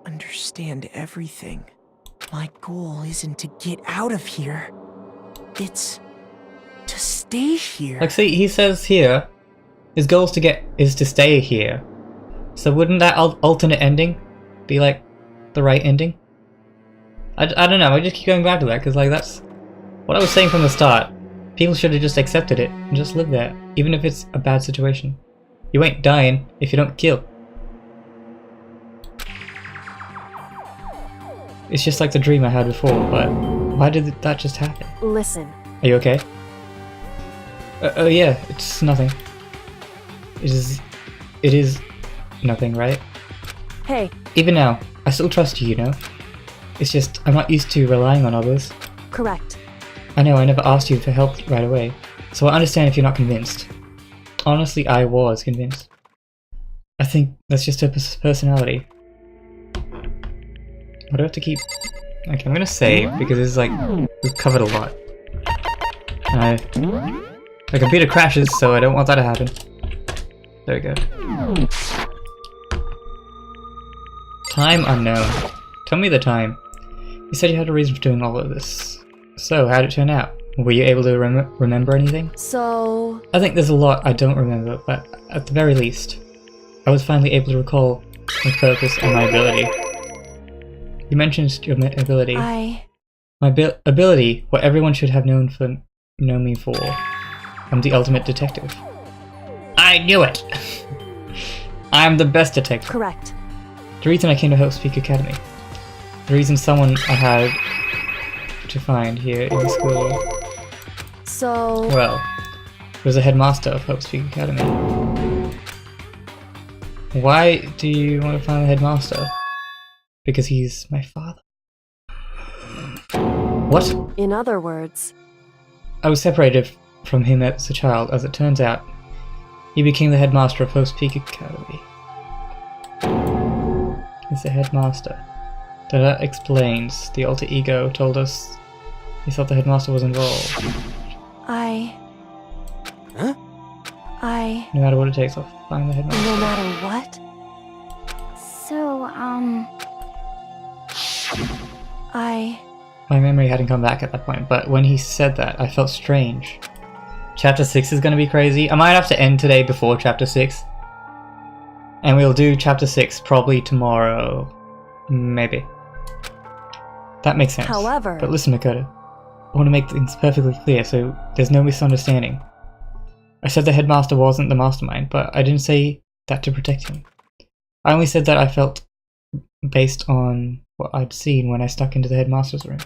understand everything. My goal isn't to get out of here. It's to stay here. Like, see, he says here, his goal is to stay here. So wouldn't that alternate ending be like the right ending? I don't know. I just keep going back to that because like that's what I was saying from the start. People should have just accepted it and just lived there, even if it's a bad situation. You ain't dying if you don't kill. It's just like the dream I had before, but why did that just happen? Listen. Are you okay? Oh yeah, it's nothing. It is nothing, right? Hey. Even now, I still trust you, you know? It's just, I'm not used to relying on others. Correct. I know I never asked you for help right away, so I understand if you're not convinced. Honestly, I was convinced. I think that's just her personality. Why do I have to keep... Okay, I'm gonna save, because it's like, we've covered a lot. The computer crashes, so I don't want that to happen. There we go. Time unknown. Tell me the time. You said you had a reason for doing all of this. So, how'd it turn out? Were you able to remember anything? So... I think there's a lot I don't remember, but at the very least, I was finally able to recall my purpose and my ability. You mentioned your ability. My ability, what everyone should have known me for. I'm the ultimate detective. I knew it! I'm the best detective. Correct. The reason I came to Hope's Peak Academy. The reason someone I had to find here in the school. So... Well, was the headmaster of Hope's Peak Academy. Why do you want to find the headmaster? Because he's my father. What? In other words, I was separated from him as a child. As it turns out, he became the headmaster of Hope's Peak Academy. He's the headmaster. That explains. The alter ego told us he thought the headmaster was involved. Huh? No matter what it takes, I'll find the headmaster. No matter what? So, My memory hadn't come back at that point, but when he said that, I felt strange. Chapter 6 is gonna be crazy. I might have to end today before Chapter 6. And we'll do Chapter 6 probably tomorrow. Maybe. That makes sense. However... But listen, Makoto. I want to make things perfectly clear so there's no misunderstanding. I said the headmaster wasn't the mastermind, but I didn't say that to protect him. I only said that I felt based on what I'd seen when I stuck into the headmaster's room.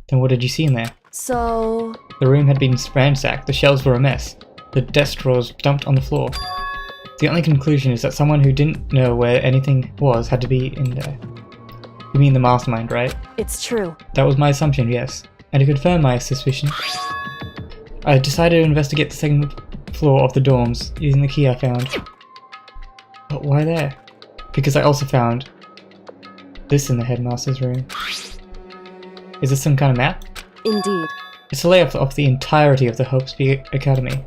Then what did you see in there? So... The room had been ransacked, the shelves were a mess, the desk drawers dumped on the floor. The only conclusion is that someone who didn't know where anything was had to be in there. You mean the mastermind, right? It's true. That was my assumption, yes. And to confirm my suspicion, I decided to investigate the second floor of the dorms using the key I found. But why there? Because I also found this in the headmaster's room. Is this some kind of map? Indeed. It's a layout of the entirety of the Hope's Peak Academy.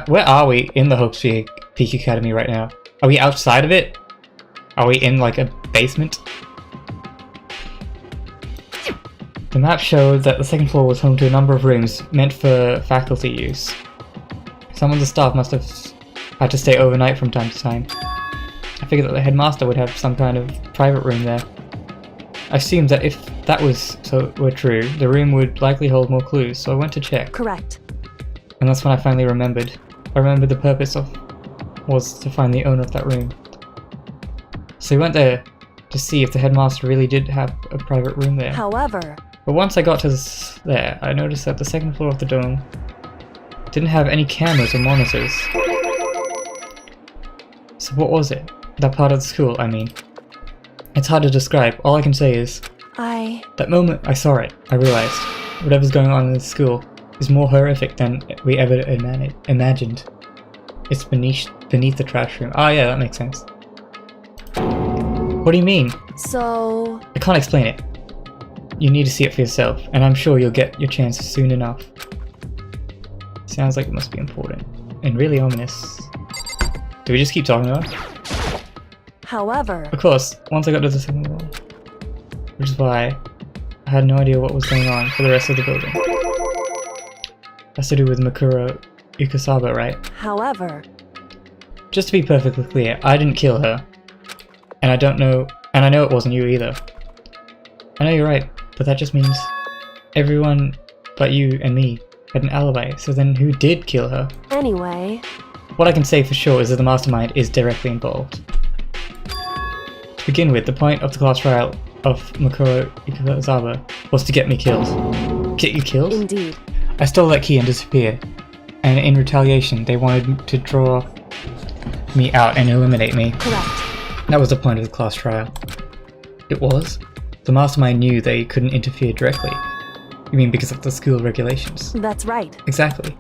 Where are we in the Hope's Peak Academy right now? Are we outside of it? Are we in like a basement? The map showed that the second floor was home to a number of rooms meant for faculty use. Some of the staff must have had to stay overnight from time to time. I figured that the headmaster would have some kind of private room there. I assumed that if that were true, the room would likely hold more clues, so I went to check. Correct. And that's when I finally remembered. I remembered the purpose was to find the owner of that room. So we went there to see if the headmaster really did have a private room there. However... But once I got to there, I noticed that the second floor of the dome didn't have any cameras or monitors. So what was it? That part of the school, I mean. It's hard to describe. All I can say is... That moment I saw it, I realized whatever's going on in this school is more horrific than we ever imagined. It's beneath the trash room. Ah, yeah, that makes sense. What do you mean? So... I can't explain it. You need to see it for yourself, and I'm sure you'll get your chance soon enough. Sounds like it must be important. And really ominous. Do we just keep talking about it? However... Of course, once I got to the second floor. Which is why I had no idea what was going on for the rest of the building. That's to do with Mikuro Ukasaba, right? However... Just to be perfectly clear, I didn't kill her. And I know it wasn't you either. I know you're right, but that just means everyone but you and me had an alibi, so then who did kill her? Anyway... What I can say for sure is that the mastermind is directly involved. To begin with, the point of the class trial of Mikuro Ukasaba was to get me killed. Get you killed? Indeed. I stole that key and disappeared, and in retaliation they wanted to draw me out and eliminate me. Correct. That was the point of the class trial. It was? The mastermind knew they couldn't interfere directly. You mean because of the school regulations? That's right. Exactly.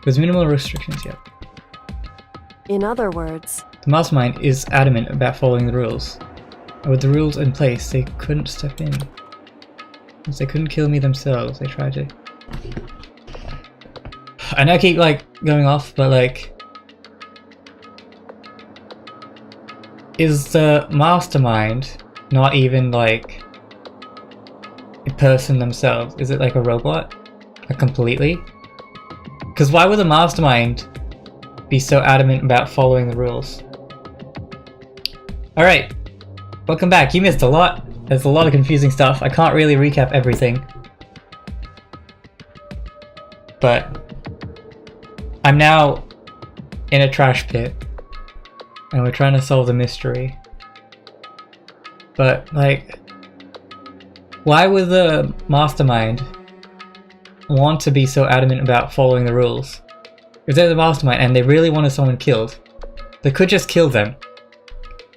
There's minimal restrictions yet. In other words... The mastermind is adamant about following the rules. And with the rules in place, they couldn't step in. Since they couldn't kill me themselves, they tried to... I know I keep, going off, but, is the mastermind not even, a person themselves? Is it like a robot? Completely? Because why would the mastermind be so adamant about following the rules? Alright, welcome back. You missed a lot. There's a lot of confusing stuff. I can't really recap everything. But I'm now in a trash pit. And we're trying to solve the mystery. But, why would the mastermind want to be so adamant about following the rules? If they're the mastermind and they really wanted someone killed, they could just kill them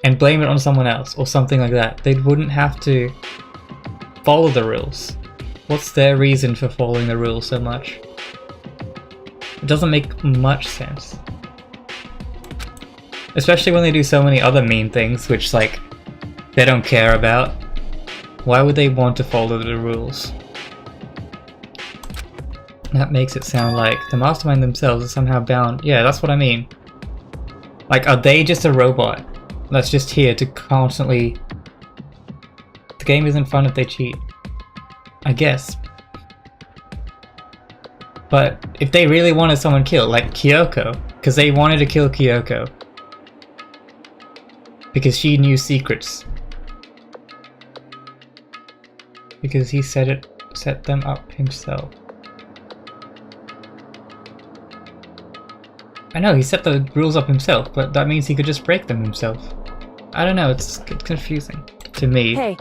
and blame it on someone else or something like that. They wouldn't have to follow the rules. What's their reason for following the rules so much? It doesn't make much sense. Especially when they do so many other mean things which, like, they don't care about. Why would they want to follow the rules? That makes it sound like the mastermind themselves are somehow bound. Yeah, that's what I mean. Like, are they just a robot that's just here to constantly... The game isn't fun if they cheat. I guess. But if they really wanted someone killed, like Kyoko, because they wanted to kill Kyoko, because she knew secrets. Because he set them up himself. I know, he set the rules up himself, but that means he could just break them himself. I don't know, it's confusing to me. Hey.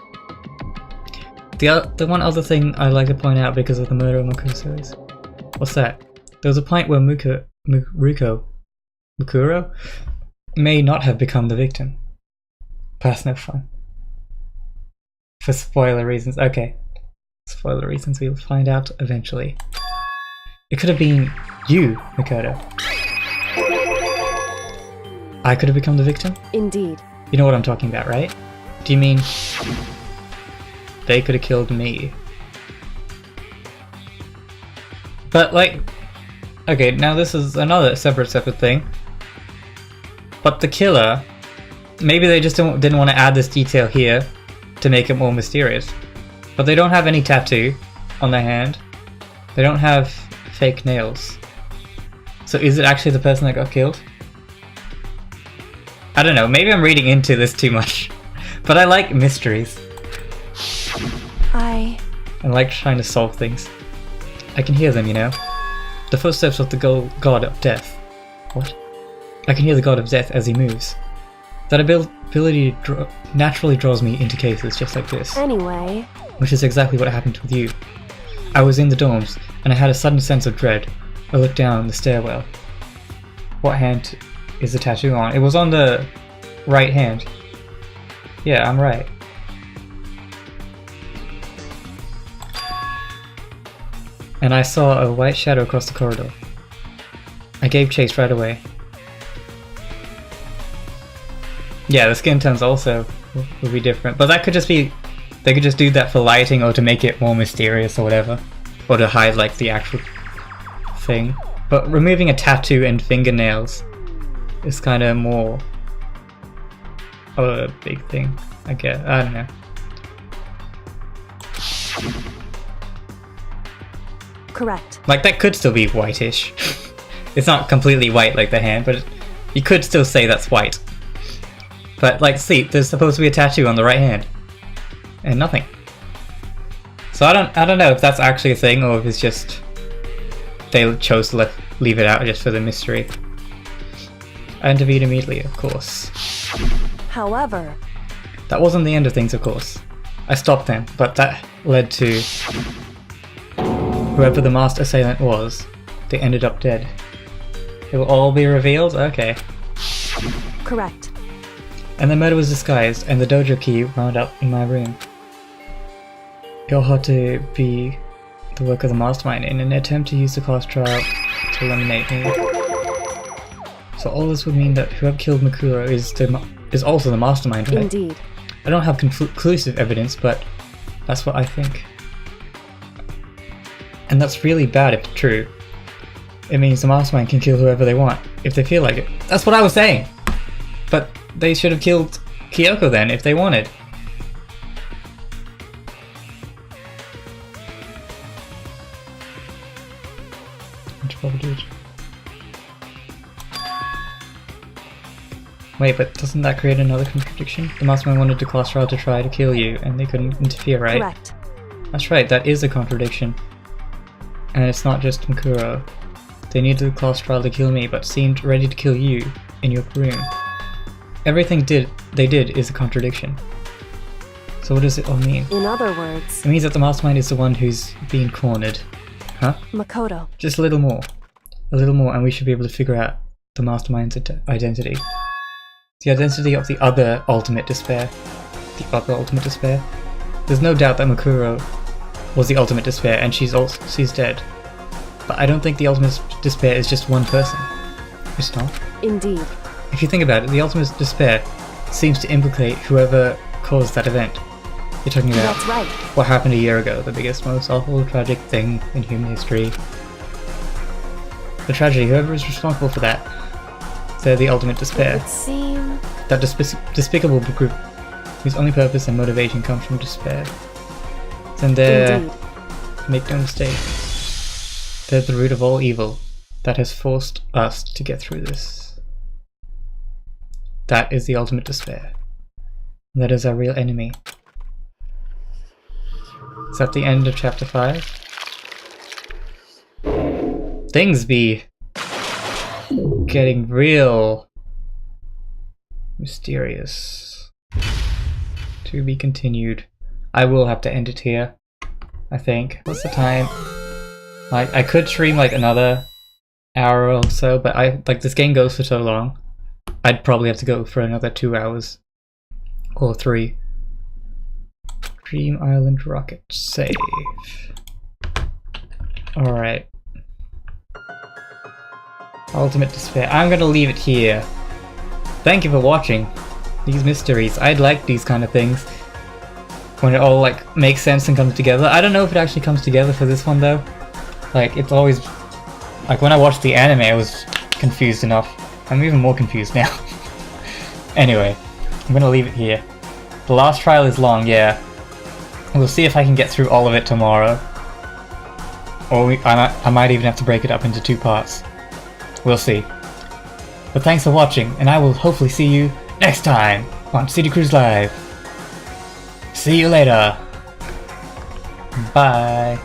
The one other thing I'd like to point out because of the murder of Mukuro is... What's that? There was a point where Mukuro may not have become the victim. But that's no fun. For spoiler reasons. Okay. Spoiler reasons, we'll find out eventually. It could have been you, Makoto. I could have become the victim? Indeed. You know what I'm talking about, right? Do you mean they could have killed me? But like, okay, now this is another separate thing. But the killer, maybe they just didn't want to add this detail here to make it more mysterious. But they don't have any tattoo on their hand. They don't have fake nails. So is it actually the person that got killed? I don't know, maybe I'm reading into this too much. But I like mysteries. I like trying to solve things. I can hear them, you know? The footsteps of the god of death. What? I can hear the god of death as he moves. That ability naturally draws me into cases just like this. Anyway... Which is exactly what happened with you. I was in the dorms, and I had a sudden sense of dread. I looked down the stairwell. What hand is the tattoo on? It was on the right hand. Yeah, I'm right. And I saw a white shadow across the corridor. I gave chase right away. Yeah, the skin tones also would be different, but that could just be... They could just do that for lighting or to make it more mysterious or whatever. Or to hide like the actual thing. But removing a tattoo and fingernails is kind of more of a big thing, I guess. I don't know. Correct. Like that could still be whitish. It's not completely white like the hand, but you could still say that's white. But like, see, there's supposed to be a tattoo on the right hand. And nothing. So I don't know if that's actually a thing or if it's just they chose to leave it out just for the mystery. I intervened immediately, of course. However, that wasn't the end of things, of course. I stopped them, but that led to whoever the master assailant was. They ended up dead. It will all be revealed? Okay. Correct. And the murder was disguised, and the dojo key wound up in my room. It all had to be the work of the mastermind in an attempt to use the class trial to eliminate me. So all this would mean that whoever killed Mukuro is also the mastermind, right? Indeed. I don't have conclusive evidence, but that's what I think. And that's really bad if true. It means the mastermind can kill whoever they want, if they feel like it. That's what I was saying! But they should have killed Kyoko then, if they wanted. Wait, but doesn't that create another contradiction? The mastermind wanted the class trial to try to kill you, and they couldn't interfere, right? Correct. That's right, that is a contradiction. And it's not just Mukuro. They needed the class trial to kill me, but seemed ready to kill you in your room. Everything they did is a contradiction. So what does it all mean? In other words... It means that the mastermind is the one who's being cornered. Huh? Makoto. Just a little more. a little more and we should be able to figure out the mastermind's identity. The identity of the other ultimate despair. The other ultimate despair. There's no doubt that Mukuro was the ultimate despair and she's dead. But I don't think the ultimate despair is just one person. It's not. Indeed. If you think about it, the ultimate despair seems to implicate whoever caused that event. You're talking about That's right. what happened a year ago, the biggest, most awful, tragic thing in human history. The tragedy, whoever is responsible for that, they're the ultimate despair. It would seem... That despicable group whose only purpose and motivation comes from despair. Then they're... Indeed. Make no mistake. They're the root of all evil that has forced us to get through this. That is the ultimate despair. That is our real enemy. Is that the end of chapter 5? Things be getting real mysterious. To be continued. I will have to end it here, I think. What's the time? Like, I could stream like another hour or so, but this game goes for so long. I'd probably have to go for another 2 hours. Or 3. Dream Island Rocket. Save. Alright. Ultimate Despair. I'm gonna leave it here. Thank you for watching these mysteries. I'd like these kind of things. When it all like makes sense and comes together. I don't know if it actually comes together for this one though. Like, it's always... Like, when I watched the anime I was confused enough. I'm even more confused now. Anyway, I'm gonna leave it here. The last trial is long, yeah. We'll see if I can get through all of it tomorrow. Or I might even have to break it up into 2 parts. We'll see. But thanks for watching, and I will hopefully see you next time on City Cruise Live. See you later. Bye.